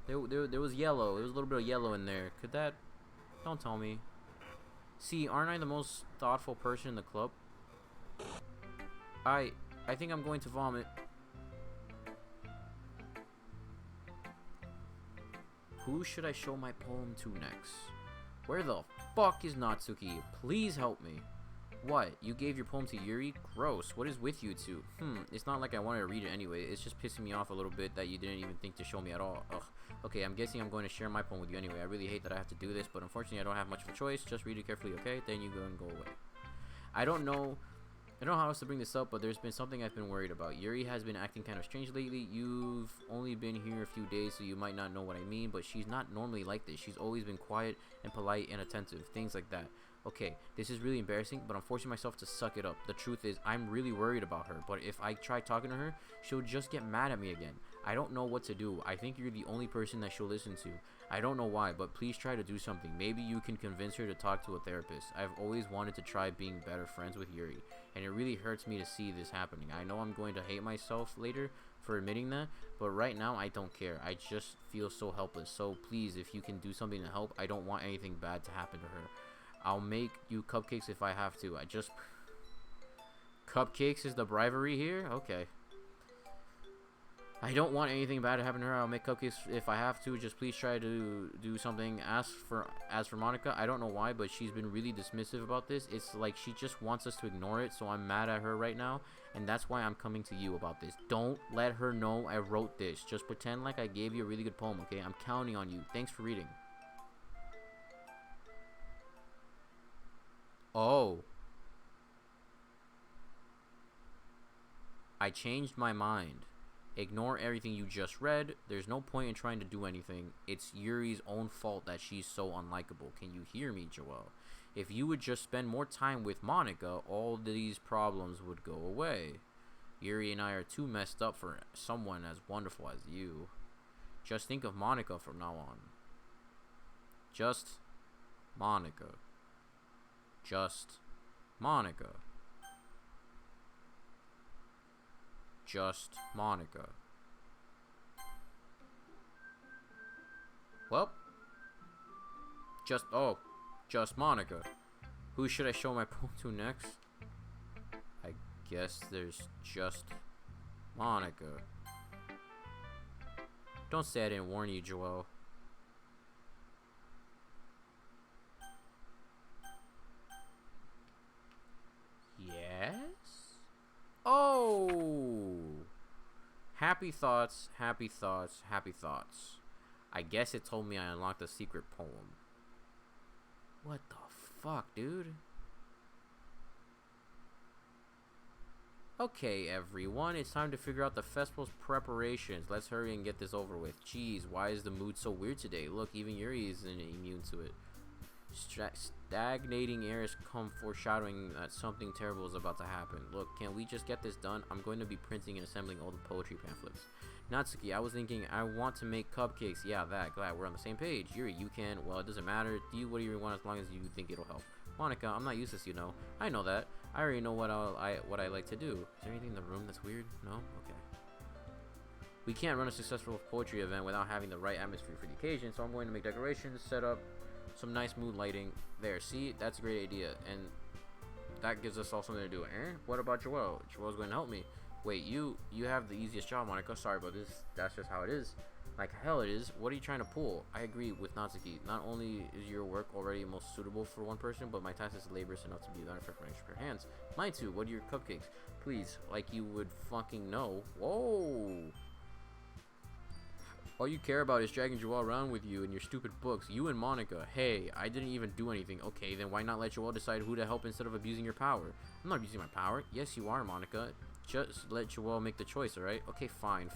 There was yellow. There was a little bit of yellow in there. Could that? Don't tell me. See, aren't I the most thoughtful person in the club? I think I'm going to vomit. Who should I show my poem to next? Where the fuck is Natsuki? Please help me. What? You gave your poem to Yuri? Gross. What is with you two? It's not like I wanted to read it anyway. It's just pissing me off a little bit that you didn't even think to show me at all. Ugh. Okay, I'm guessing I'm going to share my poem with you anyway. I really hate that I have to do this, but unfortunately I don't have much of a choice. Just read it carefully, okay? Then you go and go away. I don't know how else to bring this up, but there's been something I've been worried about. Yuri has been acting kind of strange lately. You've only been here a few days, so you might not know what I mean, but she's not normally like this. She's always been quiet and polite and attentive, things like that. Okay, this is really embarrassing, but I'm forcing myself to suck it up. The truth is, I'm really worried about her, but if I try talking to her, she'll just get mad at me again. I don't know what to do. I think you're the only person that she'll listen to. I don't know why, but please try to do something. Maybe you can convince her to talk to a therapist. I've always wanted to try being better friends with Yuri, and it really hurts me to see this happening. I know I'm going to hate myself later for admitting that, but right now I don't care. I just feel so helpless. So please, if you can do something to help, I don't want anything bad to happen to her. I'll make you cupcakes if I have to. Cupcakes is the bribery here? Okay. I don't want anything bad to happen to her. I'll make cupcakes if I have to. Just please try to do something. As for Monica, I don't know why, but she's been really dismissive about this. It's like she just wants us to ignore it, so I'm mad at her right now, and that's why I'm coming to you about this. Don't let her know I wrote this. Just pretend like I gave you a really good poem, okay? I'm counting on you. Thanks for reading. Oh. I changed my mind. Ignore everything you just read. There's no point in trying to do anything. It's Yuri's own fault that she's so unlikable. Can you hear me, Joelle? If you would just spend more time with Monica, all these problems would go away. Yuri and I are too messed up for someone as wonderful as you. Just think of Monica from now on. Just Monica. Just Monica. just Monica. Well, just Monica. Who should I show my poem to next? I guess there's just Monica. Don't say I didn't warn you, Joel. Yes? Oh! Happy thoughts, happy thoughts, happy thoughts. I guess it told me I unlocked a secret poem. What the fuck, dude? Okay, everyone, it's time to figure out the festival's preparations. Let's hurry and get this over with. Jeez, why is the mood so weird today? Look, even Yuri isn't immune to it. Stagnating air has come foreshadowing that something terrible is about to happen. Look, can we just get this done? I'm going to be printing and assembling all the poetry pamphlets. Natsuki, I was thinking I want to make cupcakes. Yeah, that. Glad we're on the same page. Yuri, you can. Well, it doesn't matter. Do what do you want as long as you think it'll help. Monica, I'm not useless, you know. I know that. I already know what I like to do. Is there anything in the room that's weird? No? Okay. We can't run a successful poetry event without having the right atmosphere for the occasion, so I'm going to make decorations, set up some nice mood lighting. There, see? That's a great idea. And that gives us all something to do. What about Joel? Joel's going to help me. Wait, you have the easiest job, Monica. Sorry about this. That's just how it is. Like hell it is. What are you trying to pull? I agree with Natsuki. Not only is your work already most suitable for one person, but my task is laborious enough to be done for extra pair of hands. Mine too. What are your cupcakes? Please, like you would fucking know. Whoa. All you care about is dragging Joel around with you and your stupid books. You and Monica. Hey, I didn't even do anything. Okay, then why not let Joel decide who to help instead of abusing your power? I'm not abusing my power. Yes, you are, Monica. Just let Joel make the choice, alright? Okay, fine.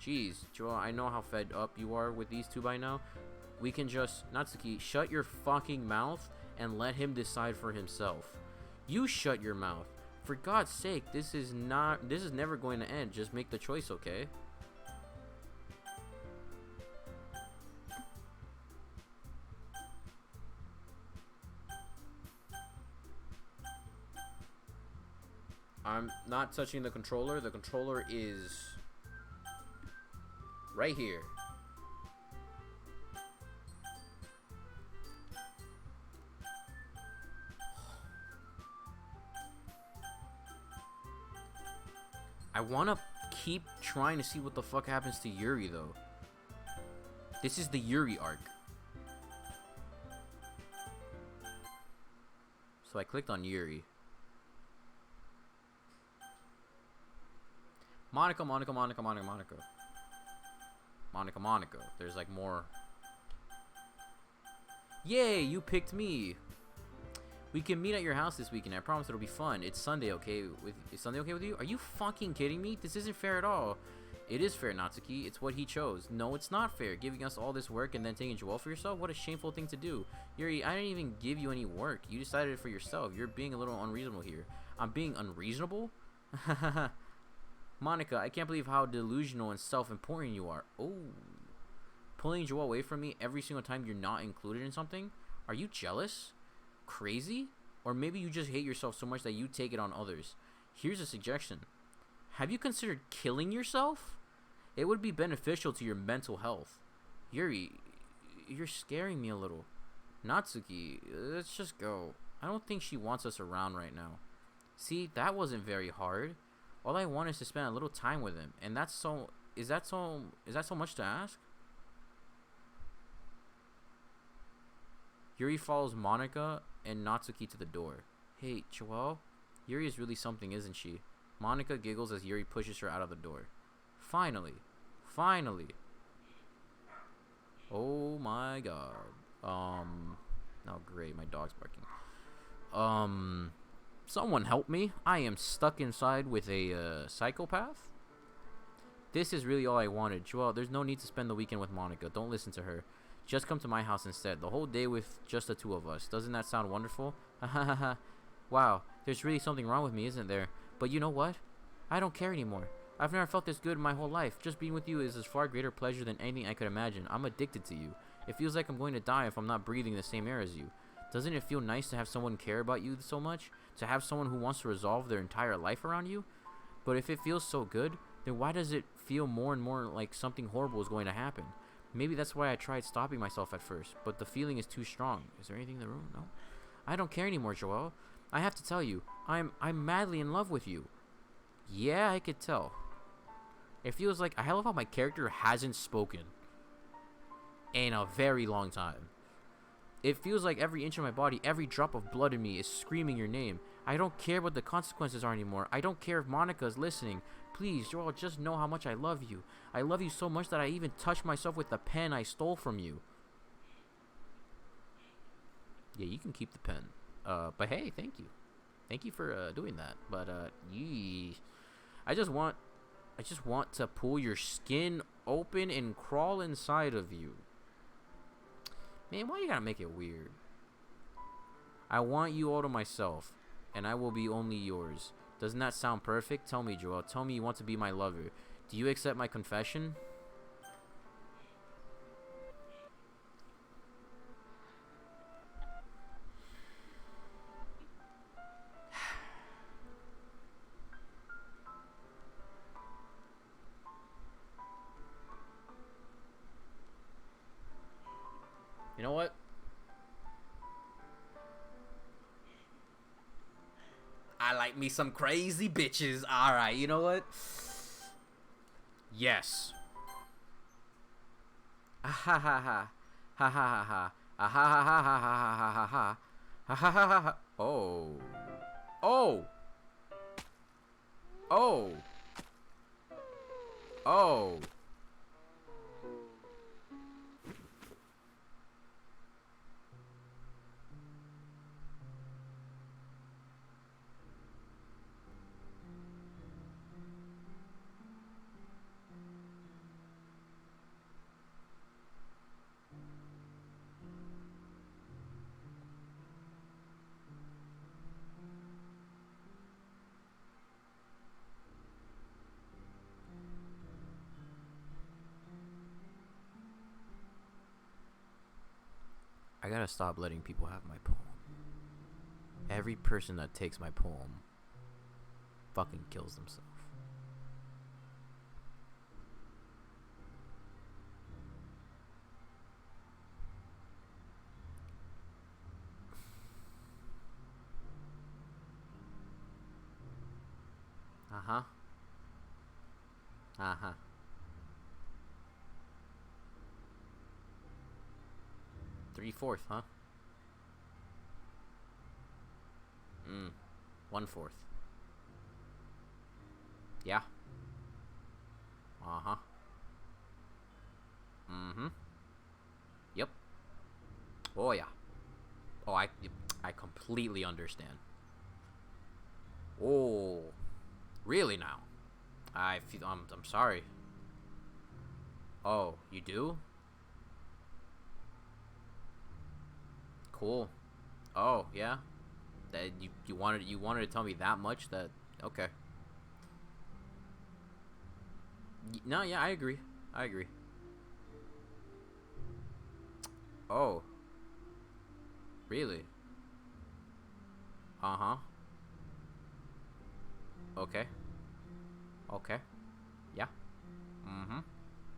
Jeez, Joel, I know how fed up you are with these two by now. We can just... Natsuki, shut your fucking mouth and let him decide for himself. You shut your mouth. For God's sake, this is never going to end. Just make the choice, okay? I'm not touching the controller. The controller is right here. I want to keep trying to see what the fuck happens to Yuri, though. This is the Yuri arc. So I clicked on Yuri. Monica. There's like more. Yay, you picked me. We can meet at your house this weekend. I promise it'll be fun. It's Sunday, okay? Is Sunday okay with you? Are you fucking kidding me? This isn't fair at all. It is fair, Natsuki. It's what he chose. No, it's not fair. Giving us all this work and then taking Joel for yourself? What a shameful thing to do. Yuri, I didn't even give you any work. You decided it for yourself. You're being a little unreasonable here. I'm being unreasonable? Monica, I can't believe how delusional and self-important you are. Oh. Pulling Joel away from me every single time you're not included in something? Are you jealous? Crazy? Or maybe you just hate yourself so much that you take it on others. Here's a suggestion. Have you considered killing yourself? It would be beneficial to your mental health. Yuri, you're scaring me a little. Natsuki, let's just go. I don't think she wants us around right now. See, that wasn't very hard. All I want is to spend a little time with him, and that's so. Is that so much to ask? Yuri follows Monica and Natsuki to the door. Hey, Joel, Yuri is really something, isn't she? Monica giggles as Yuri pushes her out of the door. Finally. Oh my god. Oh great, my dog's barking. Someone help me. I am stuck inside with a psychopath. This is really all I wanted. Joel, there's no need to spend the weekend with Monica. Don't listen to her. Just come to my house instead. The whole day with just the two of us. Doesn't that sound wonderful? Wow, there's really something wrong with me, isn't there? But you know what? I don't care anymore. I've never felt this good in my whole life. Just being with you is a far greater pleasure than anything I could imagine. I'm addicted to you. It feels like I'm going to die if I'm not breathing the same air as you. Doesn't it feel nice to have someone care about you so much? To have someone who wants to resolve their entire life around you? But if it feels so good, then why does it feel more and more like something horrible is going to happen? Maybe that's why I tried stopping myself at first, but the feeling is too strong. Is there anything in the room? No. I don't care anymore, Joel. I have to tell you, I'm madly in love with you. Yeah, I could tell. It feels like, I love how my character hasn't spoken in a very long time. It feels like every inch of my body, every drop of blood in me is screaming your name. I don't care what the consequences are anymore. I don't care if Monica is listening. Please, Joel, just know how much I love you. I love you so much that I even touched myself with the pen I stole from you. Yeah, you can keep the pen. But hey, thank you. Thank you for doing that. But yee. I just want to pull your skin open and crawl inside of you. Man, why you gotta make it weird? I want you all to myself, and I will be only yours. Doesn't that sound perfect? Tell me, Joel. Tell me you want to be my lover. Do you accept my confession? You know what? I like me some crazy bitches. Alright, you know what? Yes. Ah ha ha ha. Ha ha ha ha. Ah ha ha ha ha ha ha ha ha. Ha ha ha ha ha. Oh. Oh. Oh. Oh. I gotta stop letting people have my poem. Every person that takes my poem fucking kills themselves. Uh-huh. Uh-huh. 3/4, huh? 1/4. Yeah. Uh-huh. Mm-hmm. Yep. Oh yeah. Oh, I completely understand. Oh, really now? I'm sorry. Oh, you do? Cool. Oh, yeah. That you wanted to tell me that much? That okay. No, yeah, I agree. I agree. Oh, really? Uh-huh. Okay. Okay. Yeah. Mm-hmm.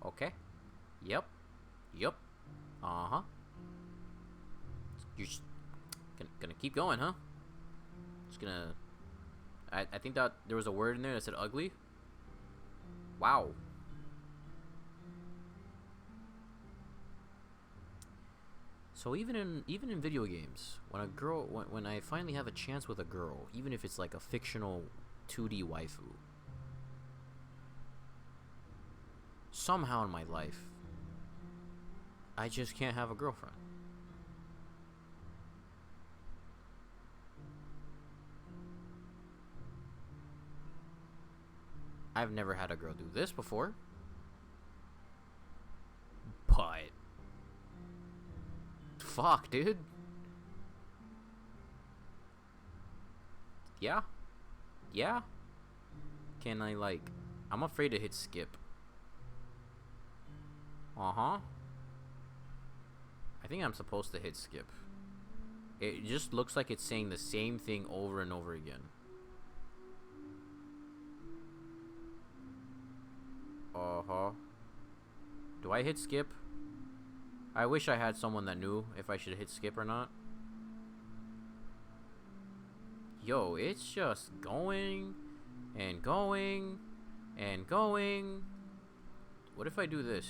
Okay. Yep. Yep. Uh-huh. You're just gonna keep going, huh? Just gonna... I think that there was a word in there that said ugly. Wow. So even in video games, when I finally have a chance with a girl, even if it's like a fictional 2D waifu, somehow in my life, I just can't have a girlfriend. I've never had a girl do this before, but fuck, dude. Yeah. Yeah. Can I, like... I'm afraid to hit skip. Uh-huh. I think I'm supposed to hit skip. It just looks like it's saying the same thing over and over again. Uh-huh. Do I hit skip? I wish I had someone that knew if I should hit skip or not. Yo, it's just going and going and going. What if I do this?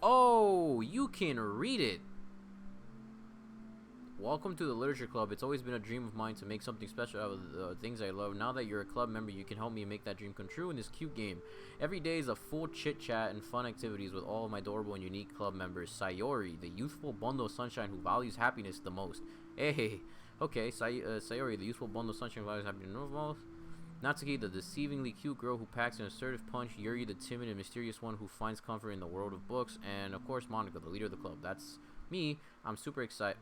Oh, you can read it. Welcome to the Literature Club. It's always been a dream of mine to make something special out of the things I love. Now that you're a club member, you can help me make that dream come true in this cute game. Every day is a full chit-chat and fun activities with all of my adorable and unique club members. Sayori, the youthful bundle of sunshine who values happiness the most. Hey, okay, Sayori, the youthful bundle of sunshine who values happiness the most. Natsuki, the deceivingly cute girl who packs an assertive punch. Yuri, the timid and mysterious one who finds comfort in the world of books. And, of course, Monica, the leader of the club. That's me. I'm super excited.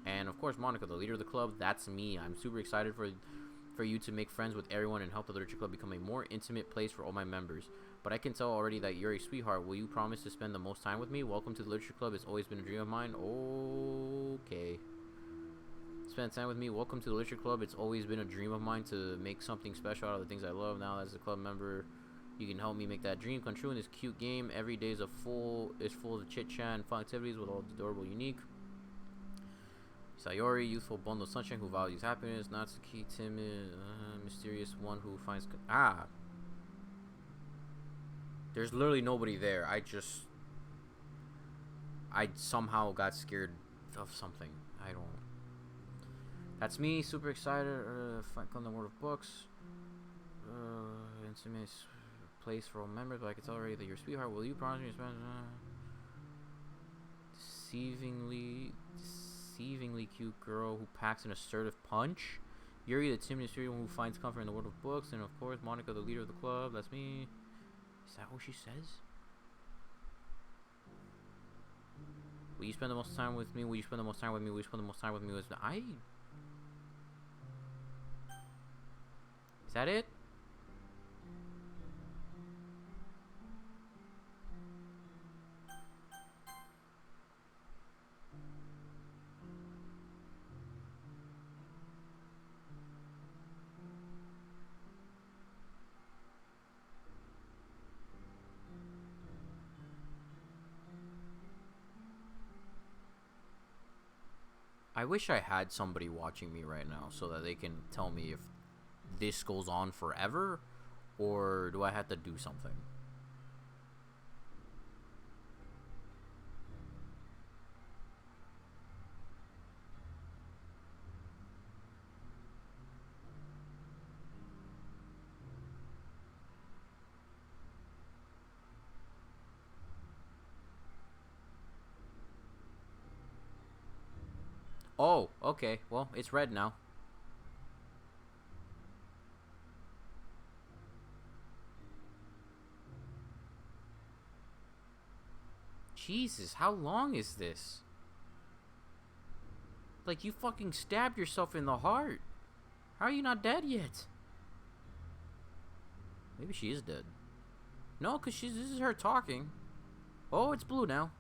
And of course, Monica, the leader of the club, that's me. I'm super excited for you to make friends with everyone and help the Literature Club become a more intimate place for all my members. But I can tell already that you're a sweetheart. Will you promise to spend the most time with me? Welcome to the Literature Club. It's always been a dream of mine. Okay. Spend time with me. Welcome to the Literature Club. It's always been a dream of mine to make something special out of the things I love. Now, as a club member, you can help me make that dream come true in this cute game. Every day is full of chit-chat and fun activities with all adorable, unique. Sayori, youthful bundle of sunshine who values happiness. Natsuki, timid, mysterious one who finds... There's literally nobody there. I somehow got scared of something. I don't... That's me, super excited. Come the world of books. Intimate place for all members, but I can tell already that your sweetheart. Will you promise me to spend... Deceivingly cute girl who packs an assertive punch. Yuri, the timid mysterious one who finds comfort in the world of books. And of course, Monica, the leader of the club. That's me. Is that what she says? Will you spend the most time with me? Will you spend the most time with me? Will you spend the most time with me? Is that it? I wish I had somebody watching me right now so that they can tell me if this goes on forever or do I have to do something. Oh, okay. Well, it's red now. Jesus, how long is this? Like, you fucking stabbed yourself in the heart. How are you not dead yet? Maybe she is dead. No, because this is her talking. Oh, it's blue now.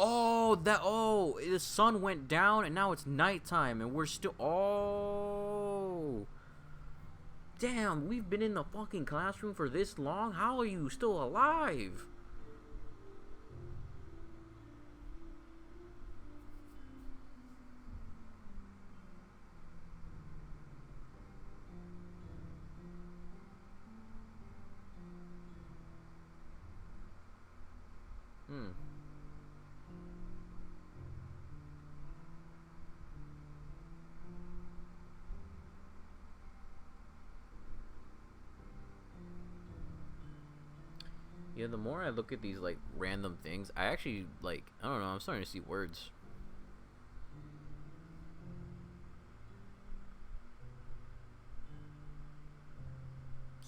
Oh, the sun went down and now it's nighttime and we're still... Oh. Damn, we've been in the fucking classroom for this long? How are you still alive? Yeah, the more I look at these, like, random things, I actually, like, I don't know, I'm starting to see words.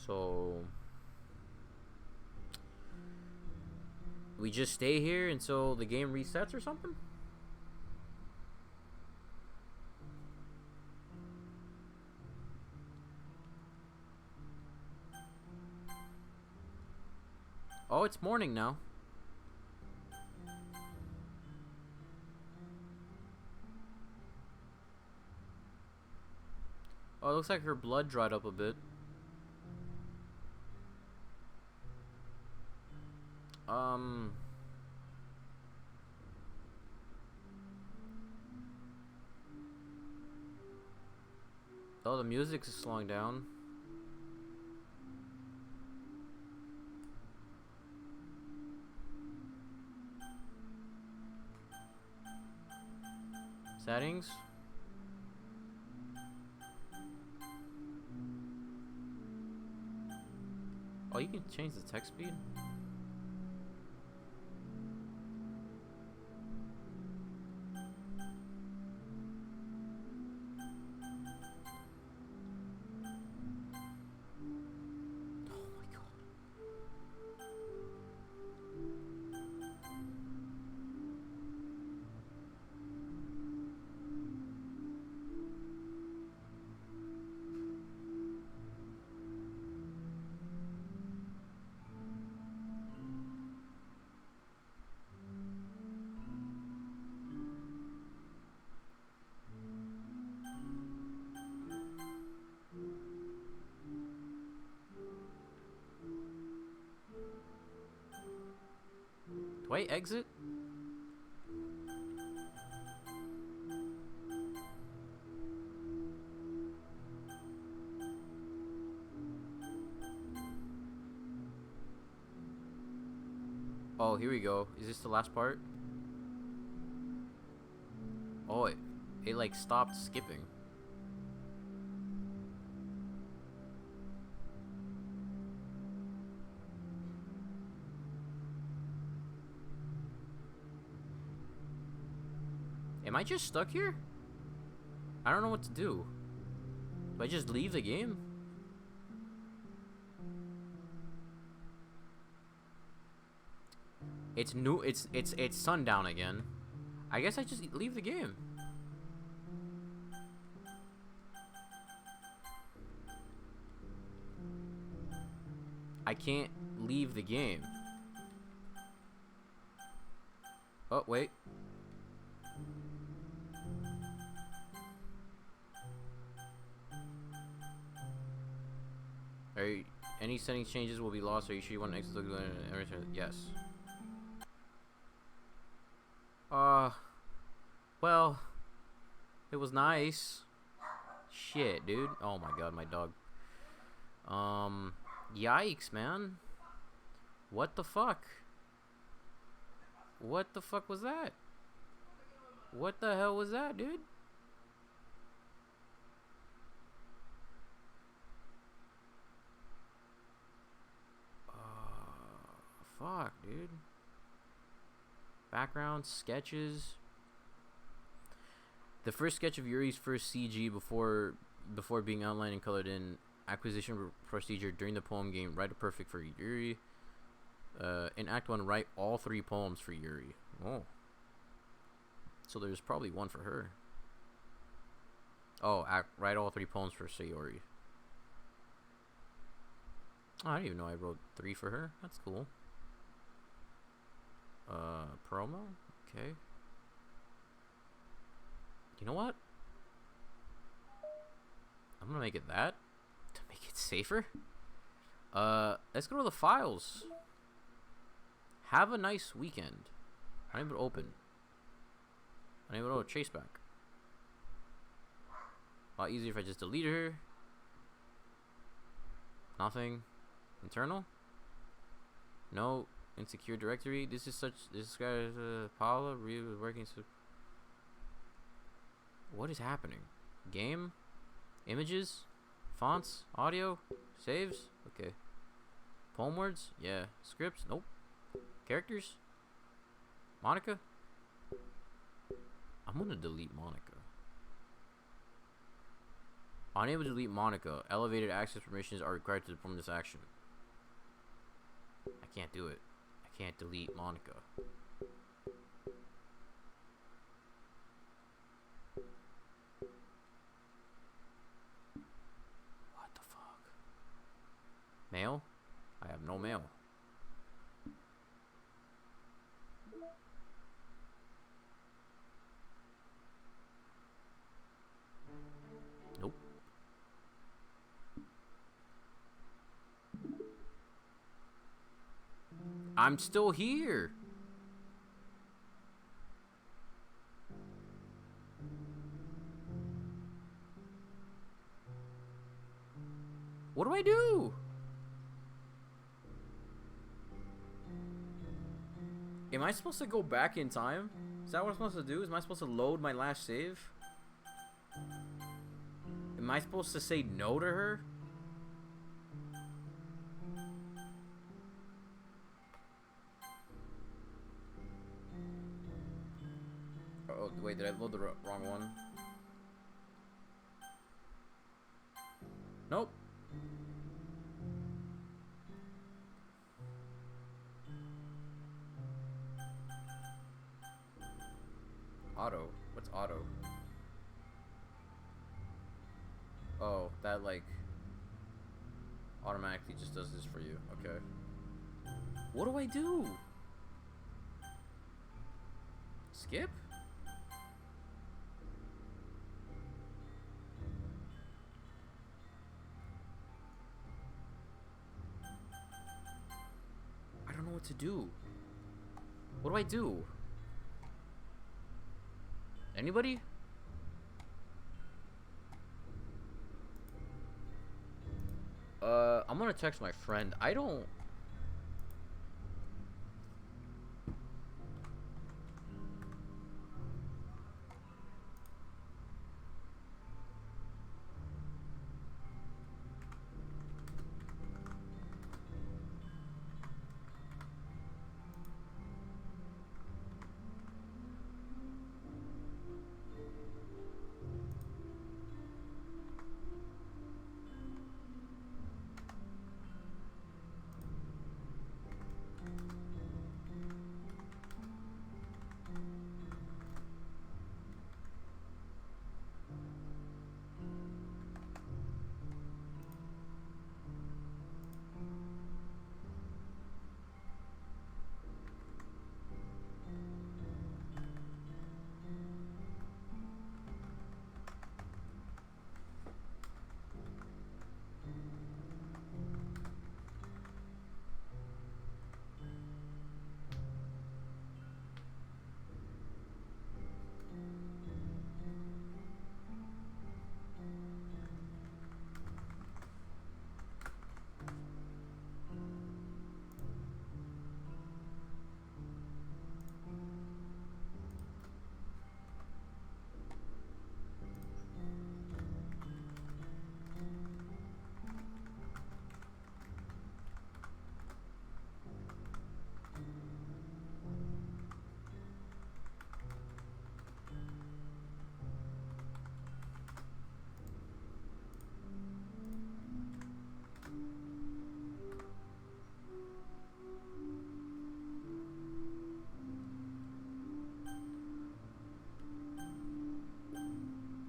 So... we just stay here until the game resets or something? Oh, it's morning now. Oh, Oh, it looks like her blood dried up a bit. Oh, the music is slowing down. Settings. Oh, you can change the text speed? Oh my god. Do I exit? Oh, here we go. Is this the last part? Oh, it like stopped skipping. Am I just stuck here? I don't know what to do. Do I just leave the game? It's new. It's sundown again. I guess I just leave the game. I can't leave the game. Oh, wait. Any settings changes will be lost. Are you sure you want to exit the yes. Well, it was nice. Shit, dude. Oh my god, my dog. Yikes, man. What the fuck? What the fuck was that? What the hell was that, dude? Fuck, dude. Background, sketches. The first sketch of Yuri's first CG before being outlined and colored in. Acquisition procedure during the poem game. Write a perfect for Yuri. In Act 1, write all 3 poems for Yuri. Oh. So there's probably one for her. Oh, write all 3 poems for Sayori. Oh, I didn't even know I wrote 3 for her. That's cool. Promo? Okay. You know what? I'm gonna make it that. To make it safer. Let's go to the files. Have a nice weekend. Unable to open. Unable to chase back. A lot easier if I just delete her. Nothing. Internal? No. Insecure directory. This guy is Paula really working. What is happening? Game? Images? Fonts? Audio? Saves? Okay. Poem words? Yeah. Scripts? Nope. Characters? Monica? I'm gonna delete Monica. Unable to delete Monica. Elevated access permissions are required to perform this action. I can't do it. I can't delete Monica. What the fuck? Mail? I have no mail. Nope. I'm still here. What do I do? Am I supposed to go back in time? Is that what I'm supposed to do? Am I supposed to load my last save? Am I supposed to say no to her? Oh, wait, did I load the wrong one? Nope. Auto? What's auto? Oh, that like automatically just does this for you. Okay. What do I do? Skip? I don't know what to do. What do I do? Anybody? I'm gonna text my friend. I don't...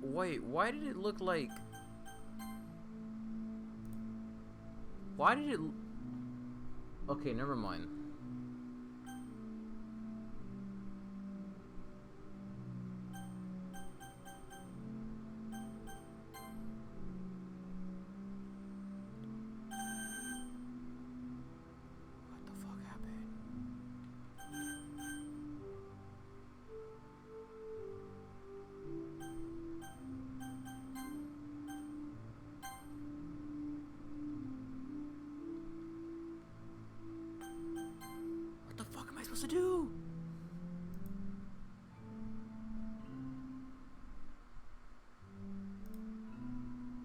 Wait, why did it look like... Why did it... Okay, never mind. What the fuck happened? What the fuck am I supposed to do?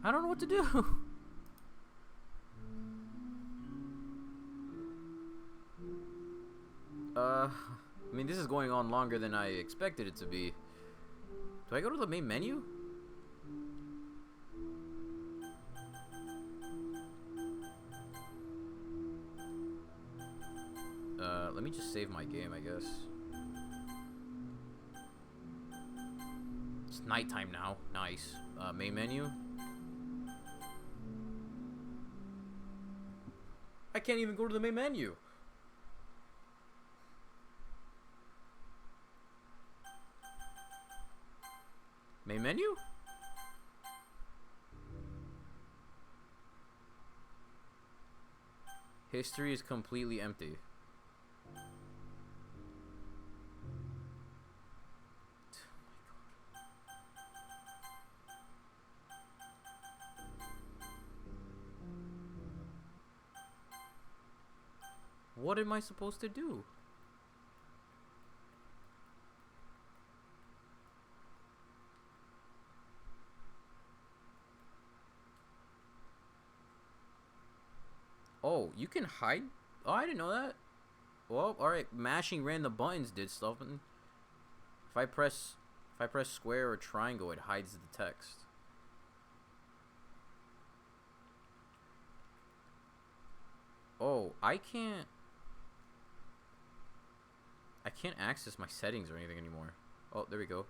I don't know what to do. I mean, this is going on longer than I expected it to be. Do I go to the main menu? Let me just save my game, I guess. It's nighttime now. Nice. Main menu. I can't even go to the main menu. Main menu? History is completely empty. What am I supposed to do? Oh, you can hide? Oh, I didn't know that. Well, alright. Mashing random buttons did stuff. And if I press square or triangle, it hides the text. Oh, I can't access my settings or anything anymore. Oh, there we go.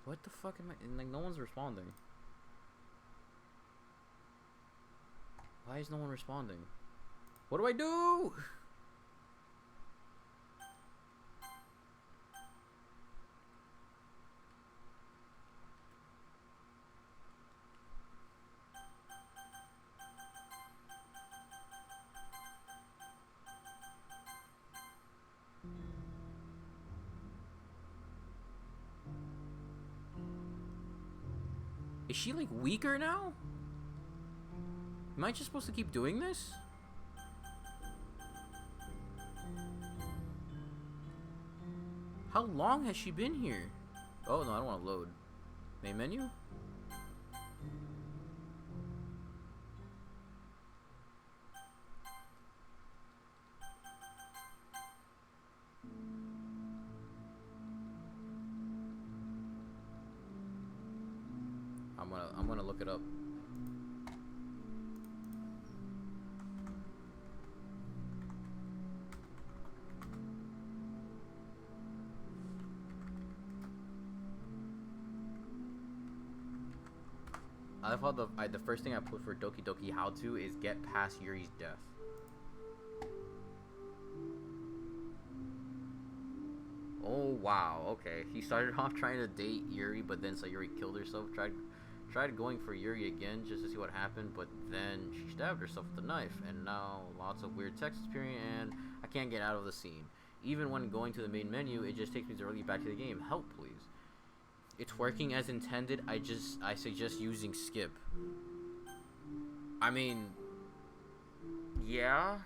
What the fuck am I? And, like, no one's responding. Why is no one responding? What do I do? Is she, like, weaker now? Am I just supposed to keep doing this? How long has she been here? Oh, no, I don't want to load. Main menu? I'm gonna look it up. I thought the first thing I put for Doki Doki how to is get past Yuri's death. Oh wow, okay. He started off trying to date Yuri, but then saw Yuri killed herself. Tried going for Yuri again just to see what happened, but then she stabbed herself with a knife, and now lots of weird text appearing, and I can't get out of the scene. Even when going to the main menu, it just takes me directly back to the game. Help, please. It's working as intended. I suggest using skip. I mean, yeah.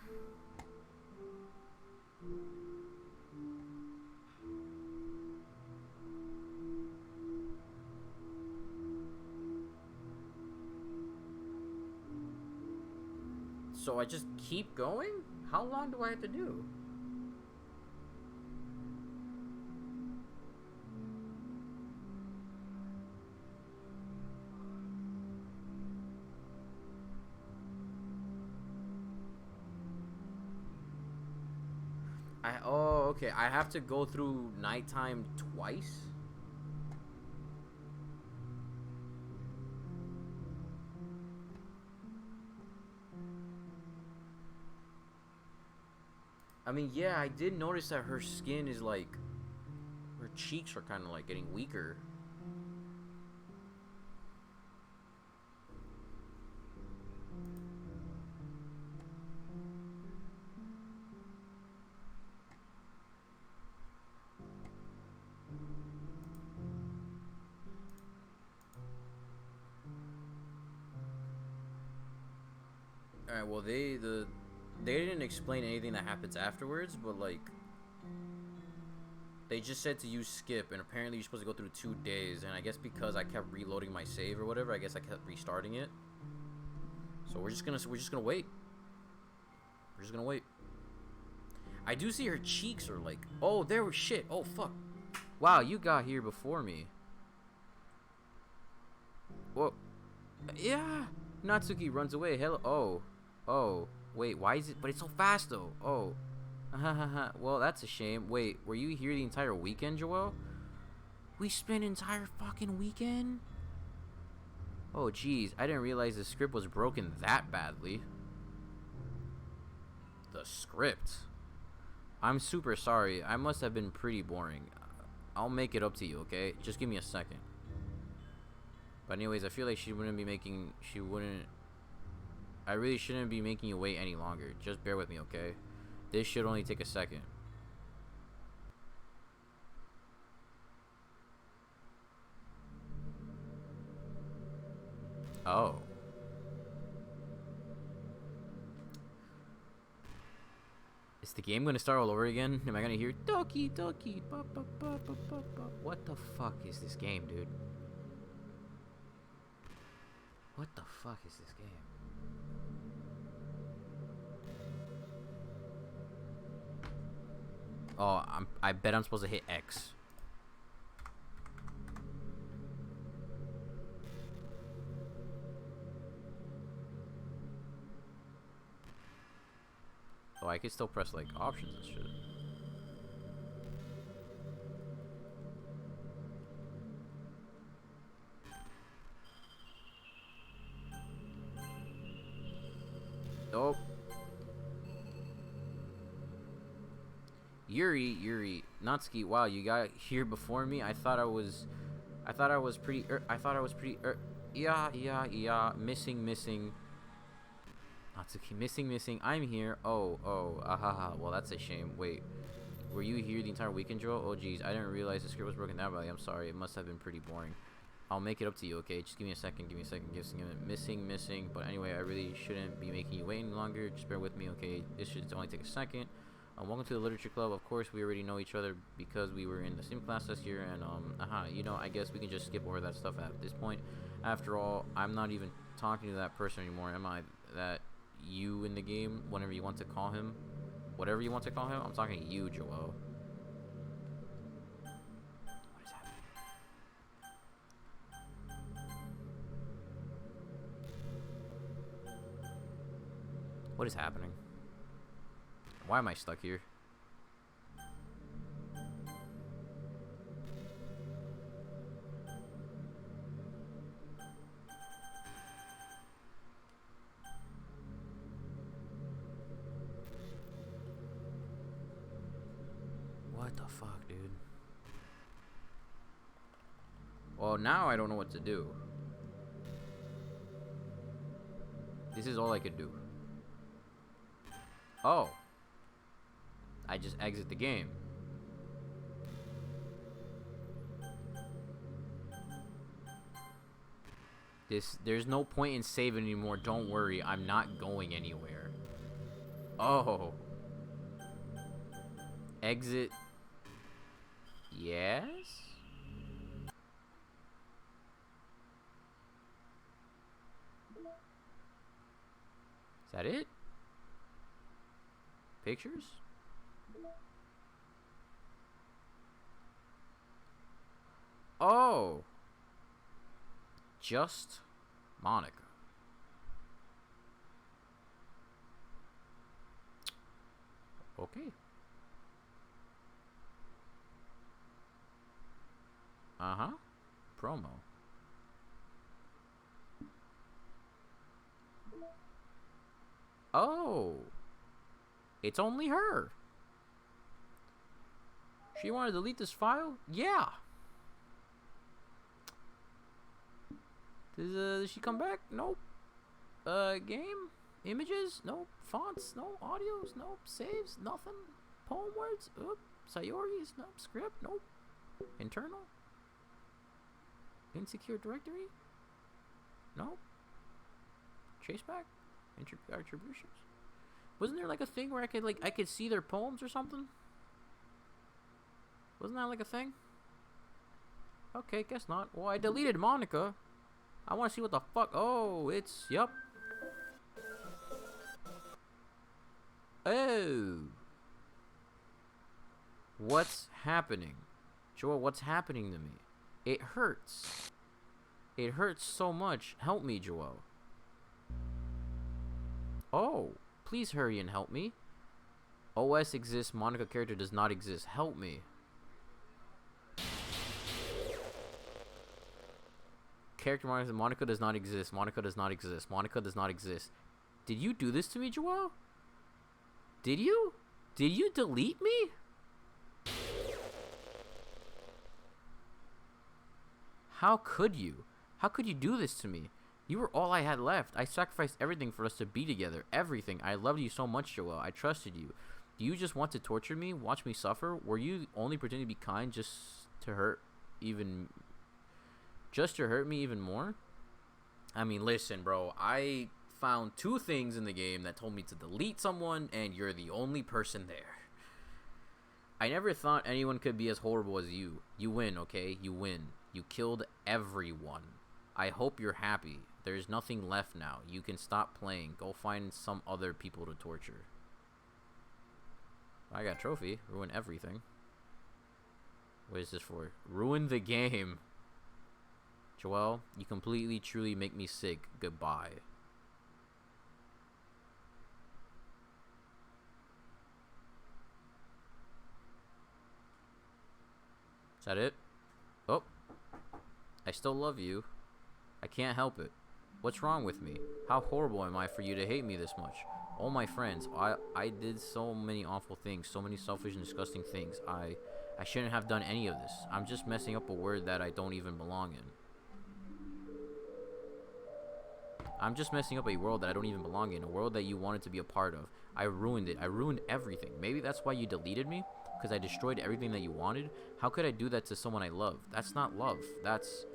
So I just keep going? How long do I have to do? Oh, okay. I have to go through nighttime twice? I mean, yeah, I did notice that her skin is like, her cheeks are kind of like getting weaker. Alright, well, they didn't explain anything that happens afterwards, but like, they just said to use skip, and apparently you're supposed to go through 2 days, and I guess because I kept reloading my save or whatever, I guess I kept restarting it. So we're just gonna wait. We're just gonna wait. I do see her cheeks are like, oh, there was shit. Oh fuck. Wow, you got here before me. Whoa. Yeah. Natsuki runs away. Hello. Oh. Oh. Wait, why is it? But it's so fast though. Oh. Well, that's a shame. Wait, were you here the entire weekend, Joel? We spent an entire fucking weekend? Oh, jeez. I didn't realize the script was broken that badly. The script? I'm super sorry. I must have been pretty boring. I'll make it up to you, okay? Just give me a second. But anyways, I feel like I really shouldn't be making you wait any longer. Just bear with me, okay? This should only take a second. Oh. Is the game gonna start all over again? Am I gonna hear Doki Doki ba ba ba ba ba ba? What the fuck is this game, dude? What the fuck is this game? Oh, I bet I'm supposed to hit X. Oh, I could still press like options and shit. Oh. Yuri, Natsuki, wow, you got here before me. I thought I was pretty, yeah, missing. Natsuki, missing, I'm here. Oh, ahaha, well, that's a shame. Wait, were you here the entire weekend, Joel? Oh, geez, I didn't realize the script was broken down, but I'm sorry, it must have been pretty boring. I'll make it up to you, okay? Just give me a second, missing, but anyway, I really shouldn't be making you wait any longer. Just bear with me, okay? This should only take a second. Welcome to the literature club. Of course, we already know each other because we were in the same class last year, and you know, I guess we can just skip over that stuff at this point. After all, I'm not even talking to that person anymore, am I? That you in the game, whenever you want to call him, whatever you want to call him, I'm talking to you, Joel. What is happening? What is happening? Why am I stuck here? What the fuck, dude? Well, now I don't know what to do. This is all I could do. Oh. I just exit the game. There's no point in saving anymore. Don't worry, I'm not going anywhere. Oh. Exit. Yes? Is that it? Pictures? Oh. Just Monica. Okay. Uh-huh. Promo. Oh. It's only her. She wanted to delete this file? Yeah. Does she come back? Nope. Game? Images? Nope. Fonts? No. Audios? Nope. Saves? Nothing. Poem words? Oop. Sayori's? Nope. Script? Nope. Internal? Insecure directory? Nope. Traceback? Attributions? Wasn't there like a thing where I could see their poems or something? Wasn't that like a thing? Okay, guess not. Well, I deleted Monica. I want to see what the fuck. Oh, it's yep. Oh. What's happening? Joel, what's happening to me? It hurts. It hurts so much. Help me, Joel. Oh. Please hurry and help me. OS exists, Monica character does not exist. Help me. Character Monica does not exist. Monica does not exist. Monica does not exist. Did you do this to me, Joel? Did you? Did you delete me? How could you? How could you do this to me? You were all I had left. I sacrificed everything for us to be together. Everything. I loved you so much, Joel. I trusted you. Do you just want to torture me? Watch me suffer? Were you only pretending to be kind just to hurt me even more? I mean, listen, bro. I found two things in the game that told me to delete someone, and you're the only person there. I never thought anyone could be as horrible as you. You win, okay? You win. You killed everyone. I hope you're happy. There's nothing left now. You can stop playing. Go find some other people to torture. I got a trophy. Ruin everything. What is this for? Ruin the game. Joel, you completely, truly make me sick. Goodbye. Is that it? Oh. I still love you. I can't help it. What's wrong with me? How horrible am I for you to hate me this much? Oh, my friends, I did so many awful things, so many selfish and disgusting things. I shouldn't have done any of this. I'm just messing up a world that I don't even belong in. I'm just messing up a world that I don't even belong in, a world that you wanted to be a part of. I ruined it. I ruined everything. Maybe that's why you deleted me, because I destroyed everything that you wanted. How could I do that to someone I love? That's not love. That's...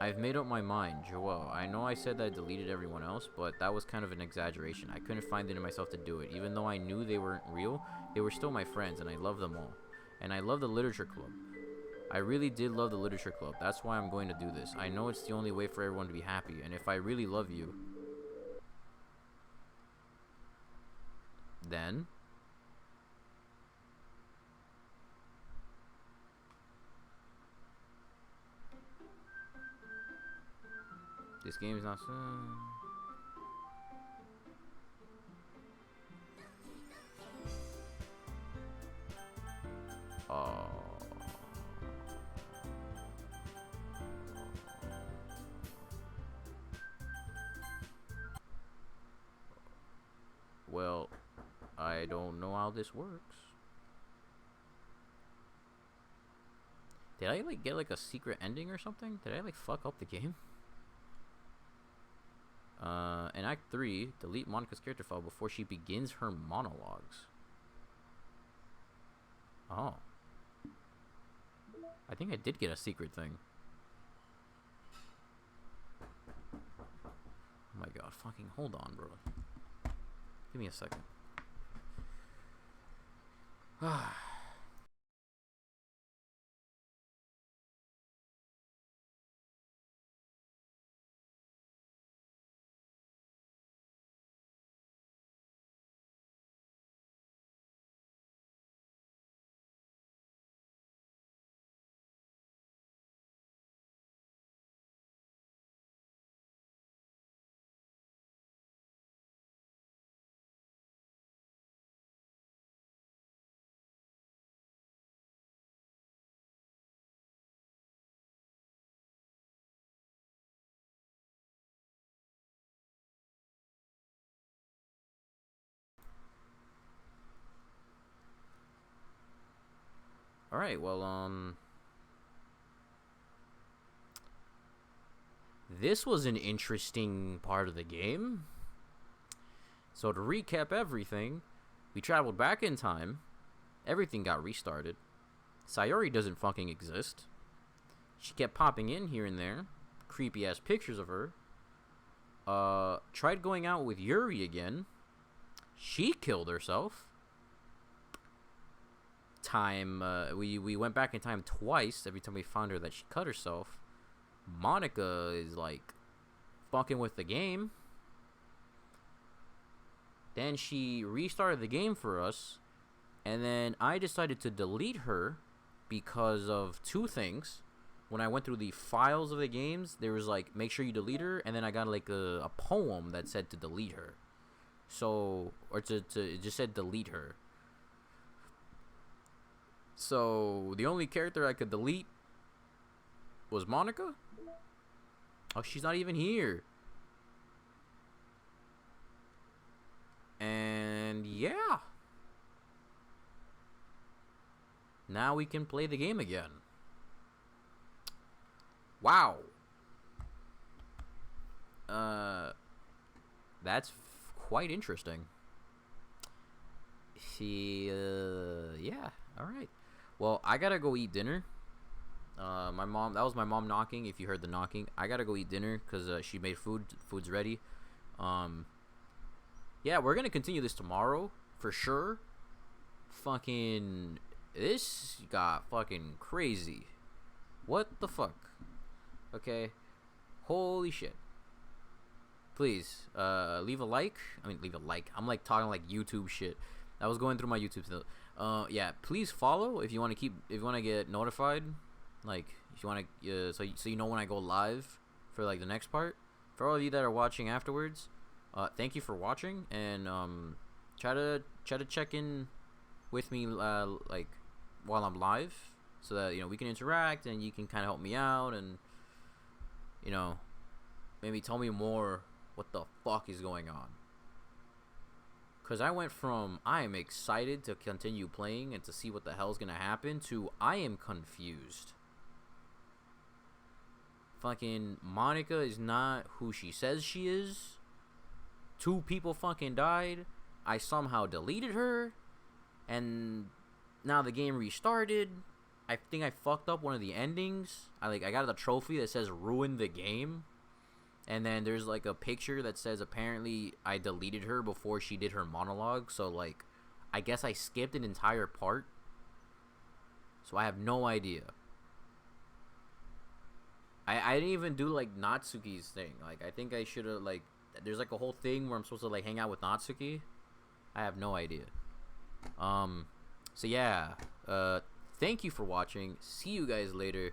I've made up my mind, Joel. I know I said that I deleted everyone else, but that was kind of an exaggeration. I couldn't find it in myself to do it. Even though I knew they weren't real, they were still my friends, and I love them all. And I love the literature club. I really did love the literature club. That's why I'm going to do this. I know it's the only way for everyone to be happy, and if I really love you, then... This game is not so... Oh. Well, I don't know how this works. Did I, like, get, like, a secret ending or something? Did I, like, fuck up the game? In Act 3, delete Monica's character file before she begins her monologues. Oh. I think I did get a secret thing. Oh my god, fucking hold on, bro. Give me a second. Alright, well, this was an interesting part of the game. So to recap everything, we traveled back in time. Everything got restarted. Sayori doesn't fucking exist. She kept popping in here and there. Creepy ass pictures of her. Tried going out with Yuri again. She killed herself. We went back in time twice. Every time we found her that she cut herself. Monica is like fucking with the game. Then she restarted the game for us, and then I decided to delete her because of two things. When I went through the files of the games, there was like, make sure you delete her, and then I got like a poem that said to delete her. So, or it just said delete her. So the only character I could delete was Monica. Oh, she's not even here. And yeah. Now we can play the game again. Wow. That's quite interesting. Yeah. All right. Well, I gotta go eat dinner. My mom. That was my mom knocking. If you heard the knocking, I gotta go eat dinner because she made food. Food's ready. Yeah, we're gonna continue this tomorrow for sure. Fucking, this got fucking crazy. What the fuck? Okay, holy shit. Please, leave a like. I mean, leave a like. I'm like talking like YouTube shit. I was going through my YouTube stuff. Yeah, please follow if you want to if you want to get notified. Like, if you want to, so you know when I go live for like the next part. For all of you that are watching afterwards, thank you for watching, and try to check in with me like while I'm live, so that we can interact and you can kind of help me out, and maybe tell me more what the fuck is going on. Because I went from I am excited to continue playing and to see what the hell's gonna happen to I am confused. Fucking Monica is not who she says she is. 2 people fucking died. I somehow deleted her. And now the game restarted. I think I fucked up one of the endings. I got the trophy that says ruin the game. And then there's like a picture that says apparently I deleted her before she did her monologue. So like, I guess I skipped an entire part. So I have no idea. I didn't even do like Natsuki's thing. Like, I think I should have like, there's like a whole thing where I'm supposed to like hang out with Natsuki. I have no idea. So yeah, thank you for watching. See you guys later.